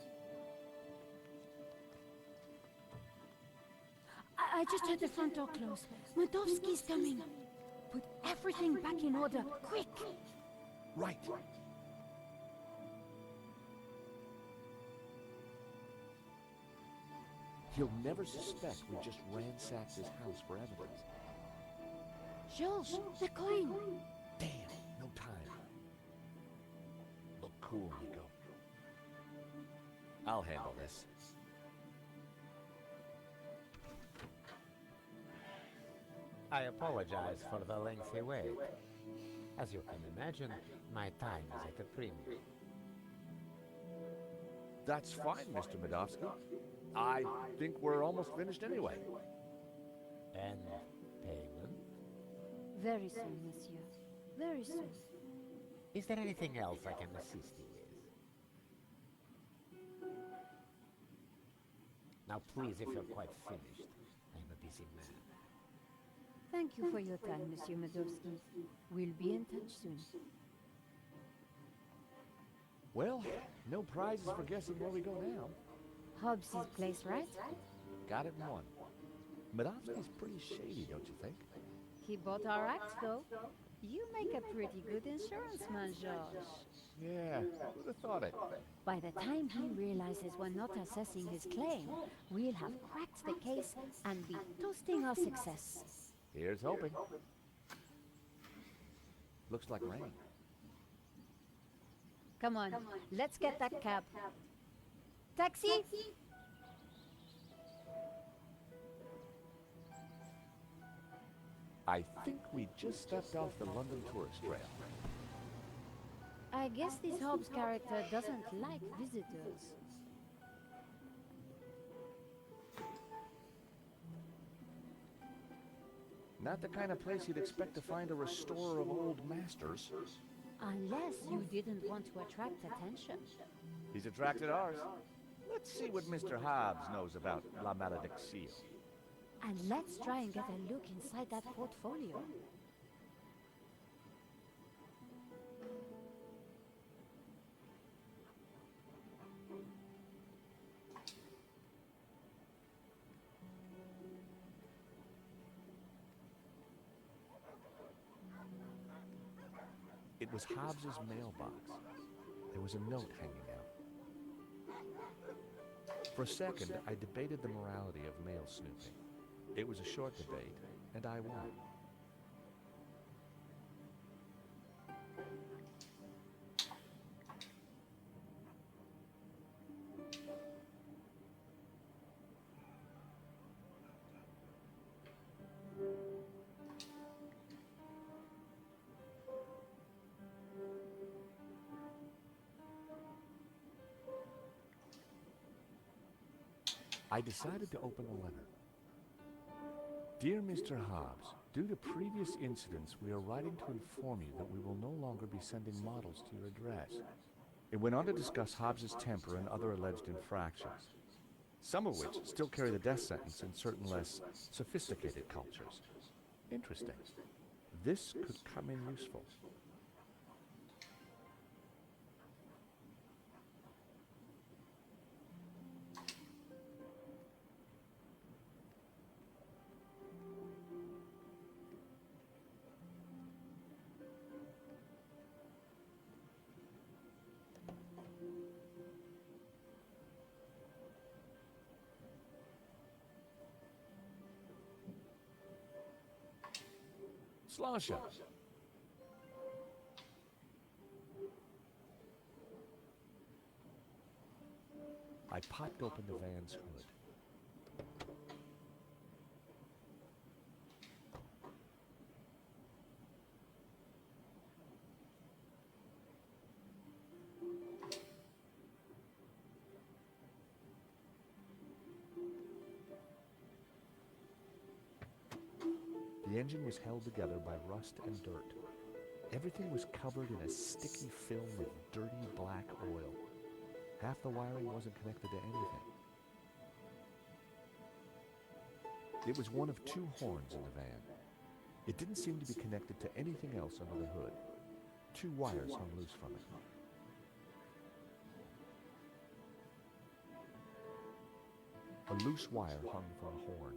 I just heard the front door close. Modovsky's coming. Put everything back in order, quick! Right. He'll never suspect we just ransacked his house for evidence. George, the coin! Damn, no time. Look cool, Nico. I'll handle this. I apologize for the lengthy wait. As you can imagine, my time is at a premium. That's fine, Mr. Modovsky. I think we're almost finished anyway. And payment? Very soon, monsieur. Very soon. Is there anything else I can assist you with? Now please, if you're quite finished, I'm a busy man. Thank you for your time, Monsieur Modovsky. We'll be in touch soon. Well, no prizes for guessing where we go now. Hobbs' place, right? Got it in one. Modovsky's pretty shady, don't you think? He bought our act, though. You make a pretty good insurance man, Georges. Yeah, who'd have thought it? By the time he realizes we're not assessing his claim, we'll have cracked the case and be toasting our success. Here's hoping. Looks like rain. Come on, let's get that cab. Taxi? I think we just stepped off the London tourist trail. I guess this Hobbs character doesn't like visitors. Not the kind of place you'd expect to find a restorer of old masters. Unless you didn't want to attract attention. He's attracted ours. Let's see what Mr. Hobbs knows about La Malediction. And let's try and get a look inside that portfolio. It was Hobbs's mailbox. There was a note hanging out. For a second, I debated the morality of mail snooping. It was a short debate, and I won. I decided to open the letter. Dear Mr. Hobbs, due to previous incidents, we are writing to inform you that we will no longer be sending models to your address. It went on to discuss Hobbs's temper and other alleged infractions, some of which still carry the death sentence in certain less sophisticated cultures. Interesting. This could come in useful. Slasher. I popped open the van's hood. The engine was held together by rust and dirt. Everything was covered in a sticky film of dirty black oil. Half the wiring wasn't connected to anything. It was one of two horns in the van. It didn't seem to be connected to anything else under the hood. Two wires hung loose from it. A loose wire hung from a horn.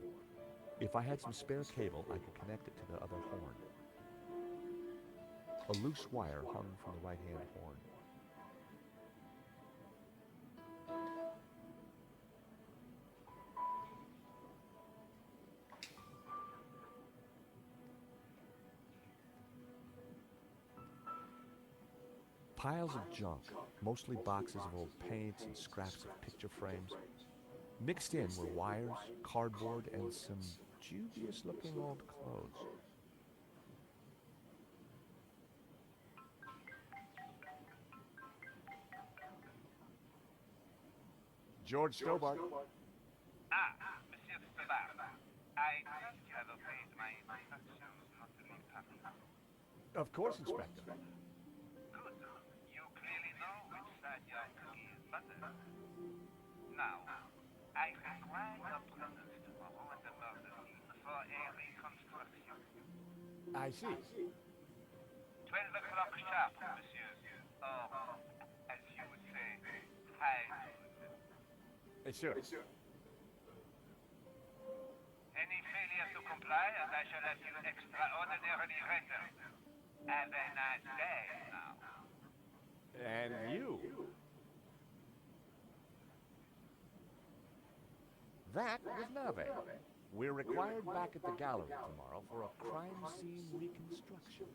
If I had some spare cable, I could connect it to the other horn. A loose wire hung from the right-hand horn. Piles of junk, mostly boxes of old paints and scraps of picture frames. Mixed in were wires, cardboard, and some dubious-looking old clothes. George Stobart. Monsieur Stobart. I trust you have obeyed my instructions not to leave Paris. Of course, Inspector. Good. You clearly know which side your cookie is buttered. Now, I require your presence tomorrow at the murder scene for a reconstruction. I see. 12 o'clock sharp, monsieur. Or, as you would say, high noon. Sure. Any failure to comply, and I shall have you extraordinarily rendered. Have a nice day now. And you. That was Nave. We're required back at the gallery tomorrow for a crime scene reconstruction.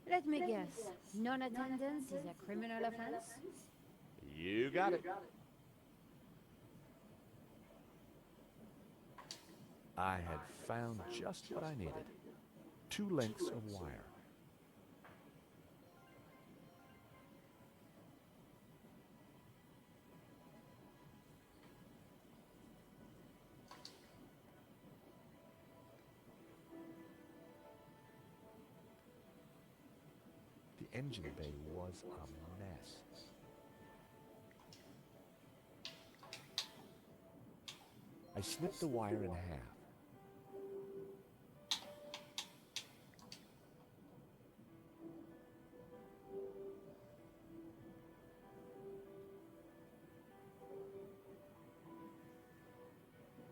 Let me guess. Non-attendance is a criminal offense? You got it. I had found just what I needed. 2 lengths of wire. The engine bay was a mess. I snipped the wire in half.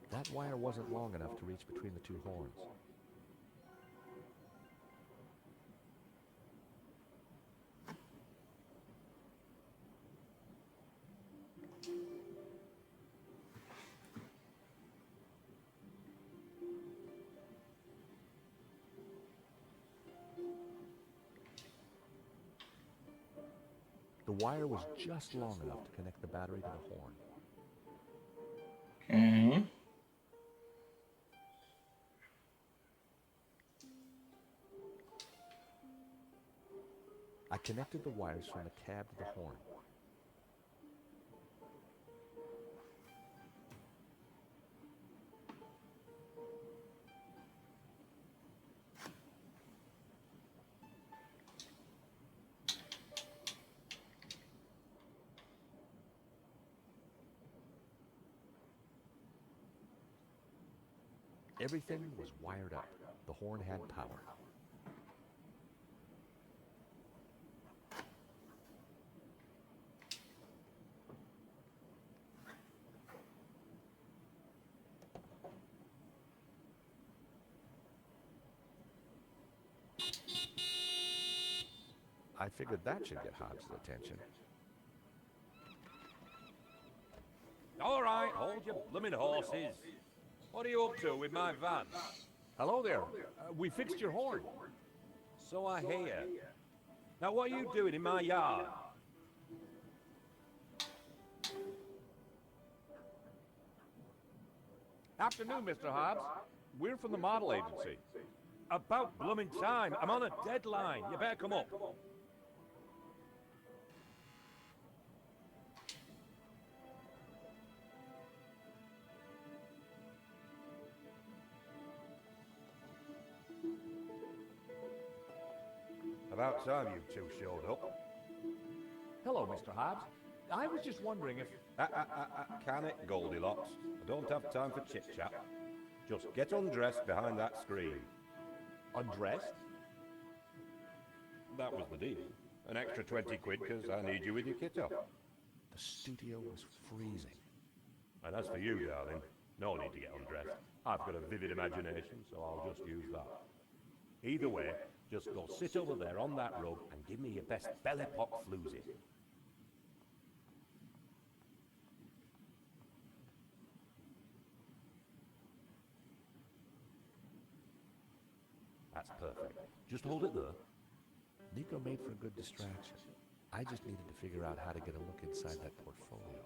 That wire wasn't long enough to reach between the 2 horns. The wire was just long enough to connect the battery to the horn. Okay. I connected the wires from the cab to the horn. Everything was wired up. The horn had power. I figured that should get Hobbs' attention. All right, hold your blooming horses. What are you up to with my van? Hello there. We fixed your horn. So I hear. Now what are you doing in my yard? Afternoon, Mr. Hobbs. We're from the model agency. About blooming time. I'm on a deadline. You better come up. About time you two showed up. Hello, Mr. Hobbs. I was just wondering if... Can it, Goldilocks? I don't have time for chit-chat. Just get undressed behind that screen. Undressed? That was the deal. An extra 20 quid because I need you with your kit up. The studio was freezing. And as for you, darling, no need to get undressed. I've got a vivid imagination, so I'll just use that. Either way, just go sit over there on that rug and give me your best belly pop floozy. That's perfect. Just hold it there. Nico made for a good distraction. I just needed to figure out how to get a look inside that portfolio.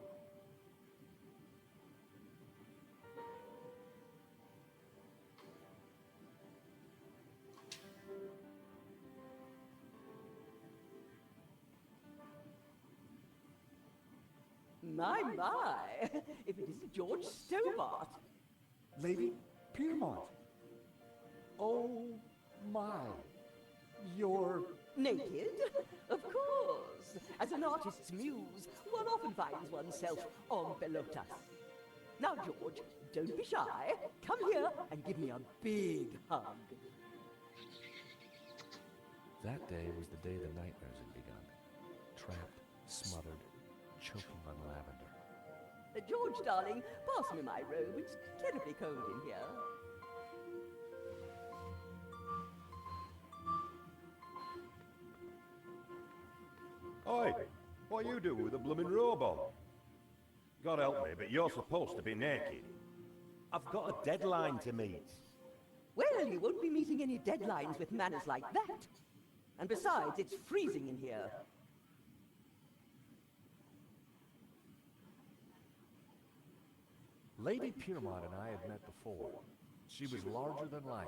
My, if it isn't George Stobart. Lady Piermont. Oh my. You're... Naked? Of course. As an artist's muse, one often finds oneself en pelotas. Now, George, don't be shy. Come here and give me a big hug. That day was the day the nightmares had begun. Trapped, smothered, choking on lavender. George, darling, pass me my robe. It's terribly cold in here. Oi, what are you doing with a blooming robe on? God help me, but you're supposed to be naked. I've got a deadline to meet. Well, you won't be meeting any deadlines with manners like that. And besides, it's freezing in here. Lady Piermont and I had met before. She was larger than life,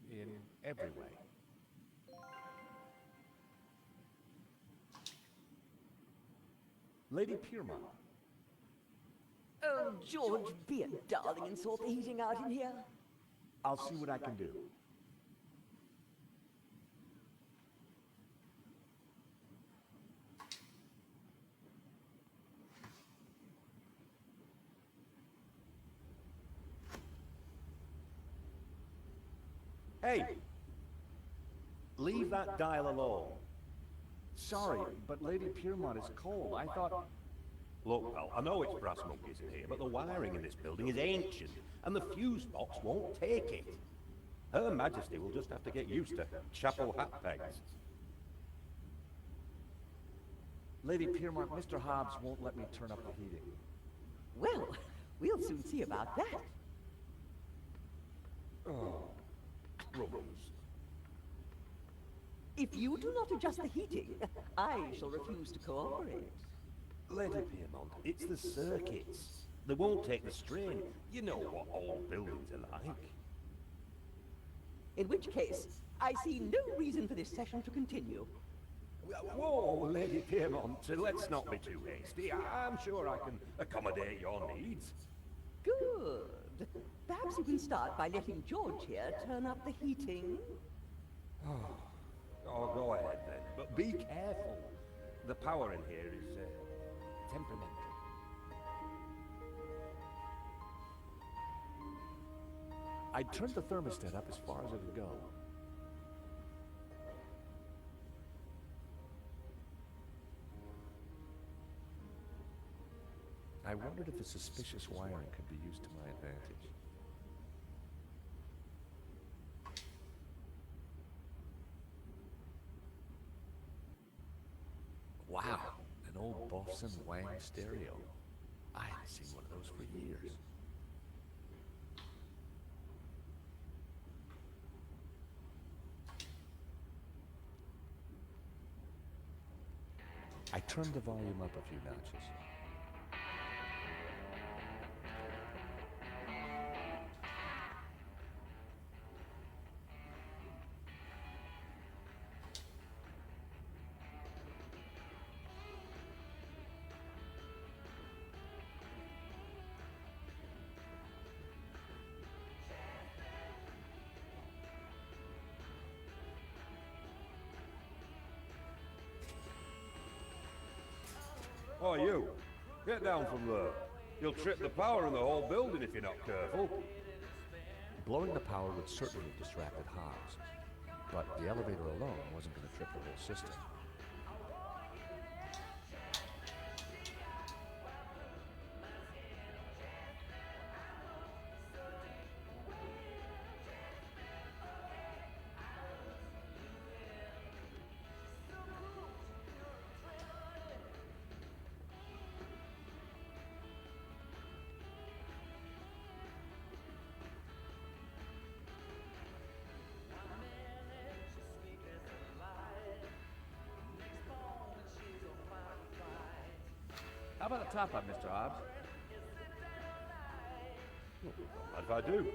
in every way. Lady Piermont. Oh, George, be a darling and sort the heating out in here. I'll see what I can do. Hey! Leave that dial alone. Sorry, but Lady Piermont is cold. I thought... Look, pal, I know it's brass monkeys in here, but the wiring in this building is ancient, and the fuse box won't take it. Her Majesty will just have to get used to chapel hat pegs. Lady Piermont, Mr. Hobbs won't let me turn up the heating. Well, we'll soon see about that. Oh, crumbs. If you do not adjust the heating, I shall refuse to cooperate. Lady Piermont, it's the circuits. They won't take the strain. You know what old buildings are like. In which case, I see no reason for this session to continue. Whoa, Lady Piermont, let's not be too hasty. I'm sure I can accommodate your needs. Good. Perhaps you can start by letting George here turn up the heating. Oh, go ahead then, but be careful. The power in here is temperamental. I turned the thermostat up as far as it would go. I wondered if the suspicious wiring could be used to my advantage. Wow, an old Bofson Wang stereo. I hadn't seen one of those for years. I turned the volume up a few notches. Oh, you! Get down from there. You'll trip the power in the whole building if you're not careful. Blowing the power would certainly have distracted Hobbs, but the elevator alone wasn't going to trip the whole system. How about the top up, Mr. Hobbs? What if I do?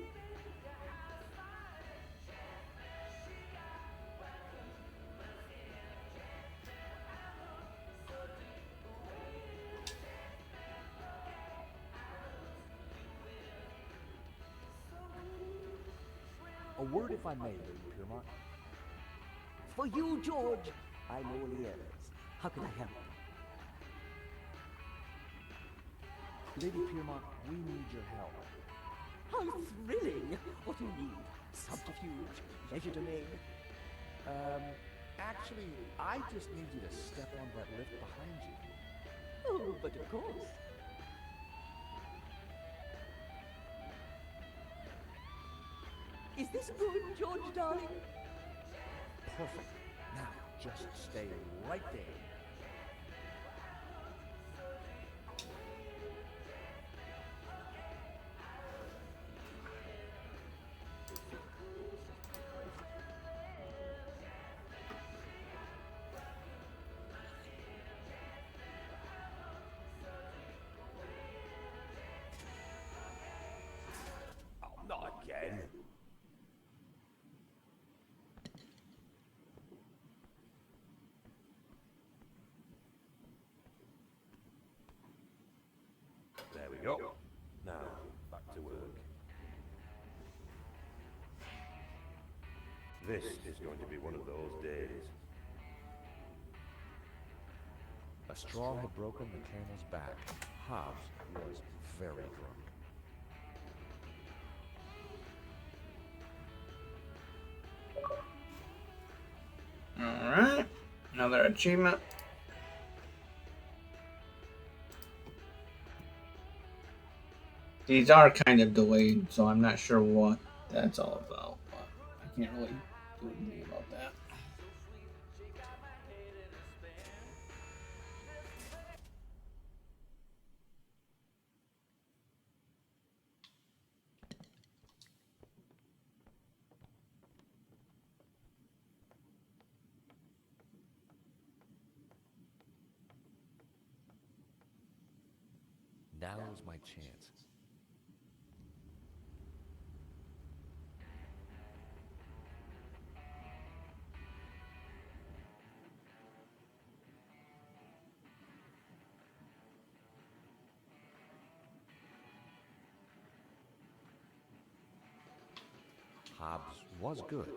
A word if I may, Lady Piermont. For you, George, I'm all ears. How can I help? Lady Piermont, we need your help. How thrilling! What do you need? Subterfuge? Legerdemain? Actually, I just need you to step on that lift behind you. Oh, but of course. Is this good, George, darling? Perfect. Now, just stay right there. Oh, not again. There we go. Now, back to work. This is going to be one of those days. A straw had broken the camel's back. Hobbs was very drunk. Alright, another achievement. These are kind of delayed, so I'm not sure what that's all about, but I can't really do anything about that. Now is my chance. Hobbs was good,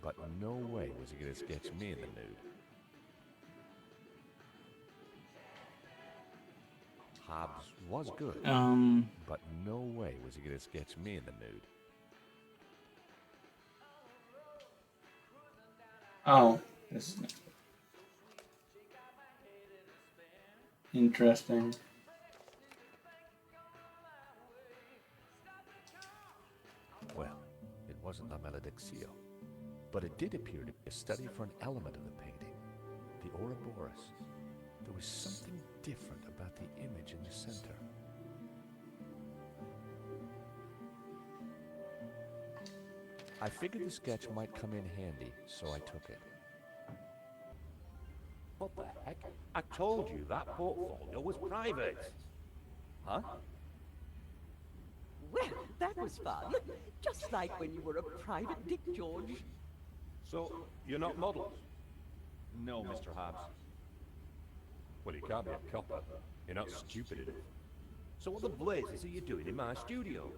but no way was he going to sketch me in the nude. Hobbs was good, but no way was he going to sketch me in the nude. Oh, this is interesting. Well, it wasn't La Maledictio, but it did appear to be a study for an element of the painting, the Ouroboros. There was something different about the image in the center. I figured the sketch might come in handy, so I took it. What the heck? I told you that portfolio was private. Huh? Well, that was fun. Just like when you were a private dick, George. So, you're not models? No, Mr. Hobbs. Well, you can't be a copper. You're not stupid enough. So what the blazes are you doing in my studio?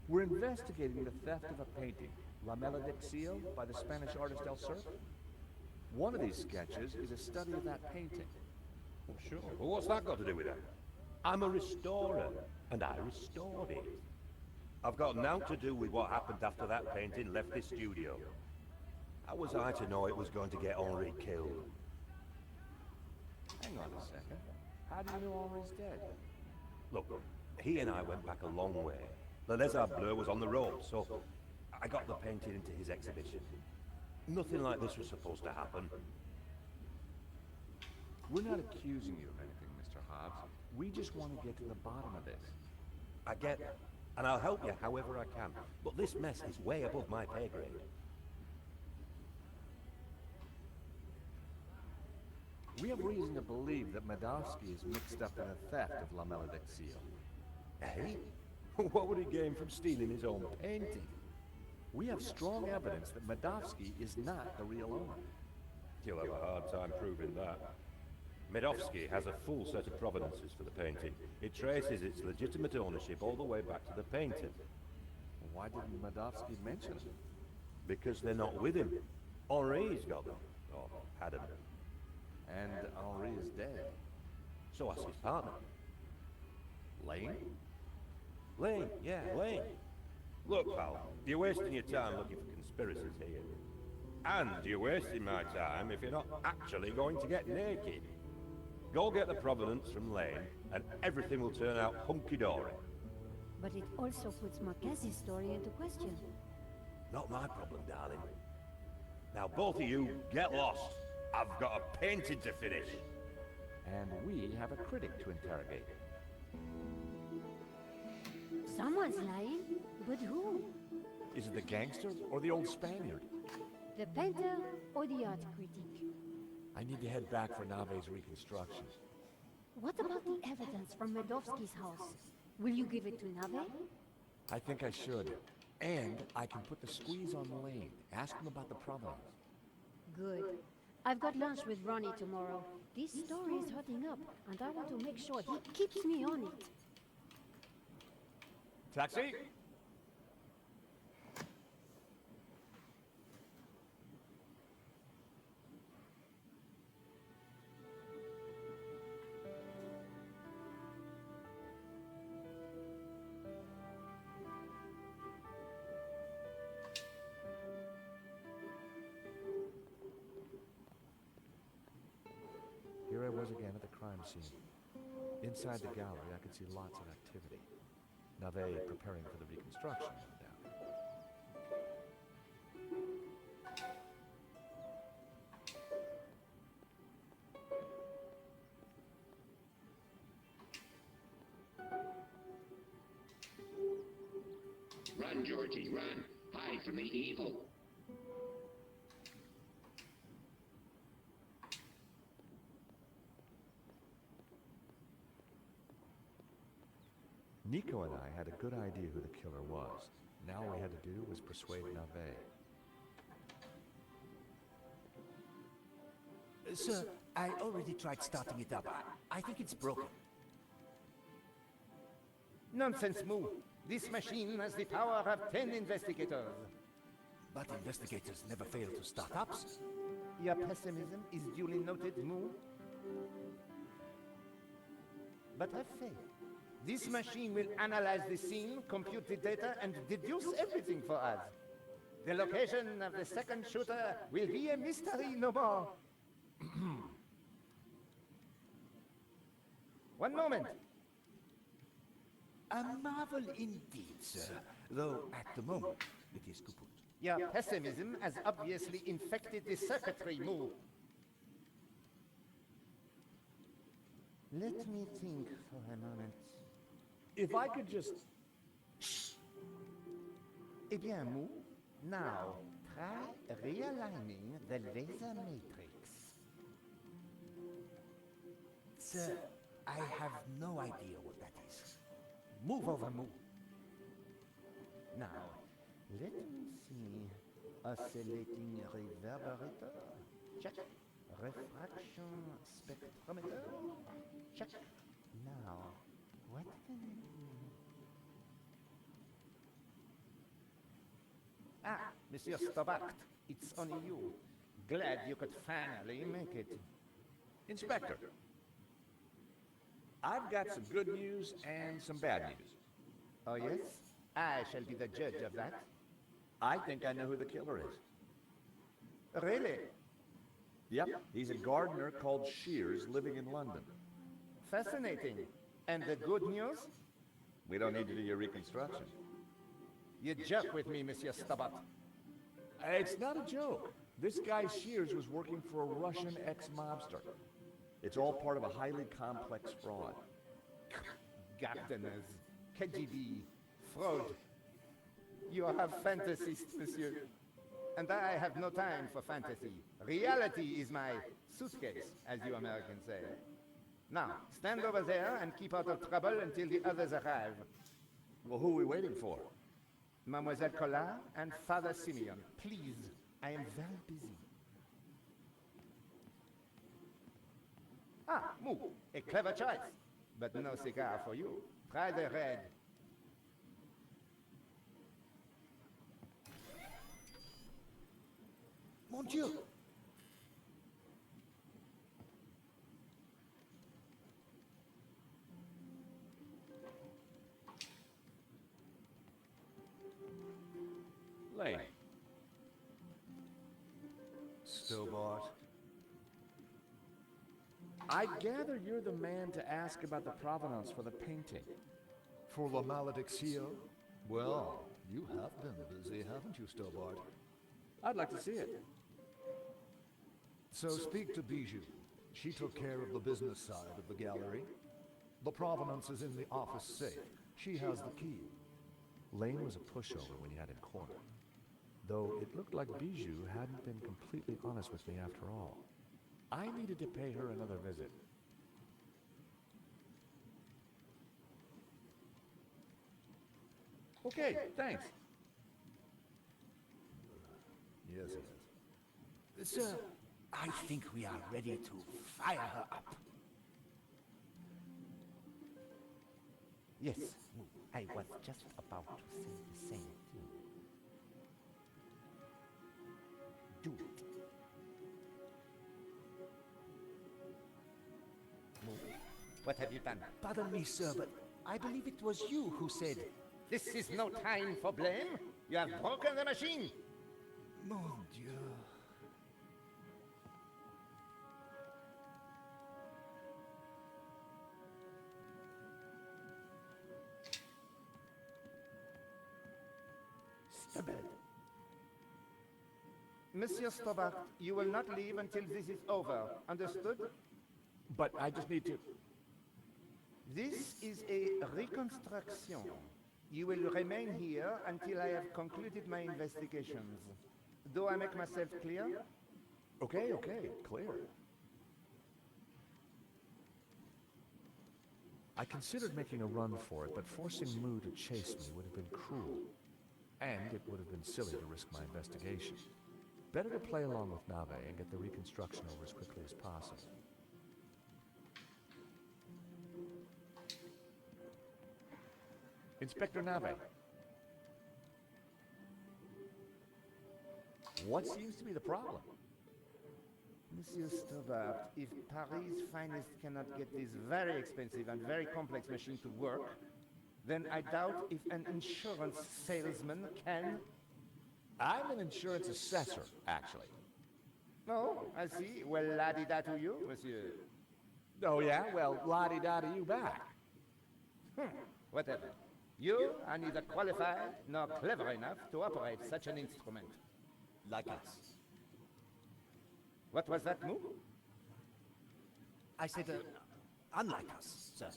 We're investigating the theft of a painting, La Maledicción, by the Spanish artist El Serpent. One of these sketches is a study of that painting. Well, sure. Well, what's that got to do with it? I'm a restorer, and I restored it. I've got nothing to do with what happened after that painting left this studio. How was I to know it was going to get Henri killed? Hang on a second. How do you know Henri's dead? Look, he and I went back a long way. The Lézard Bleu was on the road, so I got the painting into his exhibition. Nothing like this was supposed to happen. We're not accusing you of anything, Mr. Hobbs. We just want to get to the bottom of this. I get that, and I'll help you however I can. But this mess is way above my pay grade. We have reason to believe that Madovsky is mixed up in the theft of La Maledicción. Eh? What would he gain from stealing his own painting? We have strong evidence that Madovsky is not the real owner. You'll have a hard time proving that. Medovsky has a full set of provenances for the painting. It traces its legitimate ownership all the way back to the painter. Why didn't Madovsky mention it? Because they're not with him. Henri's got them, or had them. And Henri is dead. So ask his partner. Lane? Lane, yeah, Lane. Look, pal, you're wasting your time looking for conspiracies here. And you're wasting my time if you're not actually going to get naked. Go get the provenance from Lane, and everything will turn out hunky-dory. But it also puts Marquez's story into question. Not my problem, darling. Now both of you, get lost. I've got a painting to finish. And we have a critic to interrogate. Someone's lying, but who? Is it the gangster or the old Spaniard? The painter or the art critic? I need to head back for Nave's reconstruction. What about the evidence from Medovsky's house? Will you give it to Nave? I think I should. And I can put the squeeze on Lane. Ask him about the provenance. Good. I've got lunch with Ronnie tomorrow. This story is hotting up, and I want to make sure he keeps me on it. Taxi? Here I was again at the crime scene. Inside the gallery, I could see lots of activity. Nave preparing for the reconstruction, no doubt. Run, Georgie, run. Hide from the evil. Nico and I had a good idea who the killer was. Now all we had to do was persuade Nave. Sir, I already tried starting it up. I think it's broken. Nonsense, Moo. This machine has the power of 10 investigators. But investigators never fail to start ups. Your pessimism is duly noted, Moo. But have faith. This machine will analyze the scene, compute the data, and deduce everything for us. The location of the second shooter will be a mystery no more. One moment. A marvel indeed, sir. Though at the moment, it is kaput. Your pessimism has obviously infected the circuitry, Moo. Let me think for a moment. If I could just... Eh bien, Moo, now try realigning the laser matrix. Sir, I have no idea what that is. Move over, move. Now, let me see. Oscillating reverberator. Check. Refraction spectrometer. Check. Now, what can I do? Ah, Monsieur Stobart, it's only you. Glad you could finally make it. Inspector, I've got some good news and some bad news. Oh, yes? I shall be the judge of that. I think I know who the killer is. Really? Yep, he's a gardener called Shears living in London. Fascinating. And the good news? We don't need to do your reconstruction. You joke with me, Monsieur Stobart. It's not a joke. This guy Shears was working for a Russian ex-mobster. It's all part of a highly complex fraud. Gardeners, KGB, fraud. You are fantasists, monsieur. And I have no time for fantasy. Reality is my suitcase, as you Americans say. Now, stand over there and keep out of trouble until the others arrive. Well, who are we waiting for? Mademoiselle Collard and Father Simeon. Please, I am very busy. Ah, move. A clever choice. But no cigar for you. Try the red. Mon Dieu! Lane. Stobart. I gather you're the man to ask about the provenance for the painting. For La Maledictio? Well, you have been busy, haven't you, Stobart? I'd like to see it. So speak to Bijou. She took care of the business side of the gallery. The provenance is in the office safe. She has the key. Lane was a pushover when you had him cornered. Though it looked like Bijou hadn't been completely honest with me after all. I needed to pay her another visit. Okay, thanks. Yes, yes. Sir, I think we are ready to fire her up. Yes, I was just about to say the same thing. Do it. Move. What have you done? Pardon me, sir, but I believe it was you who said, "This is no time for blame. You have broken the machine." Mon Dieu. Stubborn. Monsieur Stobart, you will not leave until this is over. Understood? But I just need to... This is a reconstruction. You will remain here until I have concluded my investigations. Do I make myself clear? Okay, clear. I considered making a run for it, but forcing Moo to chase me would have been cruel. And it would have been silly to risk my investigation. Better to play along with Nave and get the reconstruction over as quickly as possible. Inspector Nave. What seems to be the problem? Monsieur Stobart, if Paris' finest cannot get this very expensive and very complex machine to work, then I doubt if an insurance salesman can. I'm an insurance assessor, actually. Oh, I see. Well, la-di-da to you, monsieur. Oh, yeah? Well, la-di-da to you back. Whatever. You are neither qualified nor clever enough to operate such an instrument. Like us. What was that move? I said, unlike us, sir.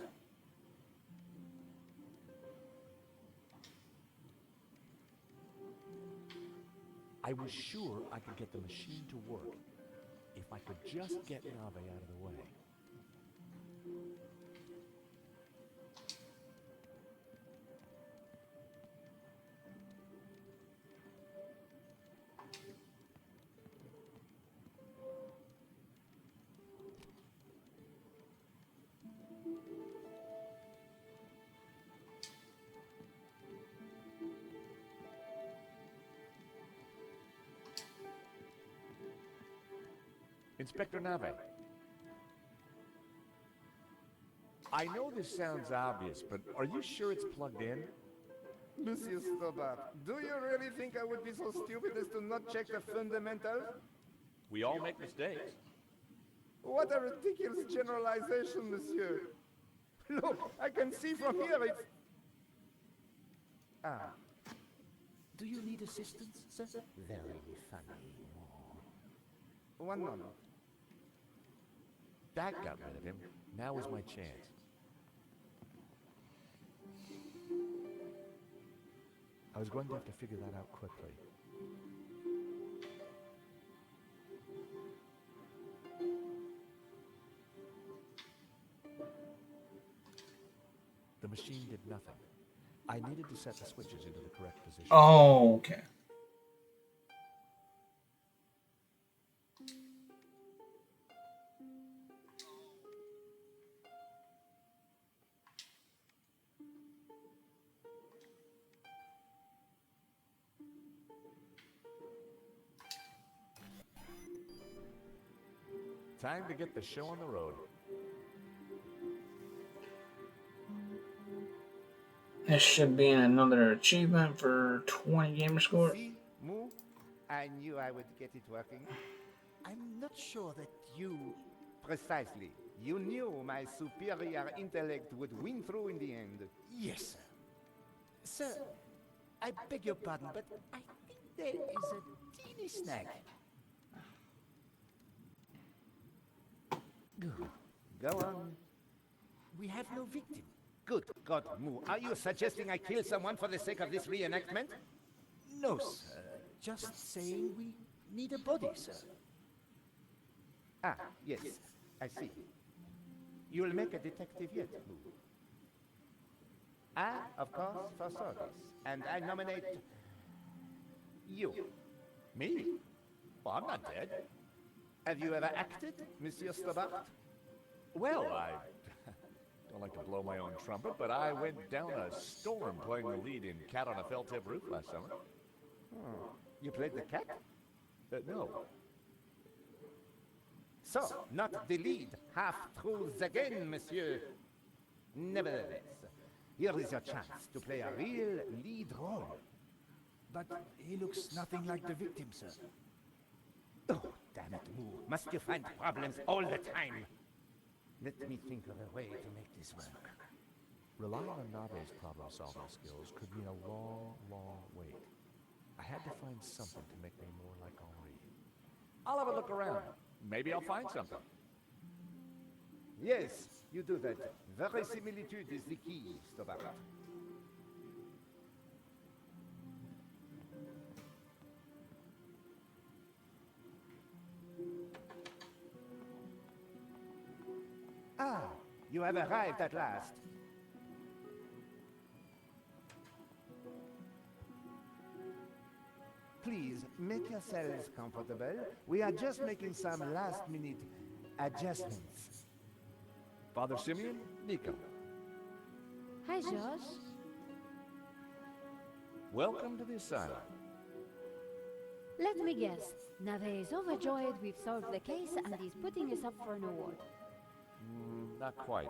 I was sure I could get the machine to work if I could just get Nave out of the way. Inspector Nave. I know this sounds obvious, but are you sure it's plugged in? Monsieur Stobart, do you really think I would be so stupid as to not check the fundamentals? We all make mistakes. What a ridiculous generalization, monsieur. Look, I can see from here it's... Ah. Do you need assistance, sir? Very funny. One moment. That got rid of him. Now is my chance. I was going to have to figure that out quickly. The machine did nothing. I needed to set the switches into the correct position. Oh, okay. Time to get the show on the road. This should be another achievement for 20 gamer score. See, Moo? I knew I would get it working. I'm not sure that you... Precisely. You knew my superior intellect would win through in the end. Yes, sir. Sir, I beg your pardon, but I think there is a teeny snag. Go on. We have no victim. Good God, Moo. Are you suggesting I kill someone for the sake of this reenactment? No, sir. Just saying we need a body, sir. Ah, yes. I see. You'll make a detective yet, Moo. I, of course, foresaw this. And I nominate... you. Me? Well, I'm not dead. Have you ever acted, Monsieur Stobart? Well, I don't like to blow my own trumpet, but I went down a storm playing the lead in Cat on a Felt-Tip Roof last summer. Oh, you played the cat? No. So, not the lead. Half-truths again, monsieur. Nevertheless, here is your chance to play a real lead role. But he looks nothing like the victim, sir. Oh, damn it, Moo. Must you find problems all the time? Let me think of a way to make this work. Relying on Nabe's problem-solving skills could mean a long, long wait. I had to find something to make me more like Henri. I'll have a look around. Maybe I'll find something. Yes, you do that. Verisimilitude is the key, Stobart. Ah, you have arrived at last. Please, make yourselves comfortable. We are just making some last-minute adjustments. Father Simeon, Nico. Hi, Josh. Welcome to the asylum. Let me guess. Nave is overjoyed we've solved the case and he's putting us up for an award. Not quite.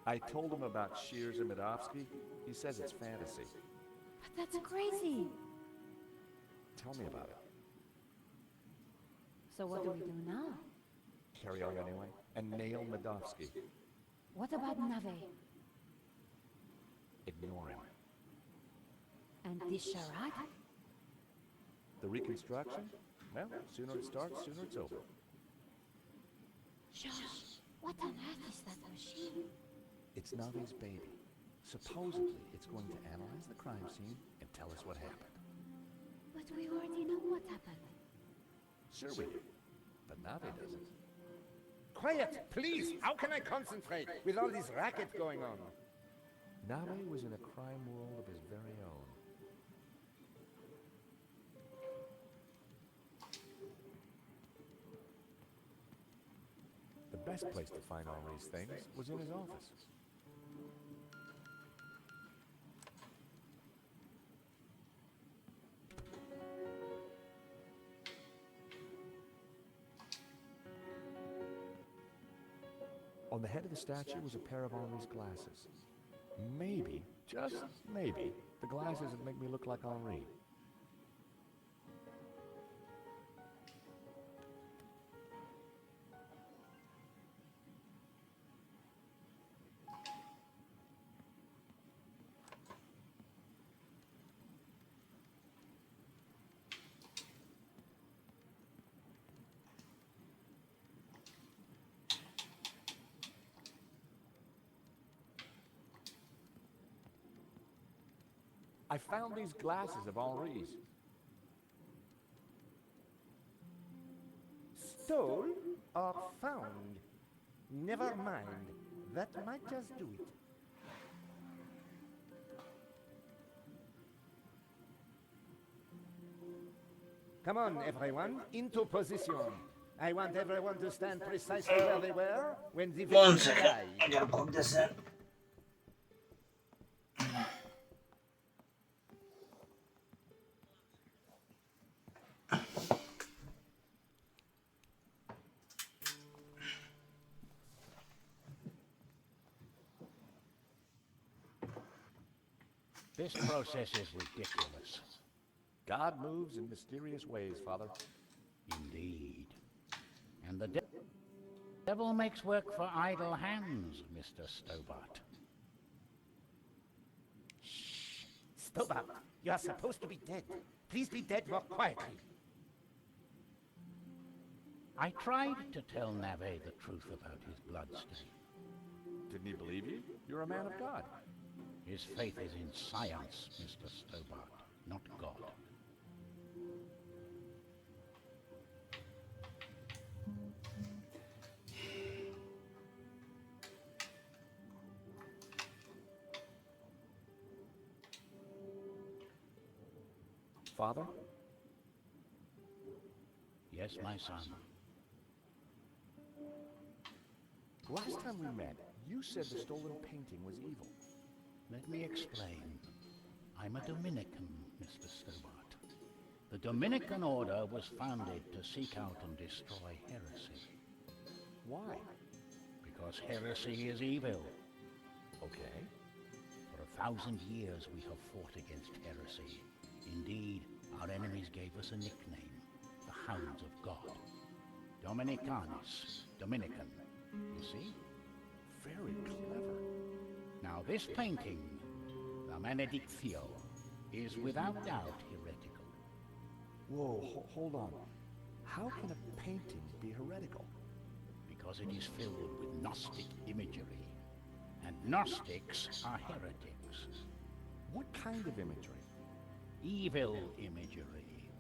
I told him about Shears and Medovsky. He says it's fantasy. But that's crazy. Tell me about it. So what do we do now? Carry on anyway, and nail Medovsky. What about Nave? Ignore him. And this charade? The reconstruction? Well, sooner it starts, sooner it's over. Josh, what on earth is that machine? It's Nave's baby. Supposedly, it's going to analyze the crime scene and tell us what happened. But we already know what happened. Sure we do, but Nave doesn't. Quiet, please! How can I concentrate with all this racket going on? Nave was in a crime world of his very own. The best place to find Henri's things was in his office. On the head of the statue was a pair of Henri's glasses. Maybe, just maybe, the glasses would make me look like Henri. I found these glasses of Henri's. Stole or found? Never mind. That might just do it. Come on, everyone, into position. I want everyone to stand precisely where they were when the One victim second. died. I gotta plug this in. This process is ridiculous. God moves in mysterious ways, Father. Indeed. And the devil makes work for idle hands, Mr. Stobart. Stobart, you are supposed to be dead. Please be dead more quietly. I tried to tell Nave the truth about his bloodstain. Didn't he believe you? You're a man of God. His faith is in science, Mr. Stobart, not God. Father? Yes, my son. Last time we met, you said the stolen painting was evil. Let me explain. I'm a Dominican, Mr. Stobart. The Dominican order was founded to seek out and destroy heresy. Why? Because heresy is evil. Okay. For 1,000 years we have fought against heresy. Indeed, our enemies gave us a nickname, the Hounds of God. Dominicanis, Dominican. You see? Very clever. Now this painting, the Benedictio, is without doubt heretical. Whoa, hold on. How can a painting be heretical? Because it is filled with Gnostic imagery. And Gnostics are heretics. What kind of imagery? Evil imagery.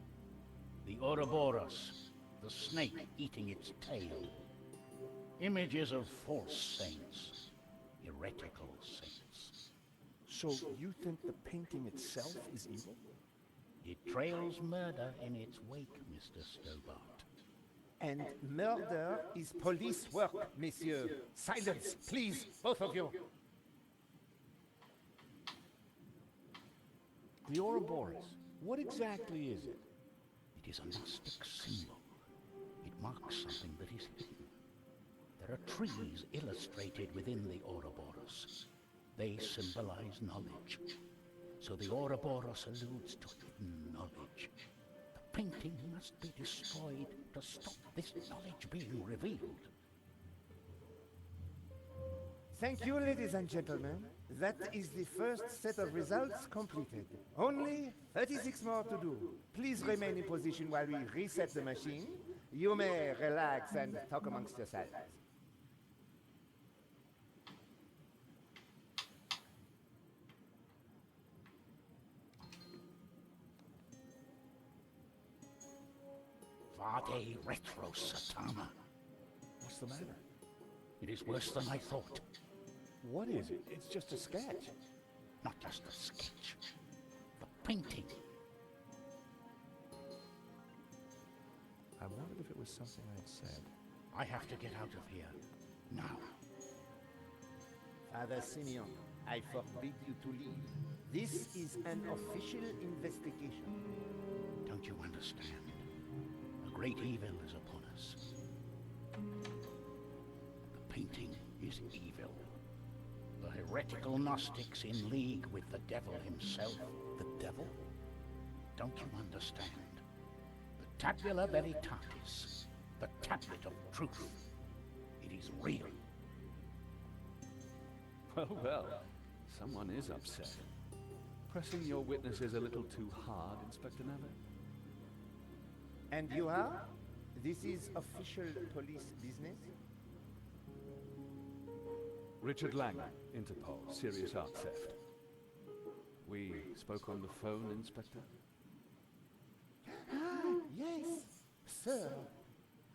The Ouroboros, the snake eating its tail. Images of false saints, heretical saints. So you think the painting itself is evil? It trails murder in its wake, Mr. Stobart. And murder is police work, messieurs. Silence, please, both of you. The Ouroboros, what exactly is it? It is a Gnostic symbol. It marks something that is hidden. There are trees illustrated within the Ouroboros. They symbolize knowledge. So the Ouroboros alludes to hidden knowledge. The painting must be destroyed to stop this knowledge being revealed. Thank you, ladies and gentlemen. That is the first set of results completed. Only 36 more to do. Please remain in position while we reset the machine. You may relax and talk amongst yourselves. Vade retro satana. What's the matter? It is worse than I thought. What is it? It's just a sketch. Not just a sketch. The painting. I wondered if it was something I'd said. I have to get out of here. Now. Father Simeon, I forbid you to leave. This is an official investigation. Don't you understand? A great evil is upon us. The painting is evil. The heretical Gnostics in league with the devil himself. The devil? Don't you understand? The Tabula Veritatis, the tablet of truth. It is real. Well, someone is upset. Pressing your witnesses a little too hard, Inspector Nave? And you are? This is official police business? Richard Lang, Interpol, serious art theft. We spoke on the phone, Inspector? Ah, yes, sir.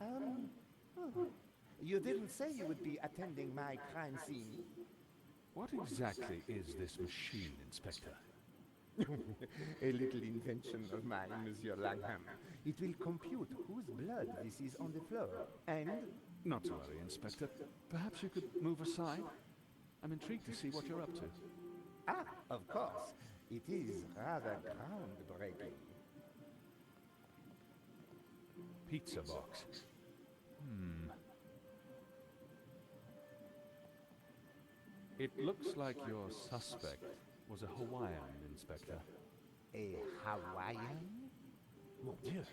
Oh, you didn't say you would be attending my crime scene. What exactly is this machine, Inspector? A little invention of mine, Monsieur Langham. It will compute whose blood this is on the floor, and... Not to worry, Inspector. Perhaps you could move aside? I'm intrigued to see what you're up to. Ah, of course. It is rather groundbreaking. Pizza box. It looks like your suspect was a Hawaiian, Inspector. A Hawaiian? Mon Dieu.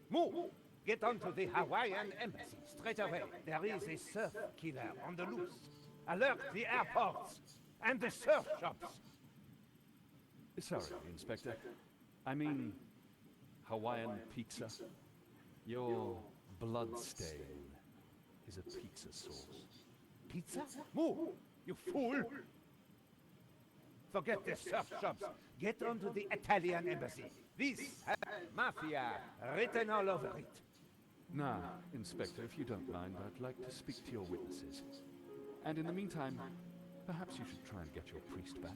Move! Get onto the Hawaiian embassy straight away. There is a surf killer on the loose. Alert the airports and the surf shops. Sorry, Inspector. I mean, Hawaiian pizza. Your blood stain is a pizza sauce. Pizza? Move, you fool! Forget the surf shops. Get onto the Italian embassy. This has mafia written all over it. Now, Inspector, if you don't mind, I'd like to speak to your witnesses. And in the meantime, perhaps you should try and get your priest back.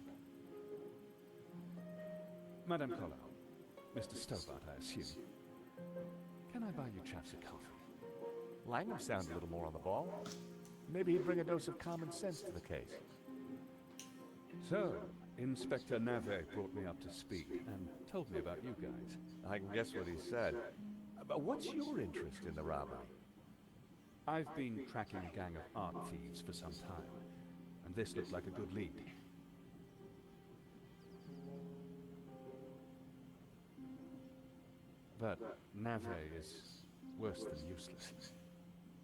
Madame Collard, Mr. Stobart, I assume. Can I buy you chaps a coffee? Langham sounds a little more on the ball. Maybe he'd bring a dose of common sense to the case. So, Inspector Nave brought me up to speed and told me about you guys. I can guess what he said. But what's your interest in the robbery? I've been tracking a gang of art thieves for some time, and this looked like a good lead. But Nave is worse than useless.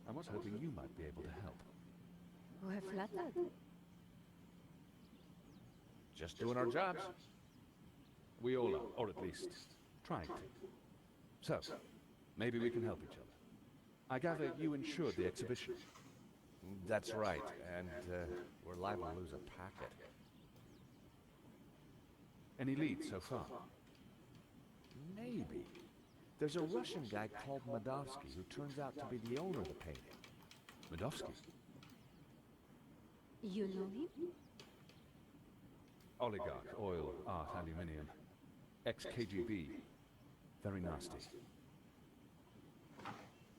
I was hoping you might be able to help. We're flattered. Just doing our jobs. We all are, or at least trying to. So, maybe we can help each other. I gather you insured the exhibition. That's right, and we're liable to lose a packet. Any leads so far? Maybe. There's a Russian guy called Madovsky who turns out to be the owner of the painting. Madovsky? You know him? Oligarch, oil, art, aluminium. Ex-KGB. Very nasty.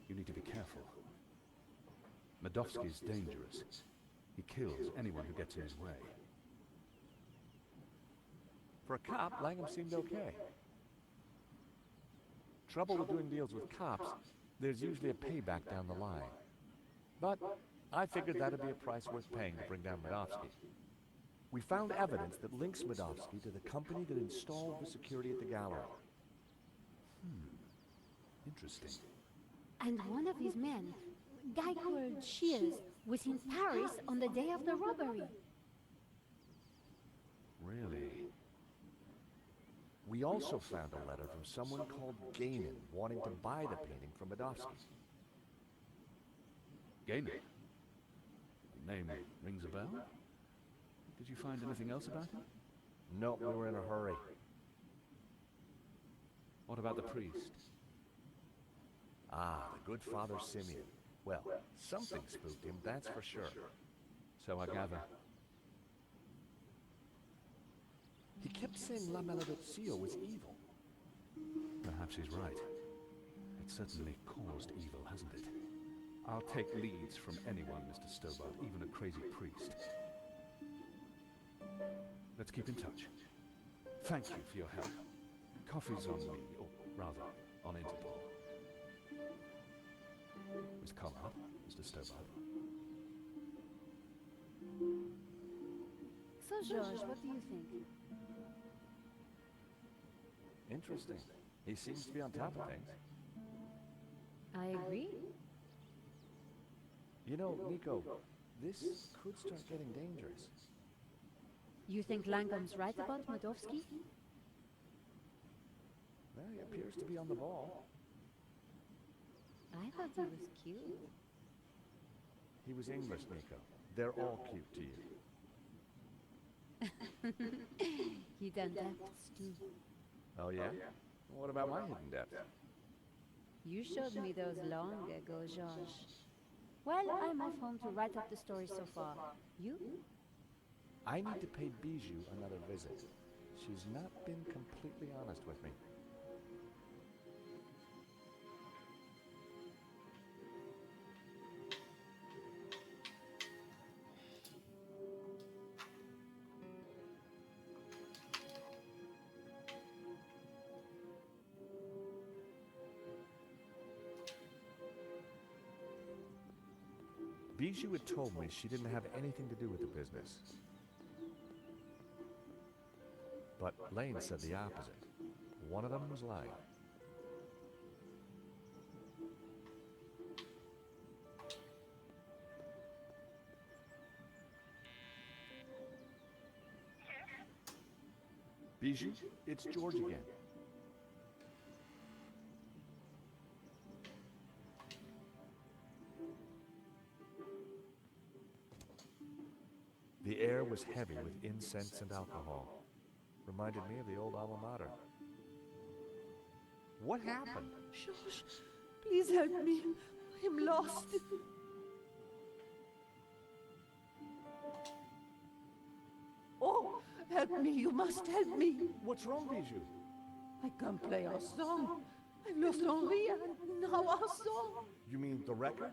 You need to be careful. Madovsky's dangerous. He kills anyone who gets in his way. For a cop, Langham seemed okay. Trouble with doing deals with cops, there's usually a payback down the line. But I figured that'd be a price worth paying to bring down Madovsky. We found evidence that links Madovsky to the company that installed the security at the gallery. Interesting. And one of his men, guy called Shears, was in Paris on the day of the robbery. Really? We also found a letter from someone called Gainan wanting to buy the painting from Madovsky. Gainan? The name rings a bell? Did you find anything else about him? No, we were in a hurry. What about the priest? Ah, the good Father Simeon. Well, something spooked him, that's for sure. So I gather. He kept saying La Maledizione was evil. Perhaps he's right. It certainly caused evil, hasn't it? I'll take leads from anyone, Mr. Stobart, even a crazy priest. Let's keep in touch. Thank you for your help. Coffee's on me, or rather, on Interpol. Miss Collard, Mr. Stobart. So, George, what do you think? Interesting. He seems to be on top of things. I agree. You know, Nico, this could start getting dangerous. You think Langham's right about Modovsky? Well, he appears to be on the ball. I thought he was cute. He was English, Nico. They're all cute to you. You done depths too. Oh, yeah? What about my hidden depth? You showed me those long ago, George. Well, I'm off home to write up the story so far. You? I need to pay Bijou another visit. She's not been completely honest with me. Bijou had told me she didn't have anything to do with the business. But Lane said the opposite. One of them was lying. Bijou, it's George again. The air was heavy with incense and alcohol. Reminded me of the old alma mater. What happened? George, please help me. I'm lost. Oh, help me. You must help me. What's wrong, Bijou? I can't play our song. I've lost Henri and now our song. You mean the record?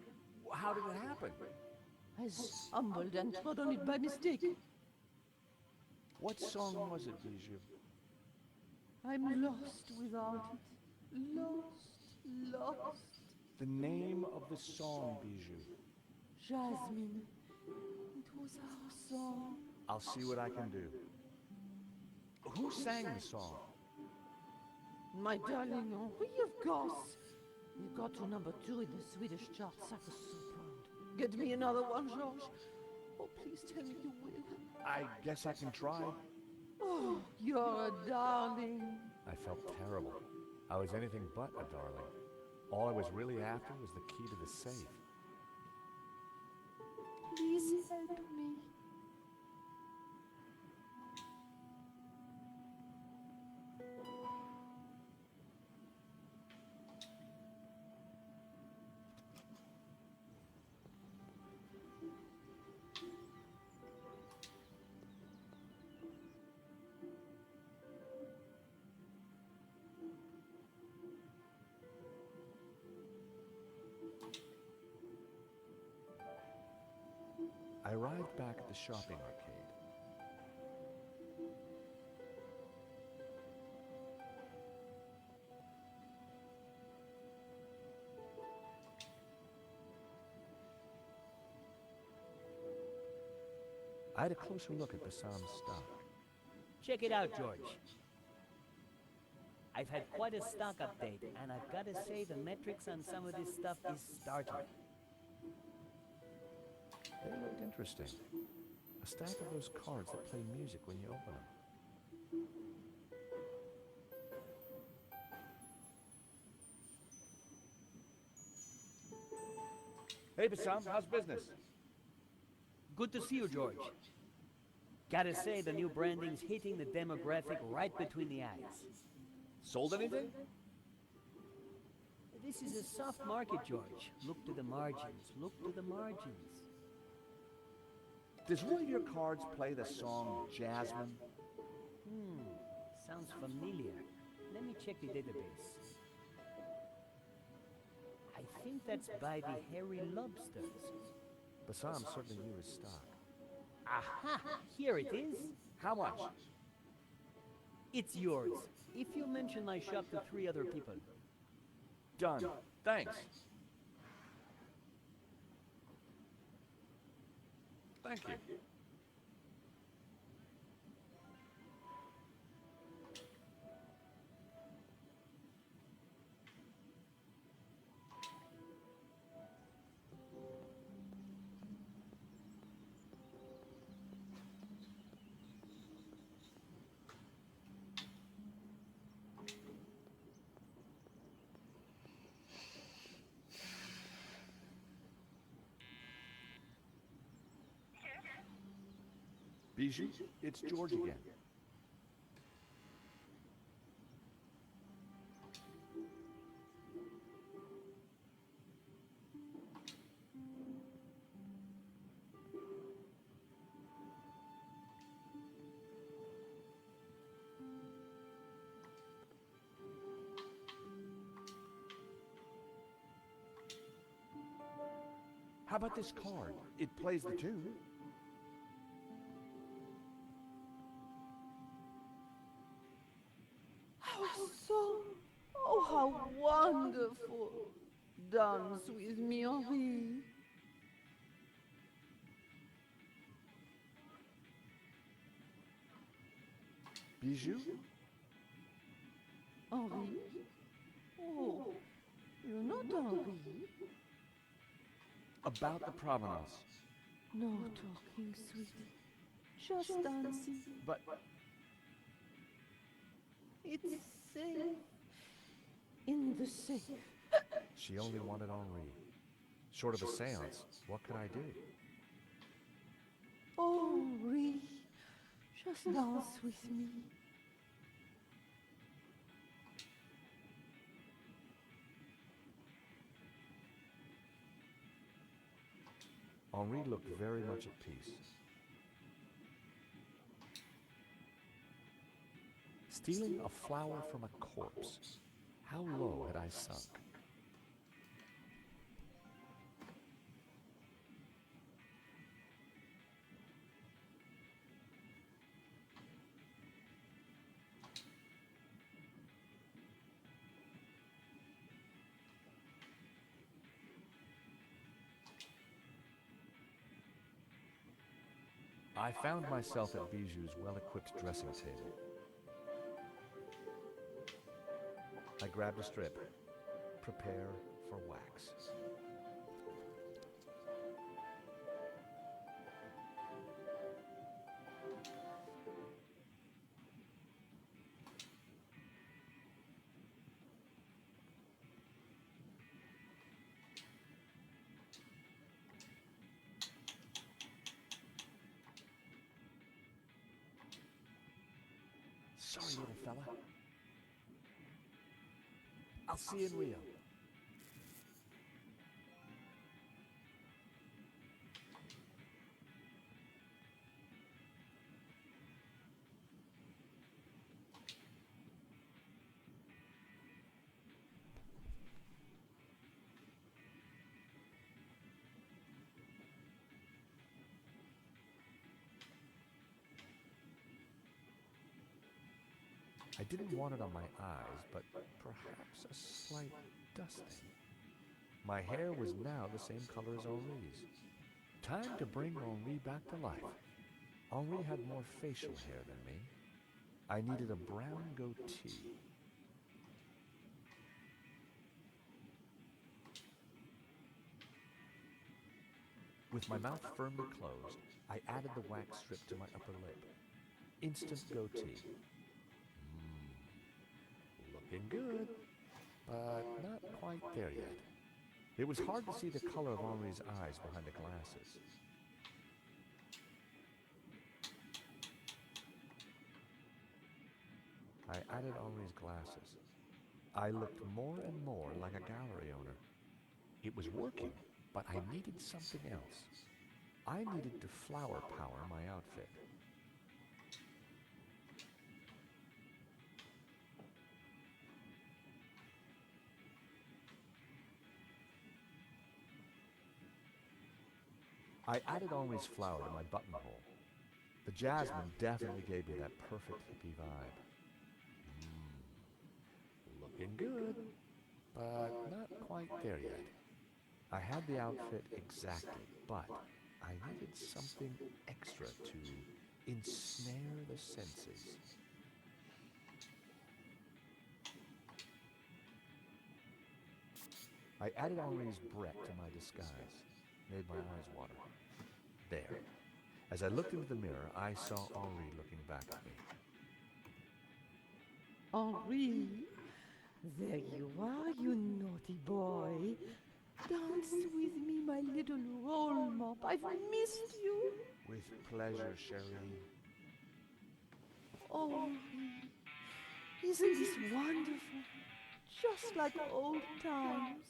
How did it happen? I stumbled and trod on it by mistake. What song was it, Bijou? I'm lost without it. Lost. The name of the song, Bijou. Jasmine. It was our song. I'll see what I can do. Who sang the song? My darling Henri, of course. You got to #2 in the Swedish charts. I was so proud. Get me another one, George. Oh, please tell me you will. I guess I can try. Oh, you're a darling. I felt terrible. I was anything but a darling. All I was really after was the key to the safe. Please help me. I arrived back at the shopping arcade. I had a closer look at Bassam's stock. Check it out, George. I've had quite a stock update, and I've got to say the metrics on some of this stuff is startling. They looked interesting. A stack of those cards that play music when you open them. Hey, Bassam, how's business? Good to see you, George. Gotta say, the new branding's hitting the demographic right between the eyes. Sold anything? This is a soft market, George. Look to the margins. Look to the margins. Does one of your cards play the song Jasmine? Sounds familiar. Let me check the database. I think that's by the Hairy Lobsters. Bassam certainly knew his stock. Aha! Here it is. How much? It's yours. If you mention my shop to 3 other people. Done. Thanks. Thank you. Bijou, it's George again. How about this card? It plays the tune. Oh, how wonderful! Dance with me, Henri. Bijou? Henri? Oh, you're not Henri. About the provenance. No talking, sweetie. Just dancing. But It's safe. In the safe. she only wanted Henri. Short of a seance, what could I do? Henri, just dance with me. Henri looked very much at peace. Stealing a flower from a corpse. How low had I sunk? I found myself at Bijou's well-equipped dressing table. I grabbed a strip. Prepare for wax. Sorry, little fella. I'll see you in Rio. I didn't want it on my eyes, but perhaps a slight dusting. My hair was now the same color as Henri's. Time to bring Henri back to life. Henri had more facial hair than me. I needed a brown goatee. With my mouth firmly closed, I added the wax strip to my upper lip. Instant goatee. Looking good, but not quite there yet. It was hard to see the color of Henri's eyes behind the glasses. I added Henri's glasses. I looked more and more like a gallery owner. It was working, but I needed something else. I needed to flower power my outfit. I added Henri's flower to my buttonhole. The jasmine definitely gave me that perfect hippie vibe. Looking good, but not quite there yet. I had the outfit exactly, but I needed something extra to ensnare the senses. I added Henri's Brett to my disguise, made my eyes water. There. As I looked into the mirror, I saw Henri looking back at me. Henri, there you are, you naughty boy. Dance with me, my little roll mop. I've missed you. With pleasure, Cherie. Oh, Marie, isn't this wonderful? Just like old times.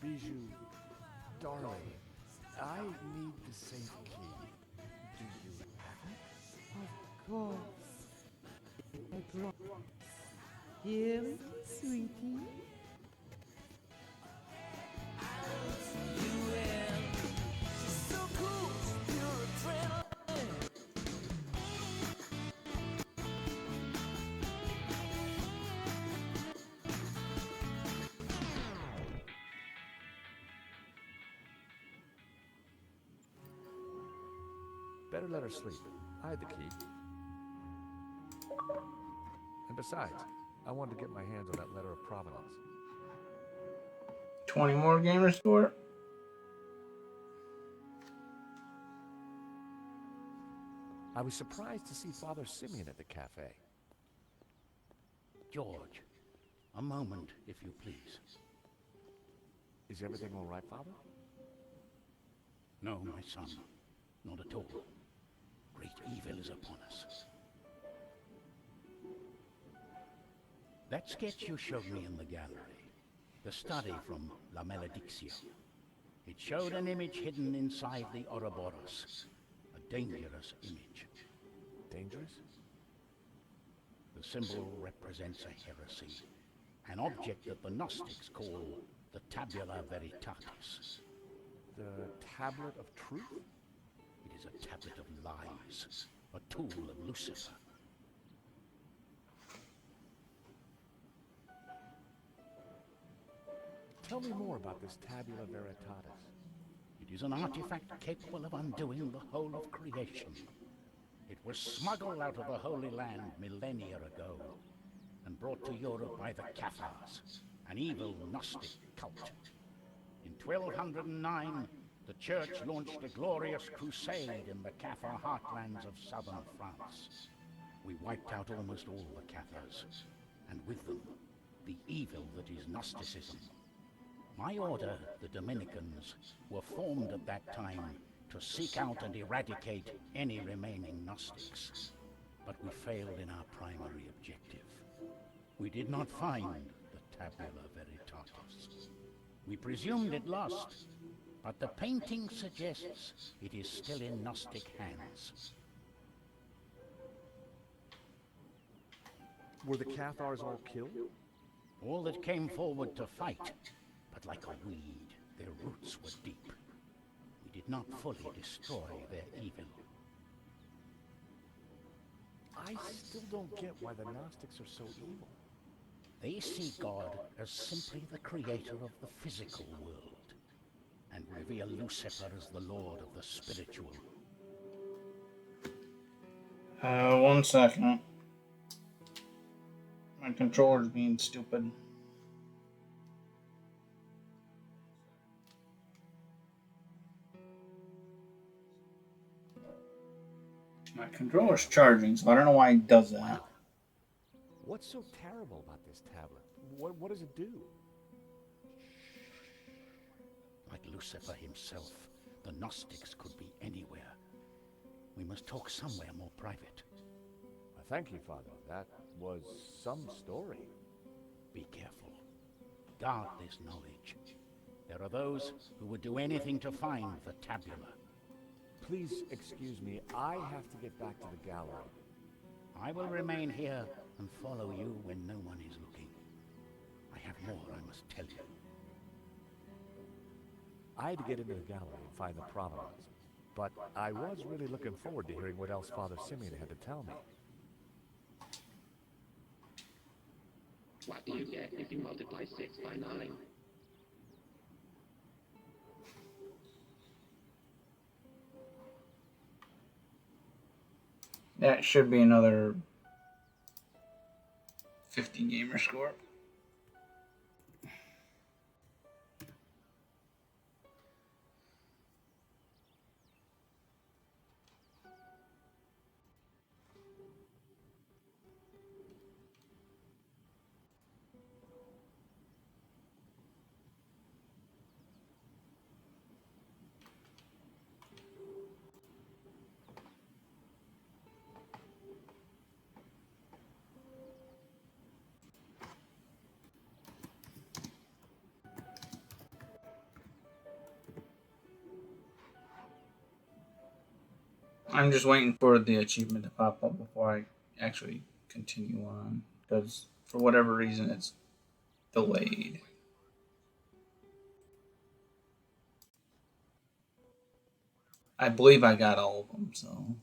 Bijou, darling, I need the safe key. Do you have it? Of course. I promise. Here it is, sweetie. Better let her sleep. I had the key. And besides, I wanted to get my hands on that letter of provenance. 20 more gamer score. I was surprised to see Father Simeon at the cafe. George, a moment, if you please. Is everything all right, Father? No, my son, not at all. Great evil is upon us. That sketch you showed me in the gallery, the study from La Maledictio, it showed an image hidden inside the Ouroboros, a dangerous image. Dangerous? The symbol represents a heresy, an object that the Gnostics call the Tabula Veritatis. The Tablet of Truth? It is a tablet of lies, a tool of Lucifer. Tell me more about this Tabula Veritatis. It is an artifact capable of undoing the whole of creation. It was smuggled out of the Holy Land millennia ago and brought to Europe by the Cathars, an evil Gnostic cult. In 1209, the Church launched a glorious crusade in the Cathar heartlands of southern France. We wiped out almost all the Cathars, and with them, the evil that is Gnosticism. My order, the Dominicans, were formed at that time to seek out and eradicate any remaining Gnostics. But we failed in our primary objective. We did not find the Tabula Veritatis. We presumed it lost, but the painting suggests it is still in Gnostic hands. Were the Cathars all killed? All that came forward to fight, but like a weed, their roots were deep. We did not fully destroy their evil. I still don't get why the Gnostics are so evil. They see God as simply the creator of the physical world, and revere Lucifer as the lord of the spiritual. 1 second. My controller's being stupid. My controller's charging, so I don't know why it does that. What's so terrible about this tablet? What does it do? Like Lucifer himself, the Gnostics could be anywhere. We must talk somewhere more private. Thank you, Father. That was some story. Be careful. Guard this knowledge. There are those who would do anything to find the tabula. Please excuse me. I have to get back to the gallery. I will remain here and follow you when no one is looking. I have more I must tell you. I had to get into the gallery and find the provenance, but I was really looking forward to hearing what else Father Simeon had to tell me. What do you get if you multiply 6 by 9? That should be another 50 gamer score. I'm just waiting for the achievement to pop up before I actually continue on, because for whatever reason it's delayed. I believe I got all of them, so.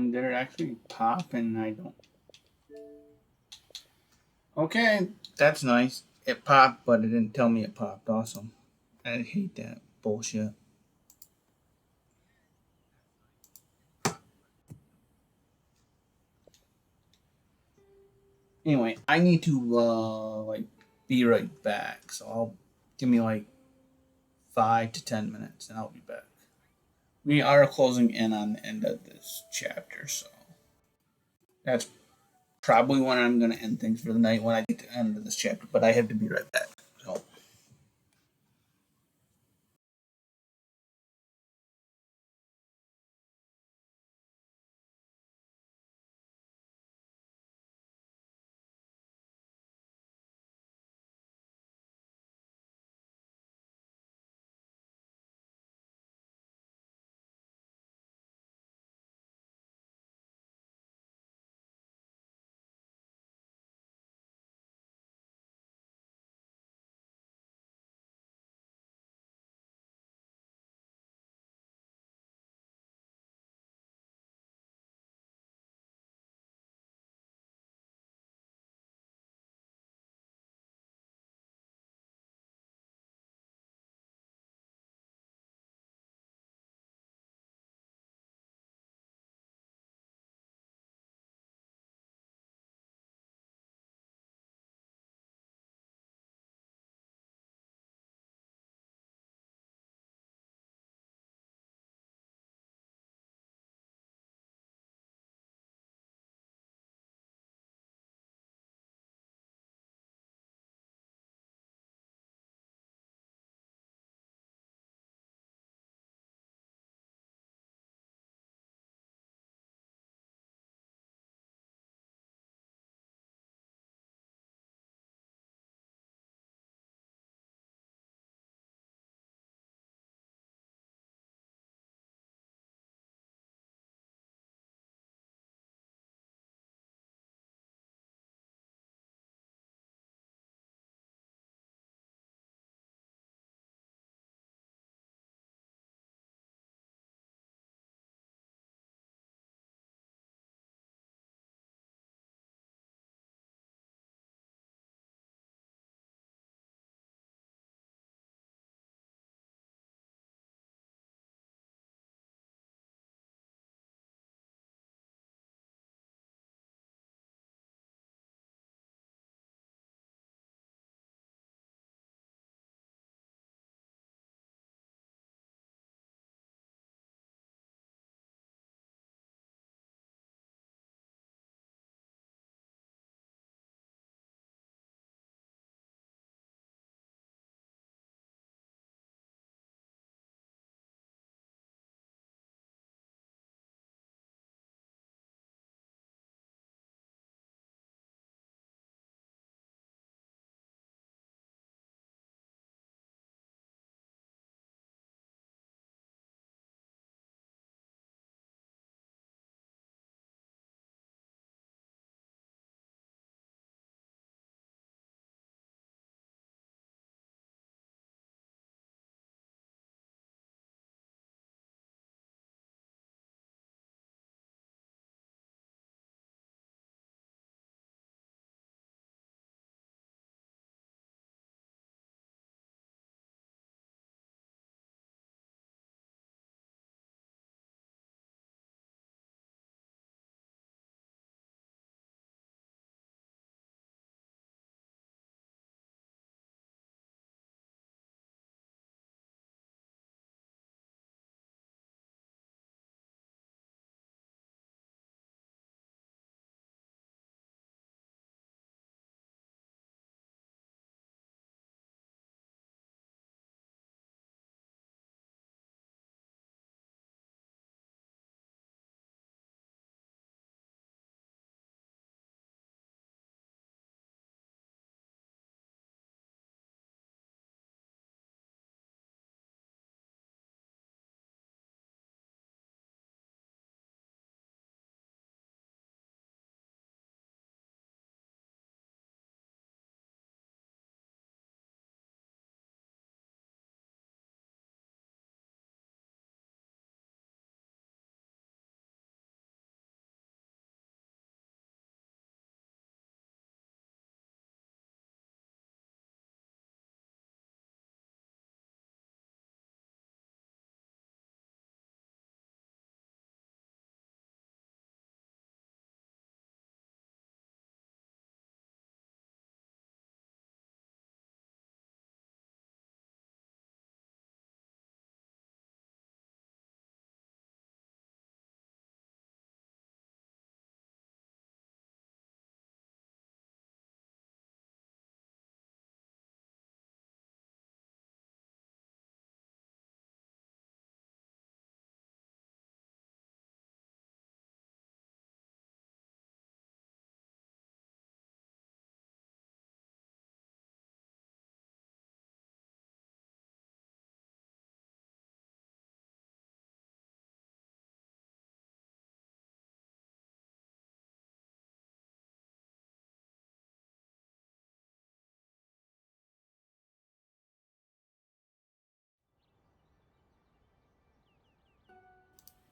Did it actually pop and I don't. Okay, that's nice. It popped, but it didn't tell me it popped. Awesome. I hate that bullshit. Anyway, I need to be right back. So I'll give me like 5 to 10 minutes, and I'll be back. We are closing in on the end of this chapter, so that's probably when I'm going to end things for the night when I get to the end of this chapter. But I have to be right back. So.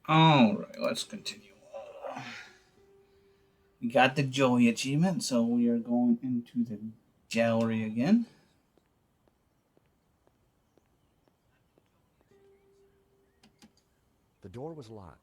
Alright, let's continue. We got the Joy achievement, so we are going into the gallery again. The door was locked.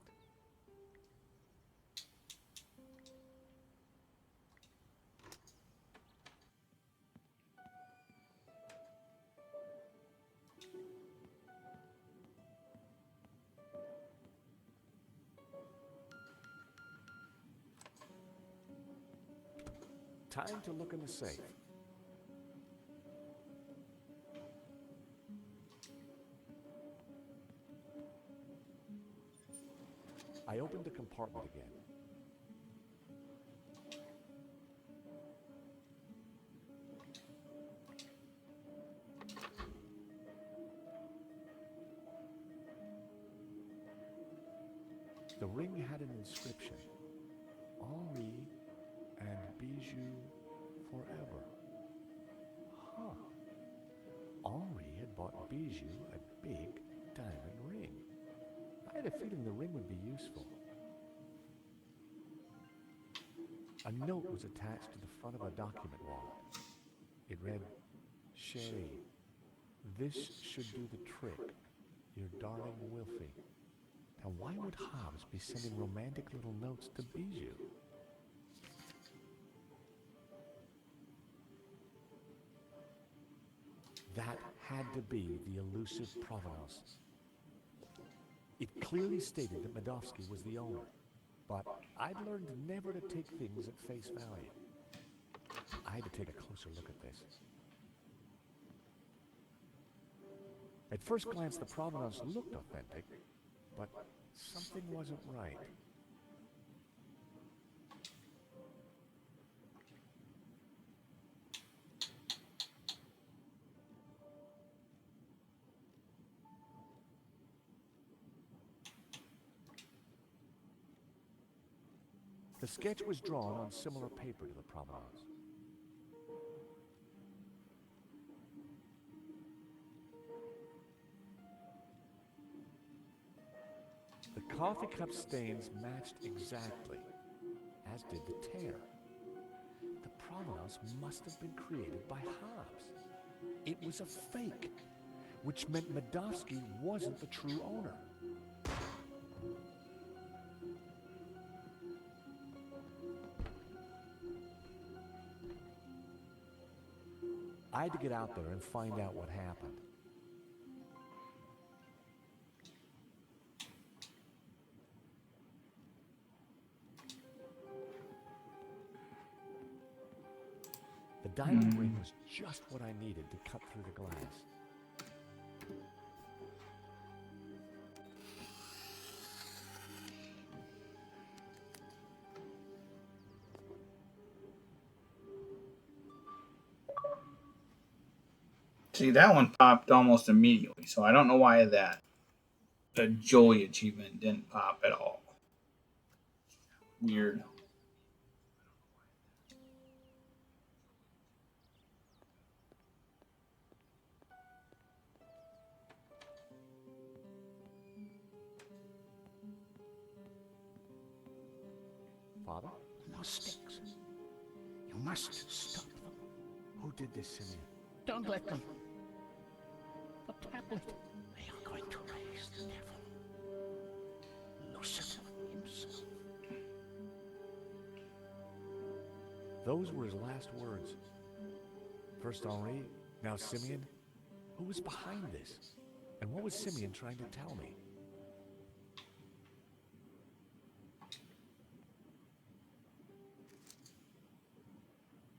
Time to look in the safe. I opened the compartment again. The ring had an inscription. Henri and Bijou forever. Huh. Henri had bought Bijou a big diamond ring. I had a feeling the ring would be useful. A note was attached to the front of a document wallet. It read, Sherry, this should do the trick. Your darling Wilfie. Now why would Hobbs be sending romantic little notes to Bijou? That had to be the elusive Provenance. It clearly stated that Medovsky was the owner, but I'd learned never to take things at face value. I had to take a closer look at this. At first glance, the Provenance looked authentic, but something wasn't right. The sketch was drawn on similar paper to the Provenance. The coffee cup stains matched exactly, as did the tear. The Provenance must have been created by Hobbs. It was a fake, which meant Medovsky wasn't the true owner. I had to get out there and find out what happened. The diamond ring was just what I needed to cut through the glass. See, that one popped almost immediately, so I don't know why the Joy achievement didn't pop at all. Weird. Father? No sticks. You must stop them. Who did this, Simeon? Don't let them. The tablet. They are going to raise the devil. Lucifer himself. Those were his last words. First Henri, now Simeon. Who was behind this? And what was Simeon trying to tell me?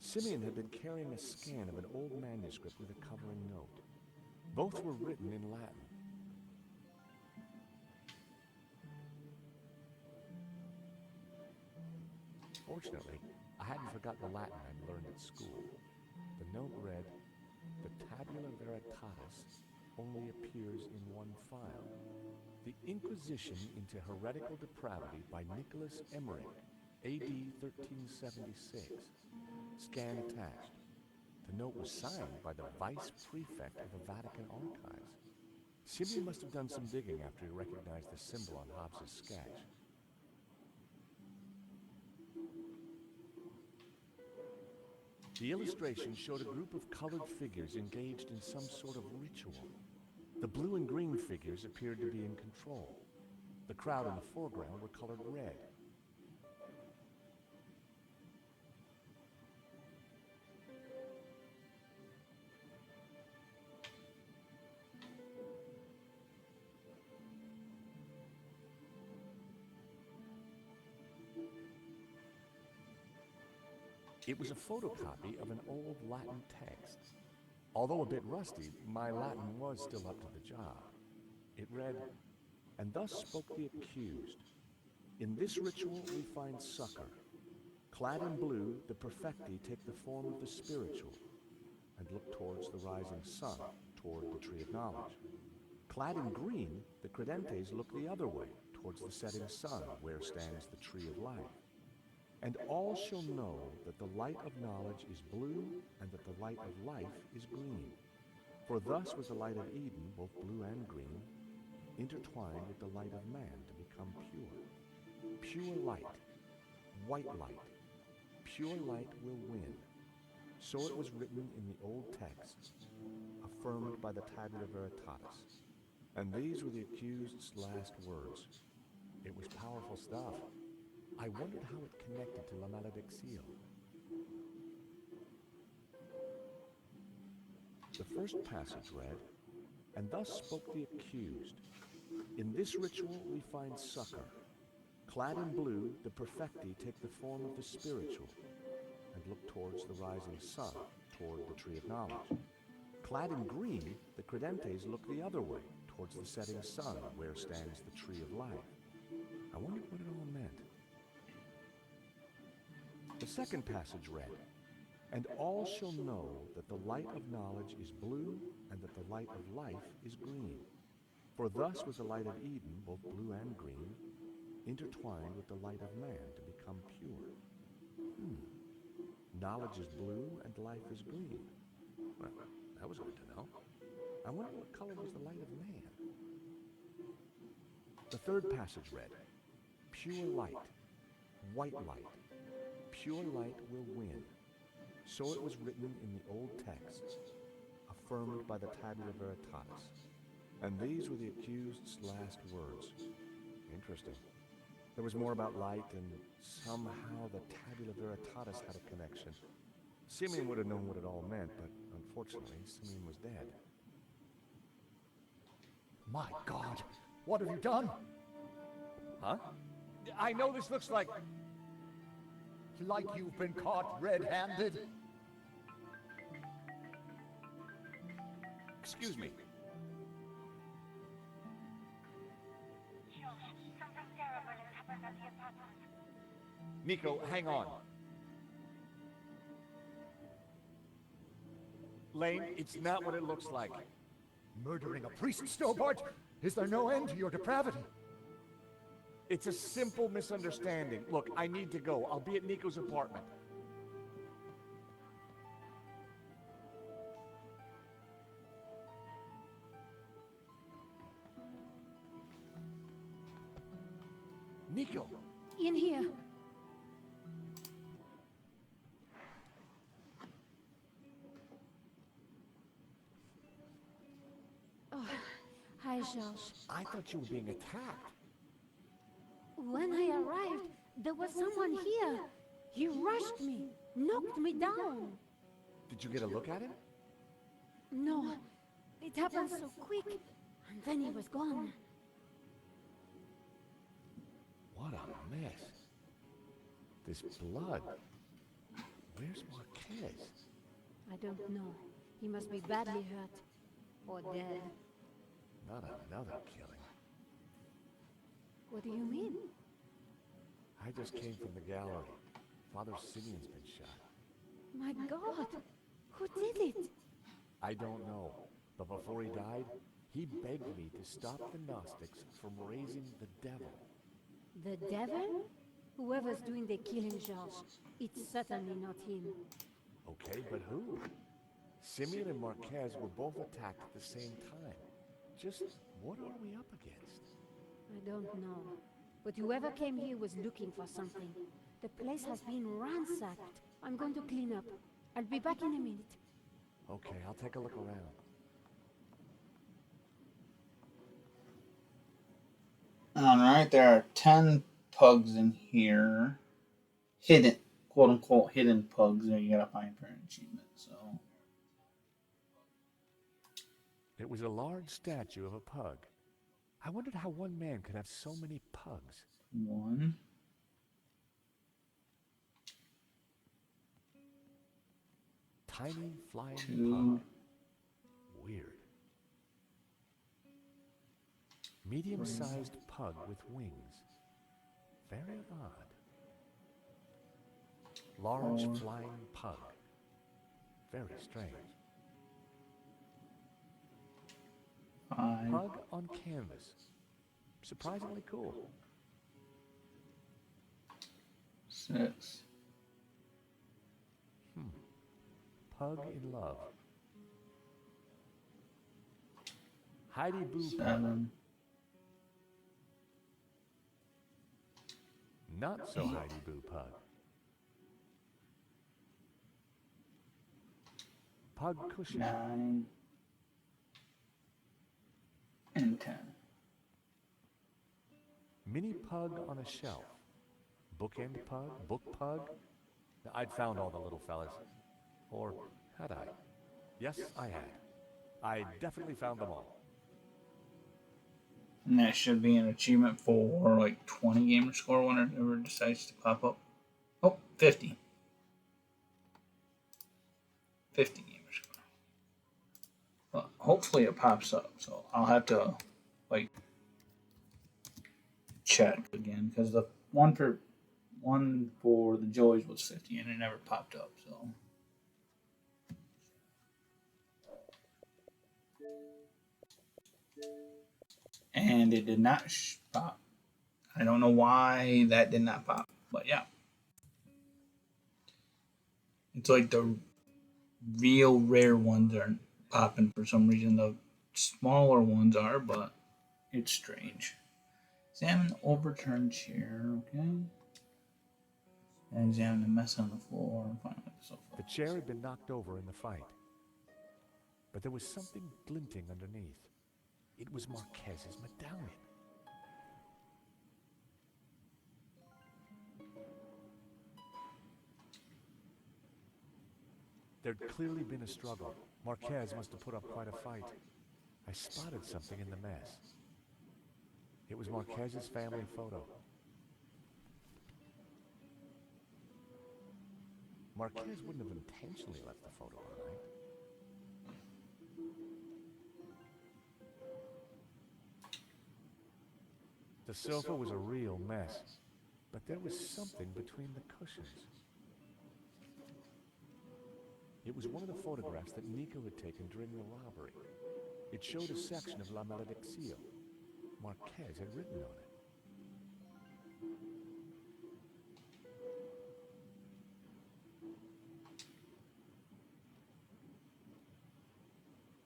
Simeon had been carrying a scan of an old manuscript with a covering note. Both were written in Latin. Fortunately, I hadn't forgotten the Latin I'd learned at school. The note read, "The tabula veritatis only appears in one file. The Inquisition into Heretical Depravity by Nicholas Emmerich, AD 1376. Scan attached." The note was signed by the Vice Prefect of the Vatican Archives. Simeon must have done some digging after he recognized the symbol on Hobbes's sketch. The illustration showed a group of colored figures engaged in some sort of ritual. The blue and green figures appeared to be in control. The crowd in the foreground were colored red. It was a photocopy of an old Latin text. Although a bit rusty, my Latin was still up to the job. It read, "And thus spoke the accused. In this ritual we find succor. Clad in blue, the perfecti take the form of the spiritual and look towards the rising sun, toward the tree of knowledge. Clad in green, the credentes look the other way, towards the setting sun, where stands the tree of life. And all shall know that the light of knowledge is blue, and that the light of life is green. For thus was the light of Eden, both blue and green, intertwined with the light of man to become pure. Pure light, white light, pure light will win. So it was written in the old text, affirmed by the Tabula Veritatis. And these were the accused's last words. It was powerful stuff. I wondered how it connected to La Maledicción. The first passage read, "And thus spoke the accused. In this ritual we find succor. Clad in blue, the perfecti take the form of the spiritual and look towards the rising sun, toward the tree of knowledge. Clad in green, the credentes look the other way, towards the setting sun, where stands the tree of life." I wondered what it all meant. The second passage read, "And all shall know that the light of knowledge is blue, and that the light of life is green. For thus was the light of Eden, both blue and green, intertwined with the light of man to become pure." Knowledge is blue and life is green. Well, that was good to know. I wonder what color was the light of man. The third passage read, "Pure light, white light, pure light will win. So it was written in the old texts, affirmed by the Tabula Veritatis. And these were the accused's last words." Interesting. There was more about light, and somehow the Tabula Veritatis had a connection. Simeon would have known what it all meant, but unfortunately, Simeon was dead. My God, what have you done? Huh? I know this looks like you've been caught red-handed. Excuse me. Something terrible has happened at the apartment. Nico, hang on. Lane, it's not what it looks like. Murdering a priest, Stobart? Is there no end to your depravity? It's a simple misunderstanding. Look, I need to go. I'll be at Nico's apartment. Nico! In here. Oh, hi, Georges. I thought you were being attacked. When I arrived, there was someone here. He rushed me, knocked me down. Did you get a look at him? No, it happened so quick, and then he was gone. What a mess. This blood. Where's Marquez? I don't know. He must be badly hurt. Or dead. Not another killing. What do you mean? I just came from the gallery. Father Simeon's been shot. My God! Who did it? I don't know. But before he died, he begged me to stop the Gnostics from raising the devil. The devil? Whoever's doing the killing, Georges, it's certainly not him. Okay, but who? Simeon and Marquez were both attacked at the same time. Just what are we up against? I don't know. But whoever came here was looking for something. The place has been ransacked. I'm going to clean up. I'll be back in a minute. Okay, I'll take a look around. Alright, there are 10 pugs in here. Hidden, quote unquote, hidden pugs that you gotta find for an achievement, so. It was a large statue of a pug. I wondered how one man could have so many pugs. 1. Tiny flying 2. pug. Weird. Medium-sized pug with wings. Very odd. Large 4. flying pug. Very strange. 5. Pug on canvas. Surprisingly cool. 6. Pug in love. Heidi Boo Pug. 7. Not so Heidi Boo Pug. Pug cushion. 9. And 10. Mini pug on a shelf. Bookend pug, book pug. I'd found all the little fellas. Or had I? Yes, I had. I definitely found them all. And that should be an achievement for like 20 gamer score whenever it decides to pop up. Oh, 50. 50 gamer score. Well, hopefully it pops up, so I'll have to like check again because the one for the Joys was 50 and it never popped up, so. And it did not pop. I don't know why that did not pop, but yeah. It's like the real rare ones aren't popping for some reason. The smaller ones are, but it's strange. Examine overturned chair, okay. And examine the mess on the floor and find the sofa. The chair had been knocked over in the fight. But there was something glinting underneath. It was Marquez's medallion. There'd clearly been a struggle. Marquez must have put up quite a fight. I spotted something in the mess. It was Marquez's family photo. Marquez wouldn't have intentionally left the photo behind. The sofa was a real mess, but there was something between the cushions. It was one of the photographs that Nico had taken during the robbery. It showed a section of La Malediction. Marquez had written on it.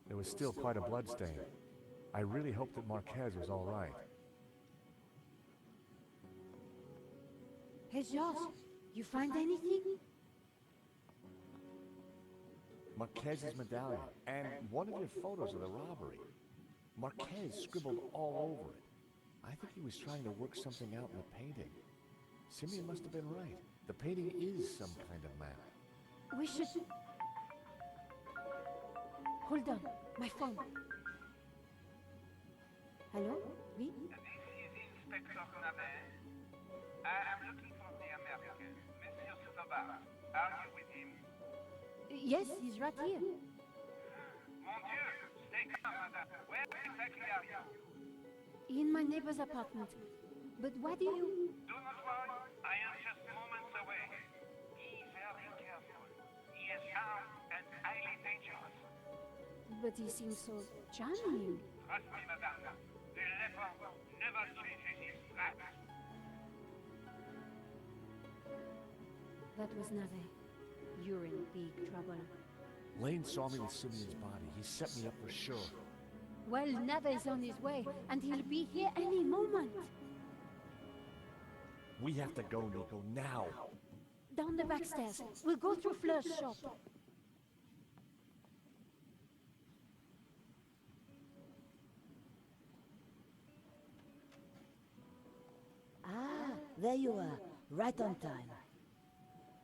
There was still quite a bloodstain. I really hoped that Marquez was all right. Hey, Josh, you find anything? Marquez's medallion, and one of your photos of the robbery. Marquez scribbled all over it. I think he was trying to work something out in the painting. Simeon must have been right. The painting is some kind of map. We should... Hold on, my phone. Hello? Oui? This is Inspector Navet. I am looking for the American, Monsieur Stobar. Are you with him? Yes, he's right here. Mon Dieu, stay calm, madame. Where exactly are you? In my neighbor's apartment. But why do you... Do not worry, I am just moments away. Be very careful. He is armed and highly dangerous. But he seems so charming. Trust me, madame. The leopard never changes his tracks. That was Navet. You're in big trouble. Lane saw me with Simeon's body. He set me up for sure. Well, Neve's on his way, and he'll be here any moment. We have to go, Nico, now. Down the back stairs. We'll go through Fleur's shop. Ah, there you are. Right on time.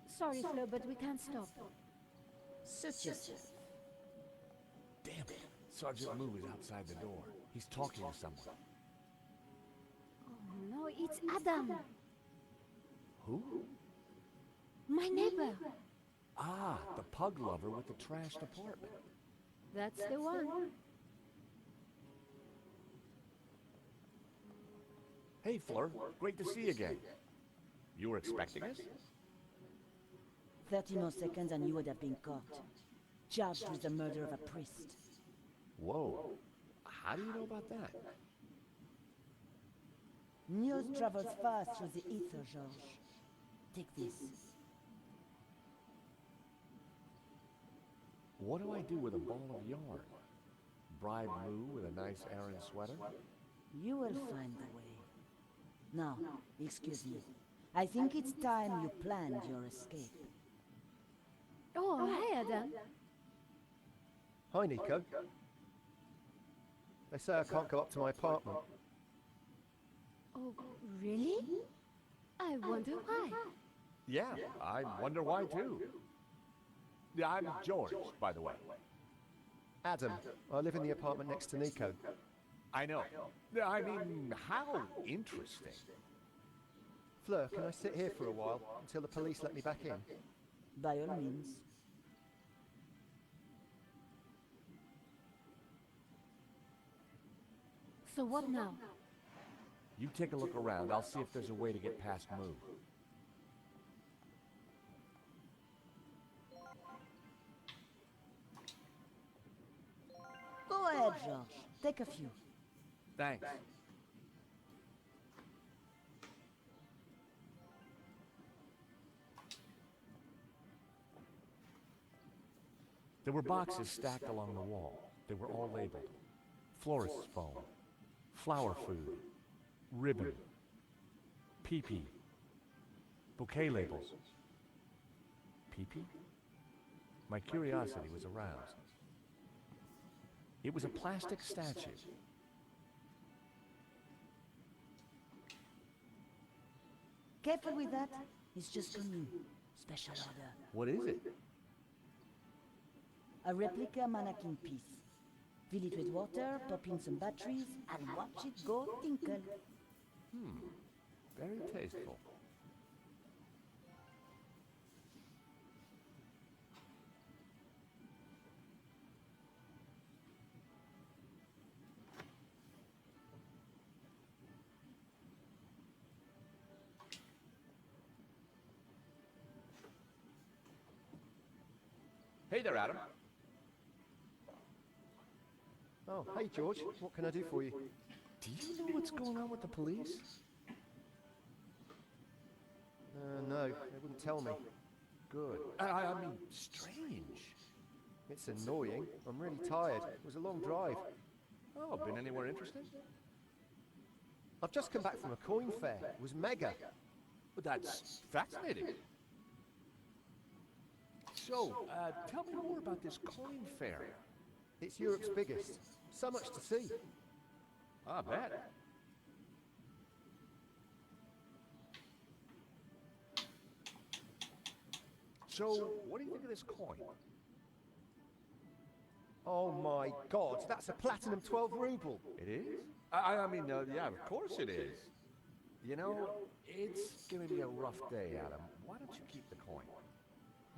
Sorry, Fleur, but we can't stop. Suit yourself. Damn it. Sergeant Lou is outside the door. He's talking to someone. Oh no, it's Adam. Who? My neighbor. Ah, the pug lover with the trashed apartment. That's the one. Hey, Fleur. Great to see you again. You were expecting us? 30 more seconds and you would have been caught. Charged with the murder of a priest. Whoa. How do you know about that? News travels fast through the ether, Georges. Take this. What do I do with a ball of yarn? Bribe Lou with a nice Aran sweater? You will find the way. Now, excuse me. I think it's time you planned your escape. Oh, hey, Adam. Hi, Nico. They say I can't go up to my apartment. Oh, really? I wonder why. Yeah, I wonder why too. Yeah, I'm George, by the way. Adam, I live in the apartment next to Nico. I know. I mean, how interesting. Fleur, can I sit here for a while until the police let me back in? By all means. So what now? You take a look around. I'll see if there's a way to get past Moo. Go ahead, Georges. Take a few. Thanks. There were boxes stacked along the wall. They were all labeled. Florist's foam, flower food, ribbon, pee-pee, bouquet labels. Pee-pee? My curiosity was aroused. It was a plastic statue. Careful with that. It's just for you. Special order. What is it? A replica mannequin piece. Fill it with water, pop in some batteries, and watch it go tinkle. Very tasteful. Hey there, Adam. Oh, hey George, what can I do for you? Do you know what's going on with the police? No, they wouldn't tell me. Good. I mean, strange. It's annoying. I'm really tired. It was a long drive. Oh, been anywhere interesting? I've just come back from a coin fair. It was mega. But that's fascinating. So, tell me more about this coin fair. It's Europe's biggest. So much to see. I bet. So, what do you think of this coin? Oh my god, that's a platinum 12 ruble. It is? I mean, yeah, of course it is. You know, it's gonna be a rough day, Adam. Why don't you keep the coin?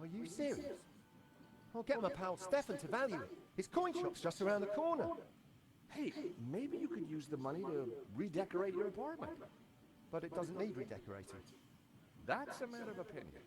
Are you serious? I'll get my pal Stefan to value it. His coin shop's just around the corner. Hey, maybe you could use the money to redecorate your apartment. But it doesn't need redecorating. That's a matter of opinion.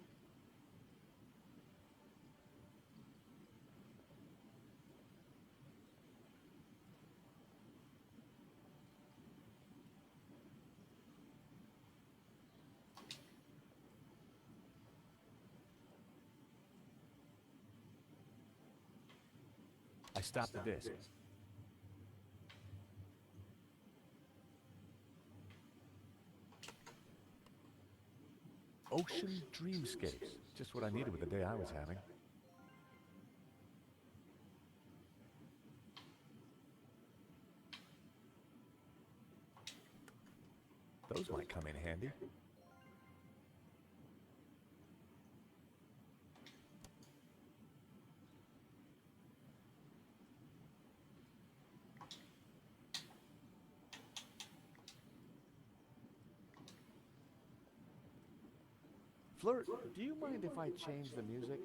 I stopped the disc. Ocean dreamscapes. Just what I needed with the day I was having. Those might come in handy. Flirt, do you mind if I change the music?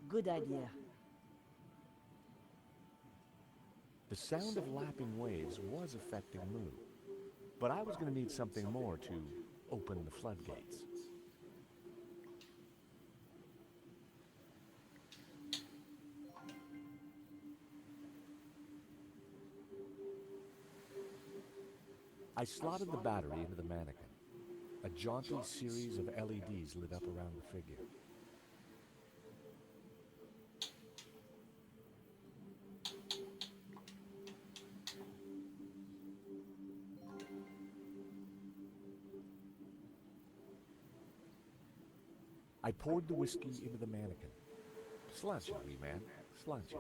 Good idea. The sound of lapping waves was affecting Moo, but I was going to need something more to open the floodgates. I slotted the battery into the mannequin. A jaunty series of LEDs lit up around the figure. I poured the whiskey into the mannequin. Slouch it, wee man. Slouch it.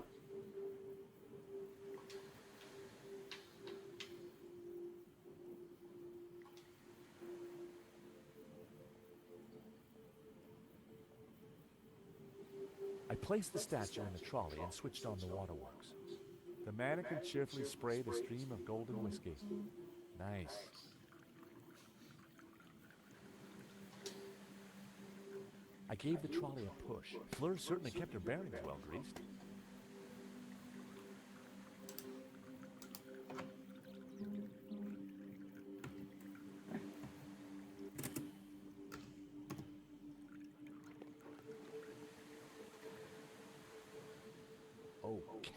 I placed the statue in the trolley and switched on the waterworks. The mannequin cheerfully sprayed a stream of golden whiskey. Nice. I gave the trolley a push. Fleur certainly kept her bearings well greased.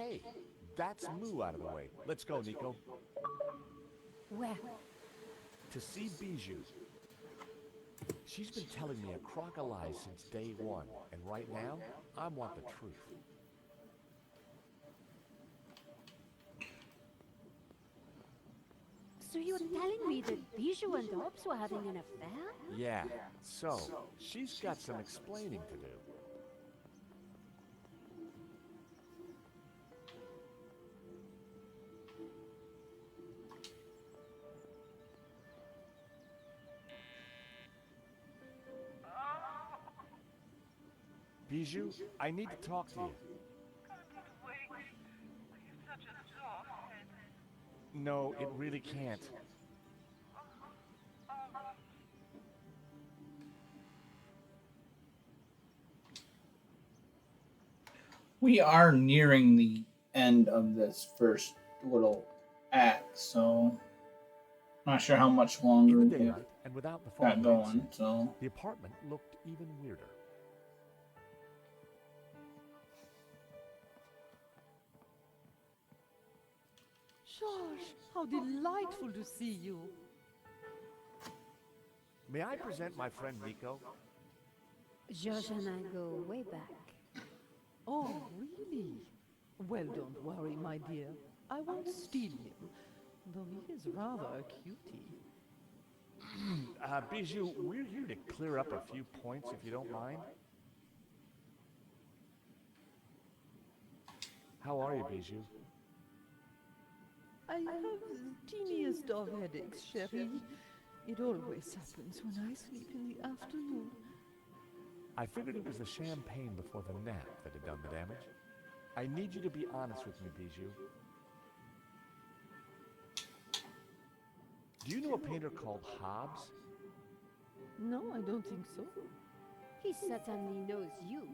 Okay, that's Moo out of the way. Let's go, Nico. Where? To see Bijou. She's been telling me a crock of lies since day one, and right now, I want the truth. So you're telling me that Bijou and Hobbs were having an affair? Yeah, so, she's got some explaining to do. Bijou, I need to talk to you. No, it really can't. We are nearing the end of this first little act, so not sure how much longer In the we've daylight, and without the got fog going. lights, So the apartment looked even weirder. George, how delightful to see you. May I present my friend Nico? George and I go way back. Oh, really? Well, don't worry, my dear. I won't steal him, though he is rather a cutie. Bijou, we're here to clear up a few points, if you don't mind. How are you, Bijou? I have the teeniest of headaches, Sherry. It always happens when I sleep in the afternoon. I figured it was the champagne before the nap that had done the damage. I need you to be honest with me, Bijou. Do you know a painter called Hobbs? No, I don't think so. He certainly knows you.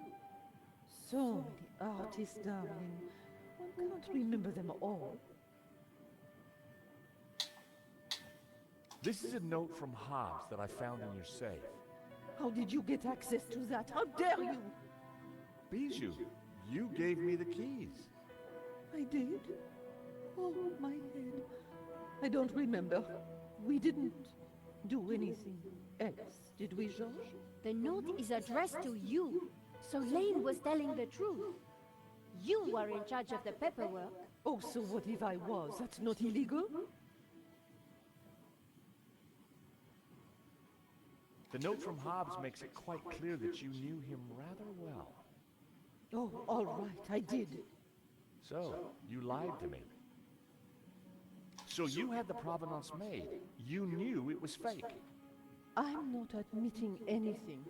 So many artists, darling. One can't remember them all. This is a note from Hobbs that I found in your safe. How did you get access to that? How dare you? Bijou, you gave me the keys. I did? Oh, my head. I don't remember. We didn't do anything else, did we, Georges? The note is addressed to you, so Lane was telling the truth. You were in charge of the paperwork. Oh, so what if I was? That's not illegal? The note from Hobbs makes it quite clear that you knew him rather well. Oh, all right, I did. So, you lied to me. So you had the provenance made. You knew it was fake. I'm not admitting anything.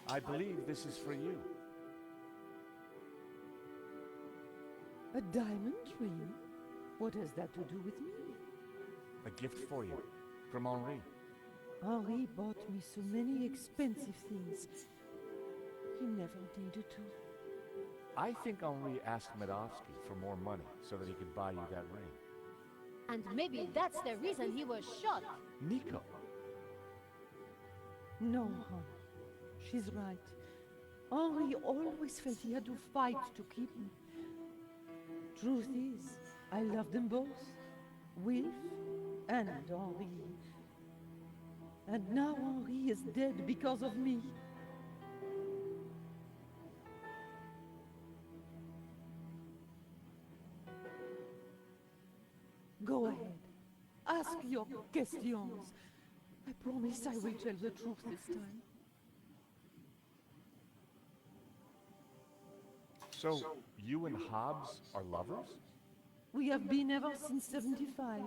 I believe this is for you. A diamond ring? What has that to do with me? A gift for you, from Henri. Henri bought me so many expensive things. He never needed to. I think Henri asked Medovsky for more money so that he could buy you that ring. And maybe that's the reason he was shot. Nico. No, hon. She's right. Henri always felt he had to fight to keep me. Truth is, I love them both. Wilf and Henri. And now Henri is dead because of me. Go ahead. Ask your questions. I promise I will tell the truth this time. So, you and Hobbs are lovers? We have been ever since 75.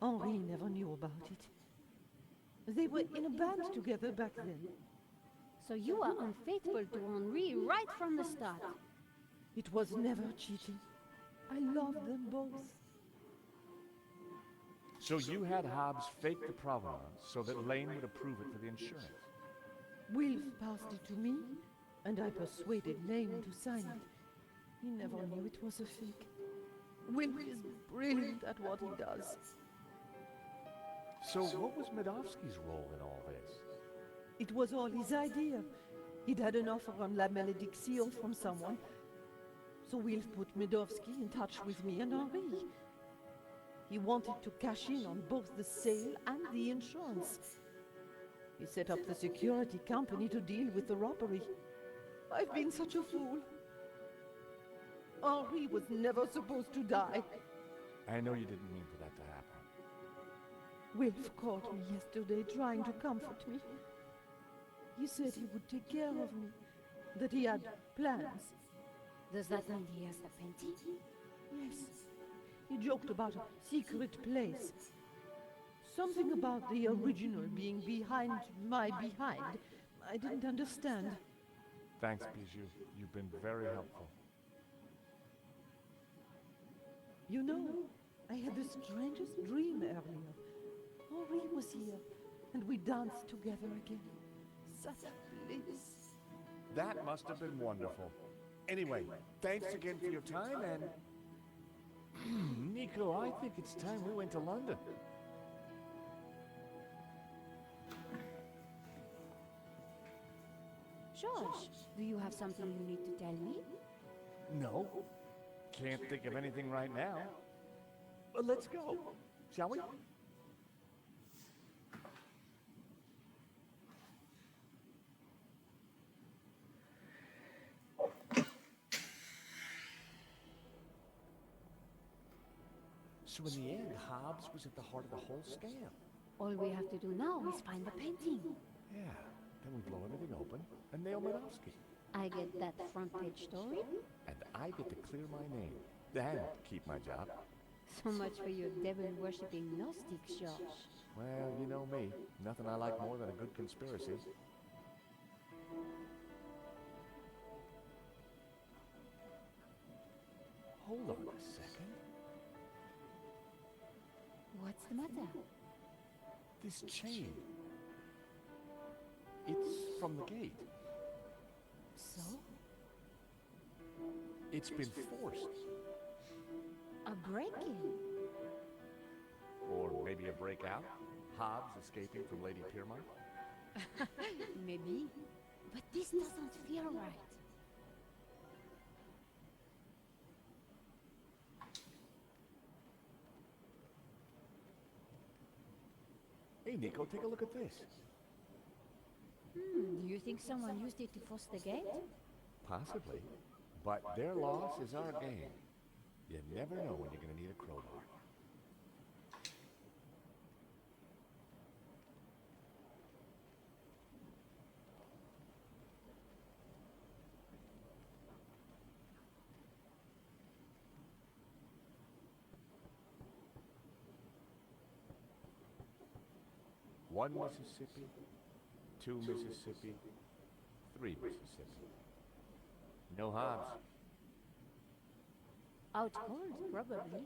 Henri never knew about it. They were in a band together back then. So you are unfaithful to Henri right from the start. It was never cheating. I loved them both. So you had Hobbs fake the provenance so that Lane would approve it for the insurance? Wilf passed it to me, and I persuaded Lane to sign it. He never knew it was a fake. Wilf is brilliant at what he does. So what was Medovsky's role in all this? It was all his idea. He'd had an offer on La Malédiction from someone. So Wilf put Medovsky in touch with me and Henri. He wanted to cash in on both the sale and the insurance. He set up the security company to deal with the robbery. I've been such a fool. Henri was never supposed to die. I know you didn't mean for that to happen. Wilf called me yesterday trying to comfort me. He said he would take care of me, that he had plans. Does that mean he has the painting? Yes. He joked about a secret place. Something about the original being behind my behind. I didn't understand. Thanks, Bijou. You've been very helpful. You know, I had the strangest dream earlier. Henri was here, and we danced together again. Such bliss. That must have been wonderful. Anyway, thanks again for your time, and... Nico, I think it's time we went to London. George, do you have something you need to tell me? No. Can't think of anything right now. But let's go, shall we? So in the end, Hobbs was at the heart of the whole scam. All we have to do now is find the painting. Yeah, then we blow everything open and nail Medovsky. I get that front page story. And I get to clear my name. And keep my job. So much for your devil-worshipping Gnostics, George. Well, you know me. Nothing I like more than a good conspiracy. Hold on a second. What's the matter? This chain. It's from the gate. So? It's been forced. A break-in? Or maybe a breakout? Hobbs escaping from Lady Piermont? Maybe. But this doesn't feel right. Hey, Nico, take a look at this. Do you think someone used it to force the gate? Possibly. But their loss is our gain. You never know when you're going to need a crowbar. 1 Mississippi, 2 Mississippi, 3 Mississippi. No Hobbs. Out cold, probably.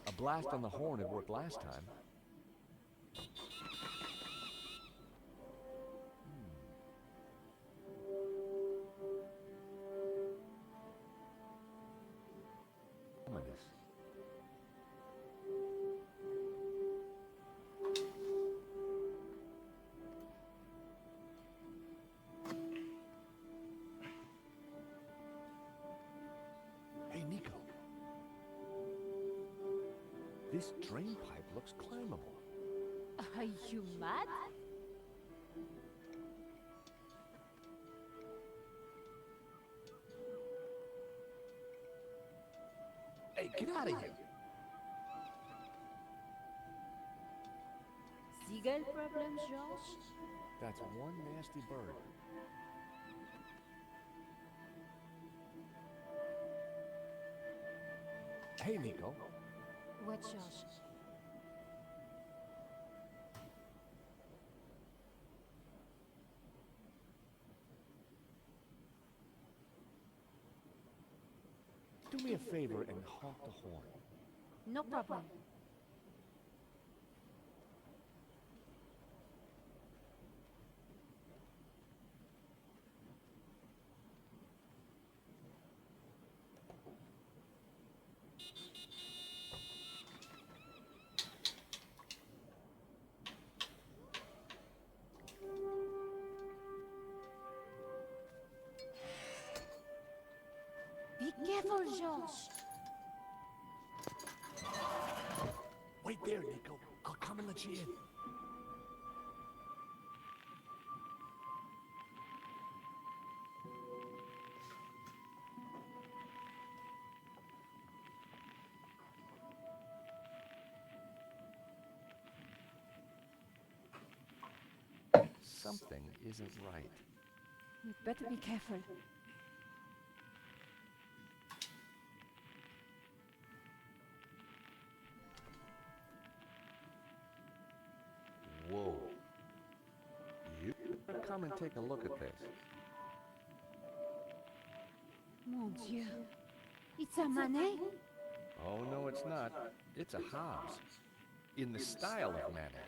A blast on the horn had worked last time. Ominous. Hey, Nico. This drain pipe looks climbable. Are you mad? Hey, get out of here. Seagull problems, George? That's one nasty bird. Hey, Nico. What, George? Do me a favor and honk the horn. No problem. Be careful, George. Wait there, Nico. I'll come and let you in. Something isn't right. You'd better be careful. Whoa. You better come and take a look at this. Mon Dieu. It's a Manet? Oh, no, it's not. It's a Hobbs. In the style of Manet.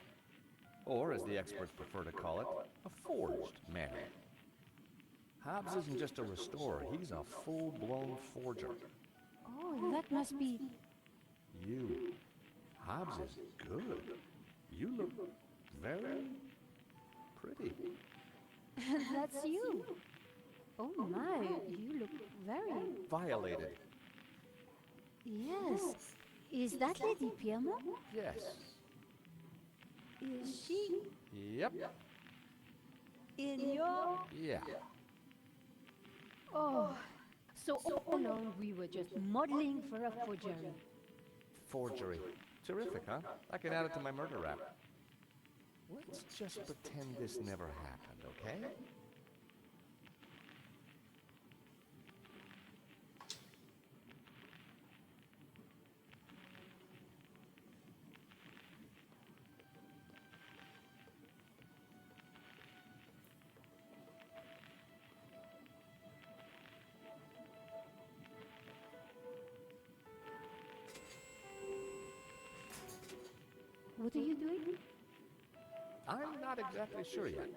Or, as the experts prefer to call it, a forged Manet. Hobbs isn't just a restorer, he's a full-blown forger. Oh, that must be... You. Hobbs is good. You look very pretty. And that's you. Oh my, you look very... Violated. Yes. Is that Lady Piermont? Yes. Is she Yep. in your... Yeah. Oh, so all along we were just modeling for a forgery. Forgery. Terrific, huh? I can add it to my murder rap. Let's just pretend this never happened, okay? What are you doing? I'm not exactly sure yet.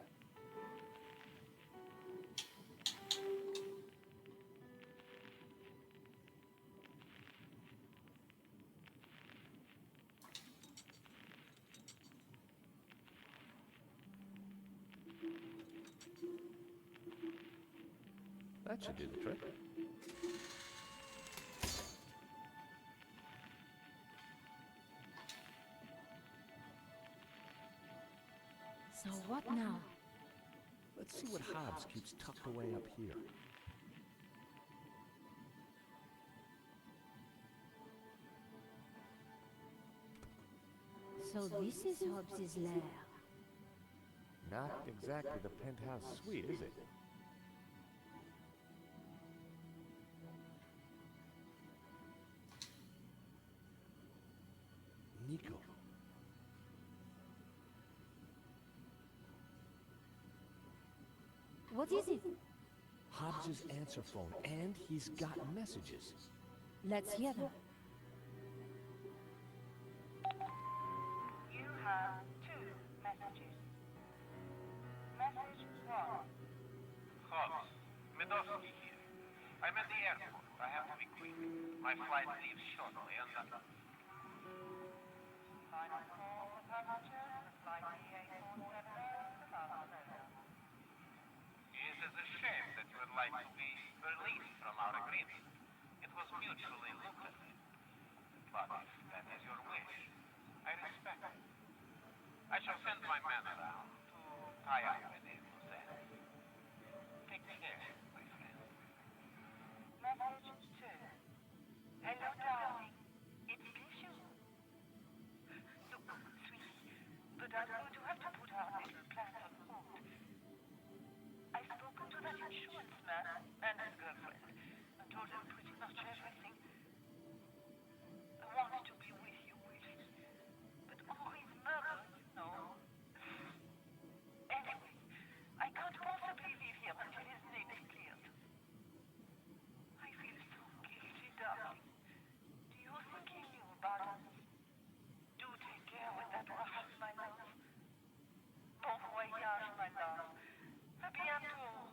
That should do the trick. So what now? Let's see what Hobbs keeps tucked away up here. So this is Hobbs's lair. Not exactly the penthouse suite, is it? Nico. What is it? Hobbs's answer phone, and he's got messages. Let's hear them. You have 2 messages. Message 1. Hobbs, Medowski here. I'm at the airport. I have to be quick. My flight leaves shortly, and final call for passengers. Flight EA478 to Barcelona. It is a shame that you would like to be released from our agreement. It was mutually lucrative. But if that is your wish, I respect it. I shall send my men around to tie up any loose ends. Take care, my friend. Message 2. Hello, darling. It's Bijou. Look, sweetie, but I'm going to have to put our little plans on hold. I've spoken to that insurance man and his girlfriend and told them pretty much everything. I wanted to be with you, Willie, but Henri's murder, you know. Anyway, I can't possibly leave here until his name is cleared. I feel so guilty, darling. Do you think he knew about us? Do take care with that Russian, my love. Bon voyage, my love. A bientôt.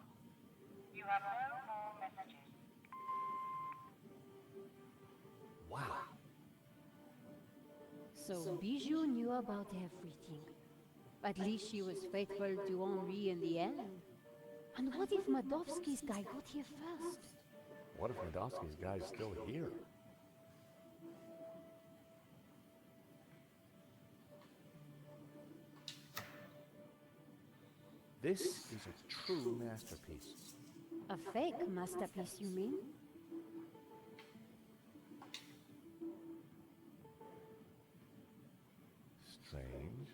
You have no more messages. Wow. So Bijou knew about everything. At least she was faithful to Henri in the end. And what if Medowski's guy got here first? What if Medowski's guy's still here? This is a true masterpiece. A fake masterpiece, you mean? Strange.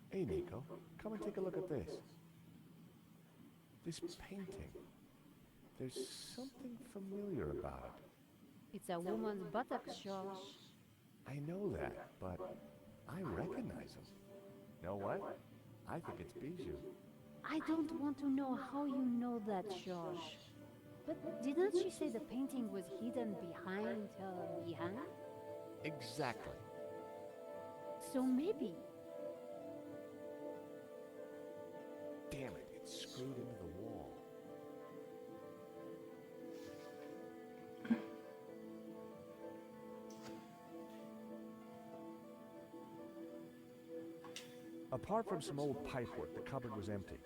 Hey, Nico, come and take a look at this. This painting. There's something familiar about it. It's a woman's buttocks, George. I know that, but I recognize him. Know what? I think it's Bijou. I don't want to know how you know that, George. But didn't she say the painting was hidden behind her behind? Exactly. So maybe. Damn it, it's screwed into the wall. Apart from some old pipework, the cupboard was empty.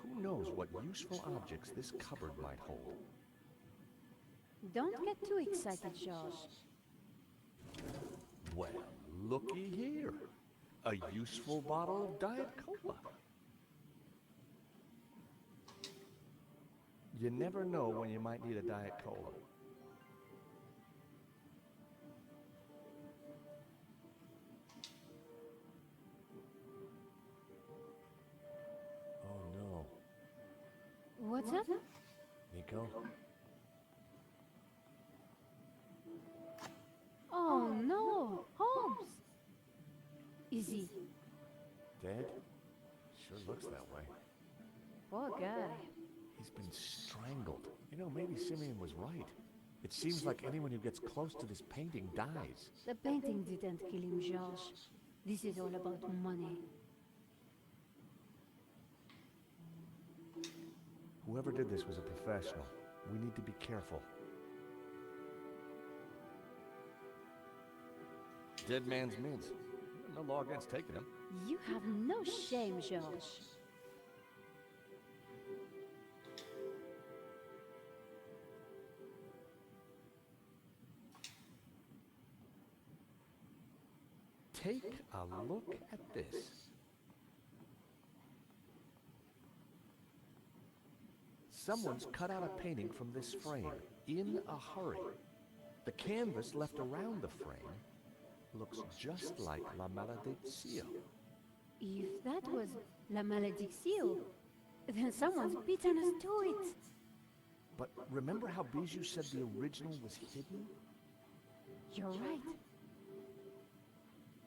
Who knows what useful objects this cupboard might hold? Don't get too excited, George. Well, looky here. A useful bottle of Diet Cola. You never know when you might need a Diet Cola. Oh no. What's up? Nico? Oh no, Holmes! Is he? Dead? Sure looks that way. Poor guy. He's been strangled. You know, maybe Simeon was right. It seems like anyone who gets close to this painting dies. The painting didn't kill him, George. This is all about money. Whoever did this was a professional. We need to be careful. Dead man's mints. No law against taking them. You have no shame, George. Take a look at this. Someone's cut out a painting from this frame in a hurry. The canvas left around the frame looks just like La Maledicción. If that was La Maledicción, then someone's beaten us to it. But remember how Bijou said the original was hidden? You're right.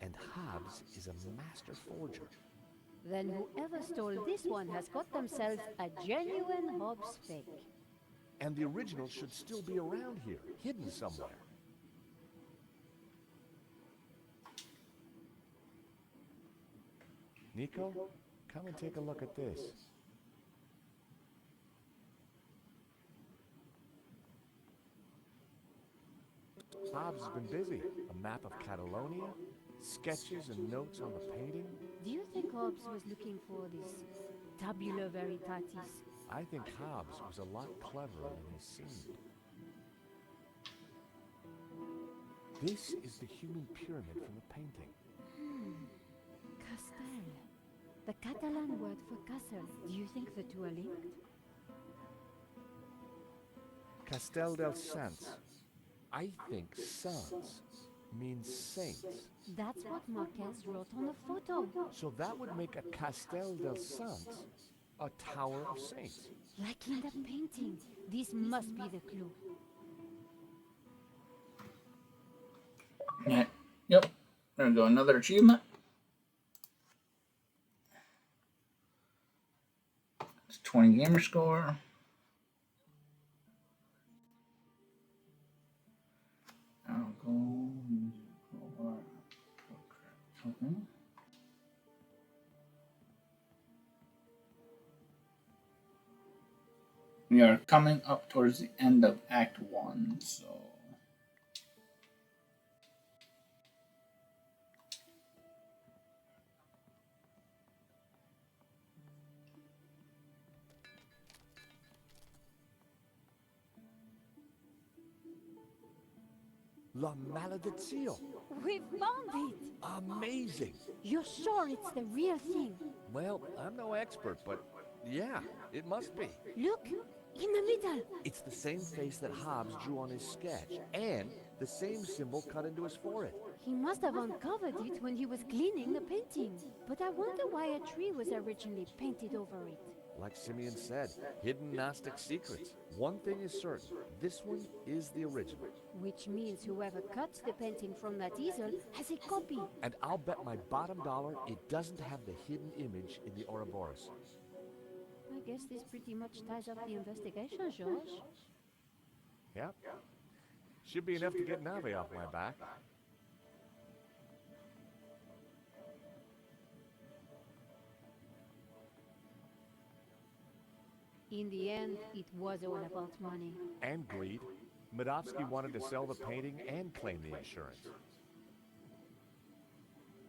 And Hobbs is a master forger. Then whoever stole this one has got themselves a genuine Hobbs fake. And the original should still be around here, hidden somewhere. Nico, come and take a look at this. Hobbs has been busy. A map of Catalonia, sketches and notes on the painting. Do you think Hobbs was looking for this tabula veritatis? I think Hobbs was a lot cleverer than he seemed. This is the human pyramid from the painting. Castel. The Catalan word for castle. Do you think the two are linked? Castel dels Sants. I think Sants means saints. That's what Marquez wrote on the photo. So that would make a Castel dels Sants a tower of saints. Like in the painting. This must be the clue. Yeah. Yep. There we go. Another achievement. It's 20 gamer score. I'll go. Okay. We are coming up towards the end of Act 1, so. La Maledicción. We found it! Amazing. You're sure it's the real thing? Well, I'm no expert, but yeah, it must be. Look, in the middle. It's the same face that Hobbs drew on his sketch, and the same symbol cut into his forehead. He must have uncovered it when he was cleaning the painting. But I wonder why a tree was originally painted over it. Like Simeon said, hidden Gnostic secrets. One thing is certain, this one is the original. Which means whoever cut the painting from that easel has a copy. And I'll bet my bottom dollar it doesn't have the hidden image in the Ouroboros. I guess this pretty much ties up the investigation, George. Yep. Should be enough to get Navi off my back. In the end, it was all about money. And greed. Medovsky wanted to sell the painting and claim the insurance.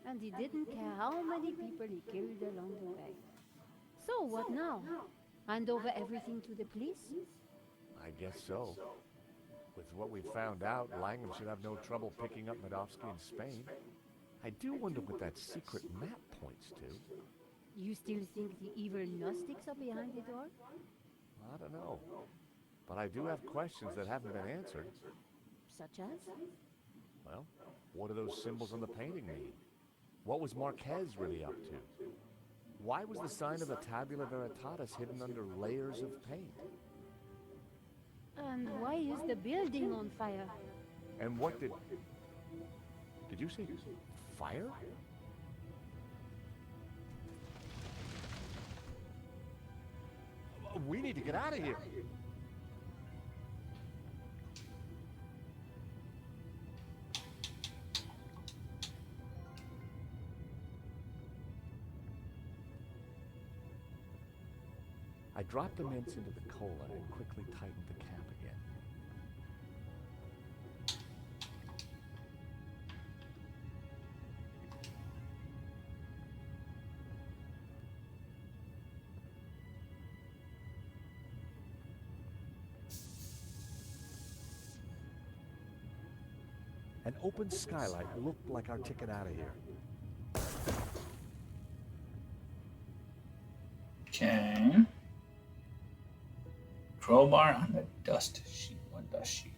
And he didn't care how many people he killed along the way. So what now? Hand over everything to the police? I guess so. With what we found out, Langham should have no trouble picking up Medovsky in Spain. I do wonder what that secret map points to. You still think the evil Gnostics are behind it all? I don't know. But I do have questions that haven't been answered. Such as? Well, what do those symbols on the painting mean? What was Marquez really up to? Why was the sign of the Tabula Veritatis hidden under layers of paint? And why is the building on fire? And what did you say fire? We need to get out of here. I dropped the mints into the cola and quickly tightened the cap again. An open skylight looked like our ticket out of here. Okay. crowbar on a dust sheet. One dust sheet.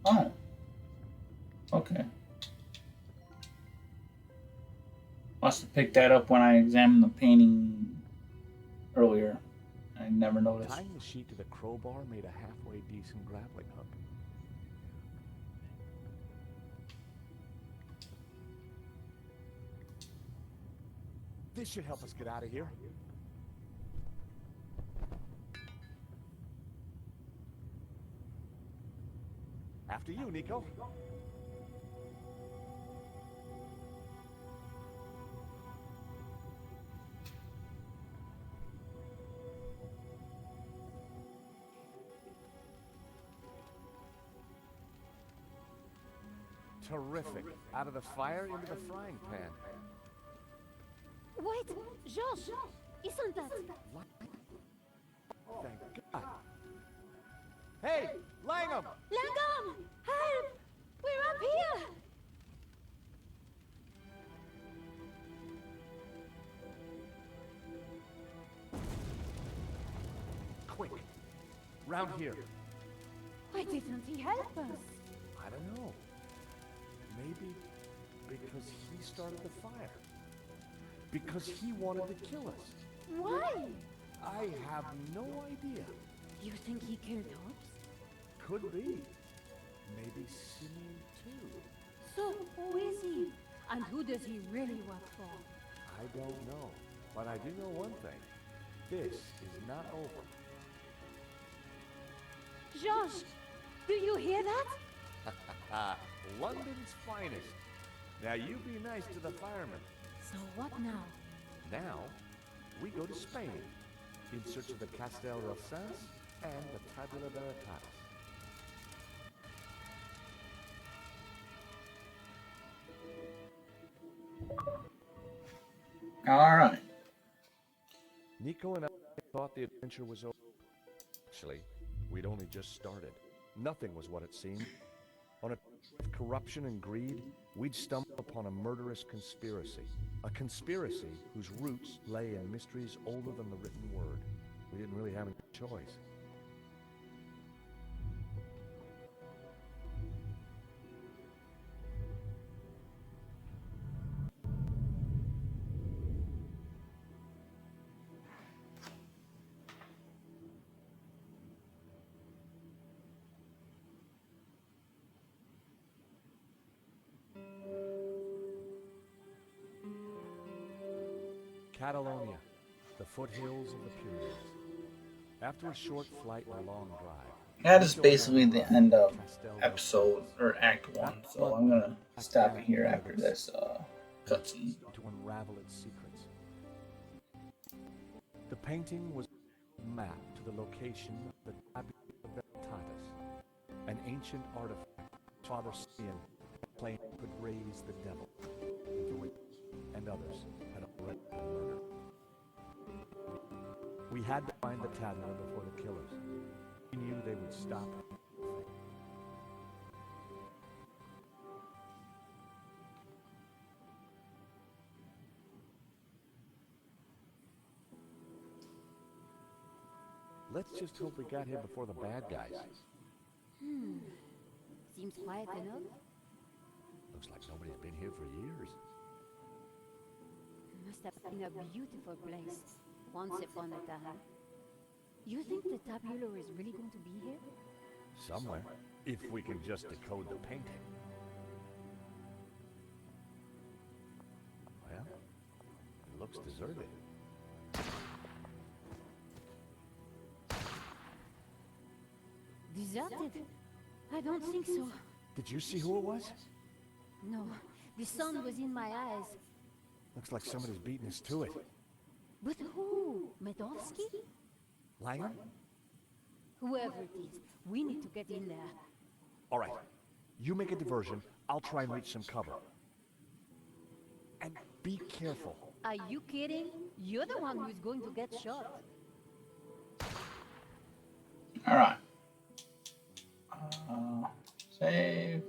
Oh. Okay. Must have picked that up when I examined the painting earlier. I never noticed. Tying the sheet to the crowbar made a halfway decent grappling hook. This should help us get out of here. After you, Nico. Terrific. Out of the fire into the frying pan. Wait, Georges, isn't that? Thank God. Hey, Langham! Langham! Help! We're up here! Quick. Round here. Why didn't he help us? I don't know. Maybe because he started the fire. Because he wanted to kill us. Why? I have no idea. You think he killed Hobbs? Could be. Maybe Simeon too. So, who is he? And who does he really work for? I don't know. But I do know one thing. This is not over. Georges, do you hear that? London's finest. Now you be nice to the firemen. So what now? Now, we go to Spain in search of the Castel Rosas and the Tabula Veritatis. All right. Nico and I thought the adventure was over. Actually, we'd only just started. Nothing was what it seemed. On a corruption and greed, we'd stumbled upon a murderous conspiracy. A conspiracy whose roots lay in mysteries older than the written word. We didn't really have any choice. Catalonia, the foothills of the Pyrenees. After a short flight and a long drive, That is basically the end of episode or act 1. So I'm gonna stop it here after this cutscene. To unravel its secrets. The painting was a map to the location of the Tabula Veritatis, an ancient artifact Father Simeon claimed could raise the devil, and for which and others had already been murdered. We had to find the tabula before the killers. We knew they would stop. Let's just hope we got here before the bad guys. Seems quiet enough. Looks like nobody's been here for years. Must have been a beautiful place once upon a time. You think the tabula is really going to be here? Somewhere. If we can just decode the painting. Well, it looks deserted. Deserted? I don't think so. Did you see who it was? No, the sun was in my eyes. Looks like somebody's beating us to it. But who? Medovsky? Langham? Whoever it is, we need to get in there. All right. You make a diversion. I'll try and reach some cover. And be careful. Are you kidding? You're the one who's going to get shot. All right. Save.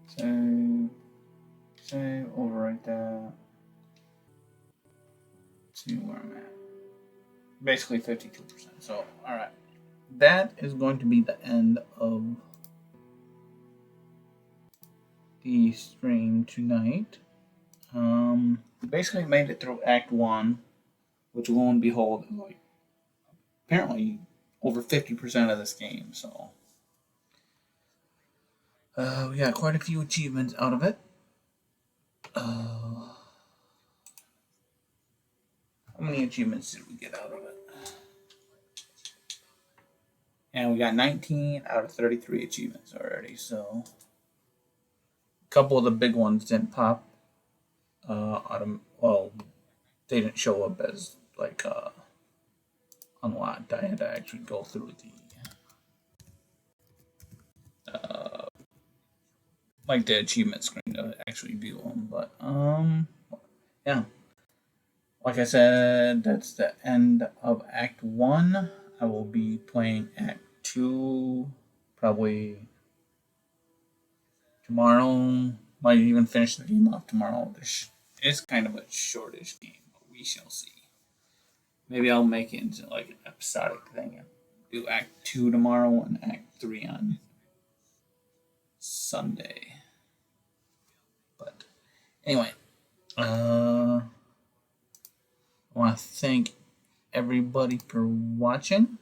Save, overwrite that. See where I'm at. Basically 52%. So, alright. That is going to be the end of the stream tonight. Basically made it through Act 1, which lo and behold is like apparently over 50% of this game, so we got quite a few achievements out of it. How many achievements did we get out of it? And we got 19 out of 33 achievements already, so a couple of the big ones didn't pop. Well, they didn't show up as like unlocked. I had to actually go through the achievement screen to actually view them. But yeah, like I said, that's the end of Act 1. I will be playing Act 2 probably tomorrow. Might even finish the game off tomorrow. It's kind of a shortish game, but we shall see. Maybe I'll make it into like an episodic thing and do Act 2 tomorrow and Act 3 on Sunday. But anyway, I want to thank everybody for watching.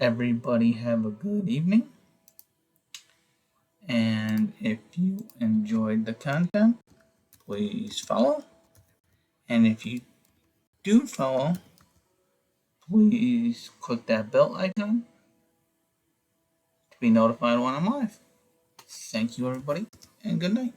Everybody have a good evening. And if you enjoyed the content, please follow. And if you do follow, please click that bell icon to be notified when I'm live. Thank you, everybody, and good night.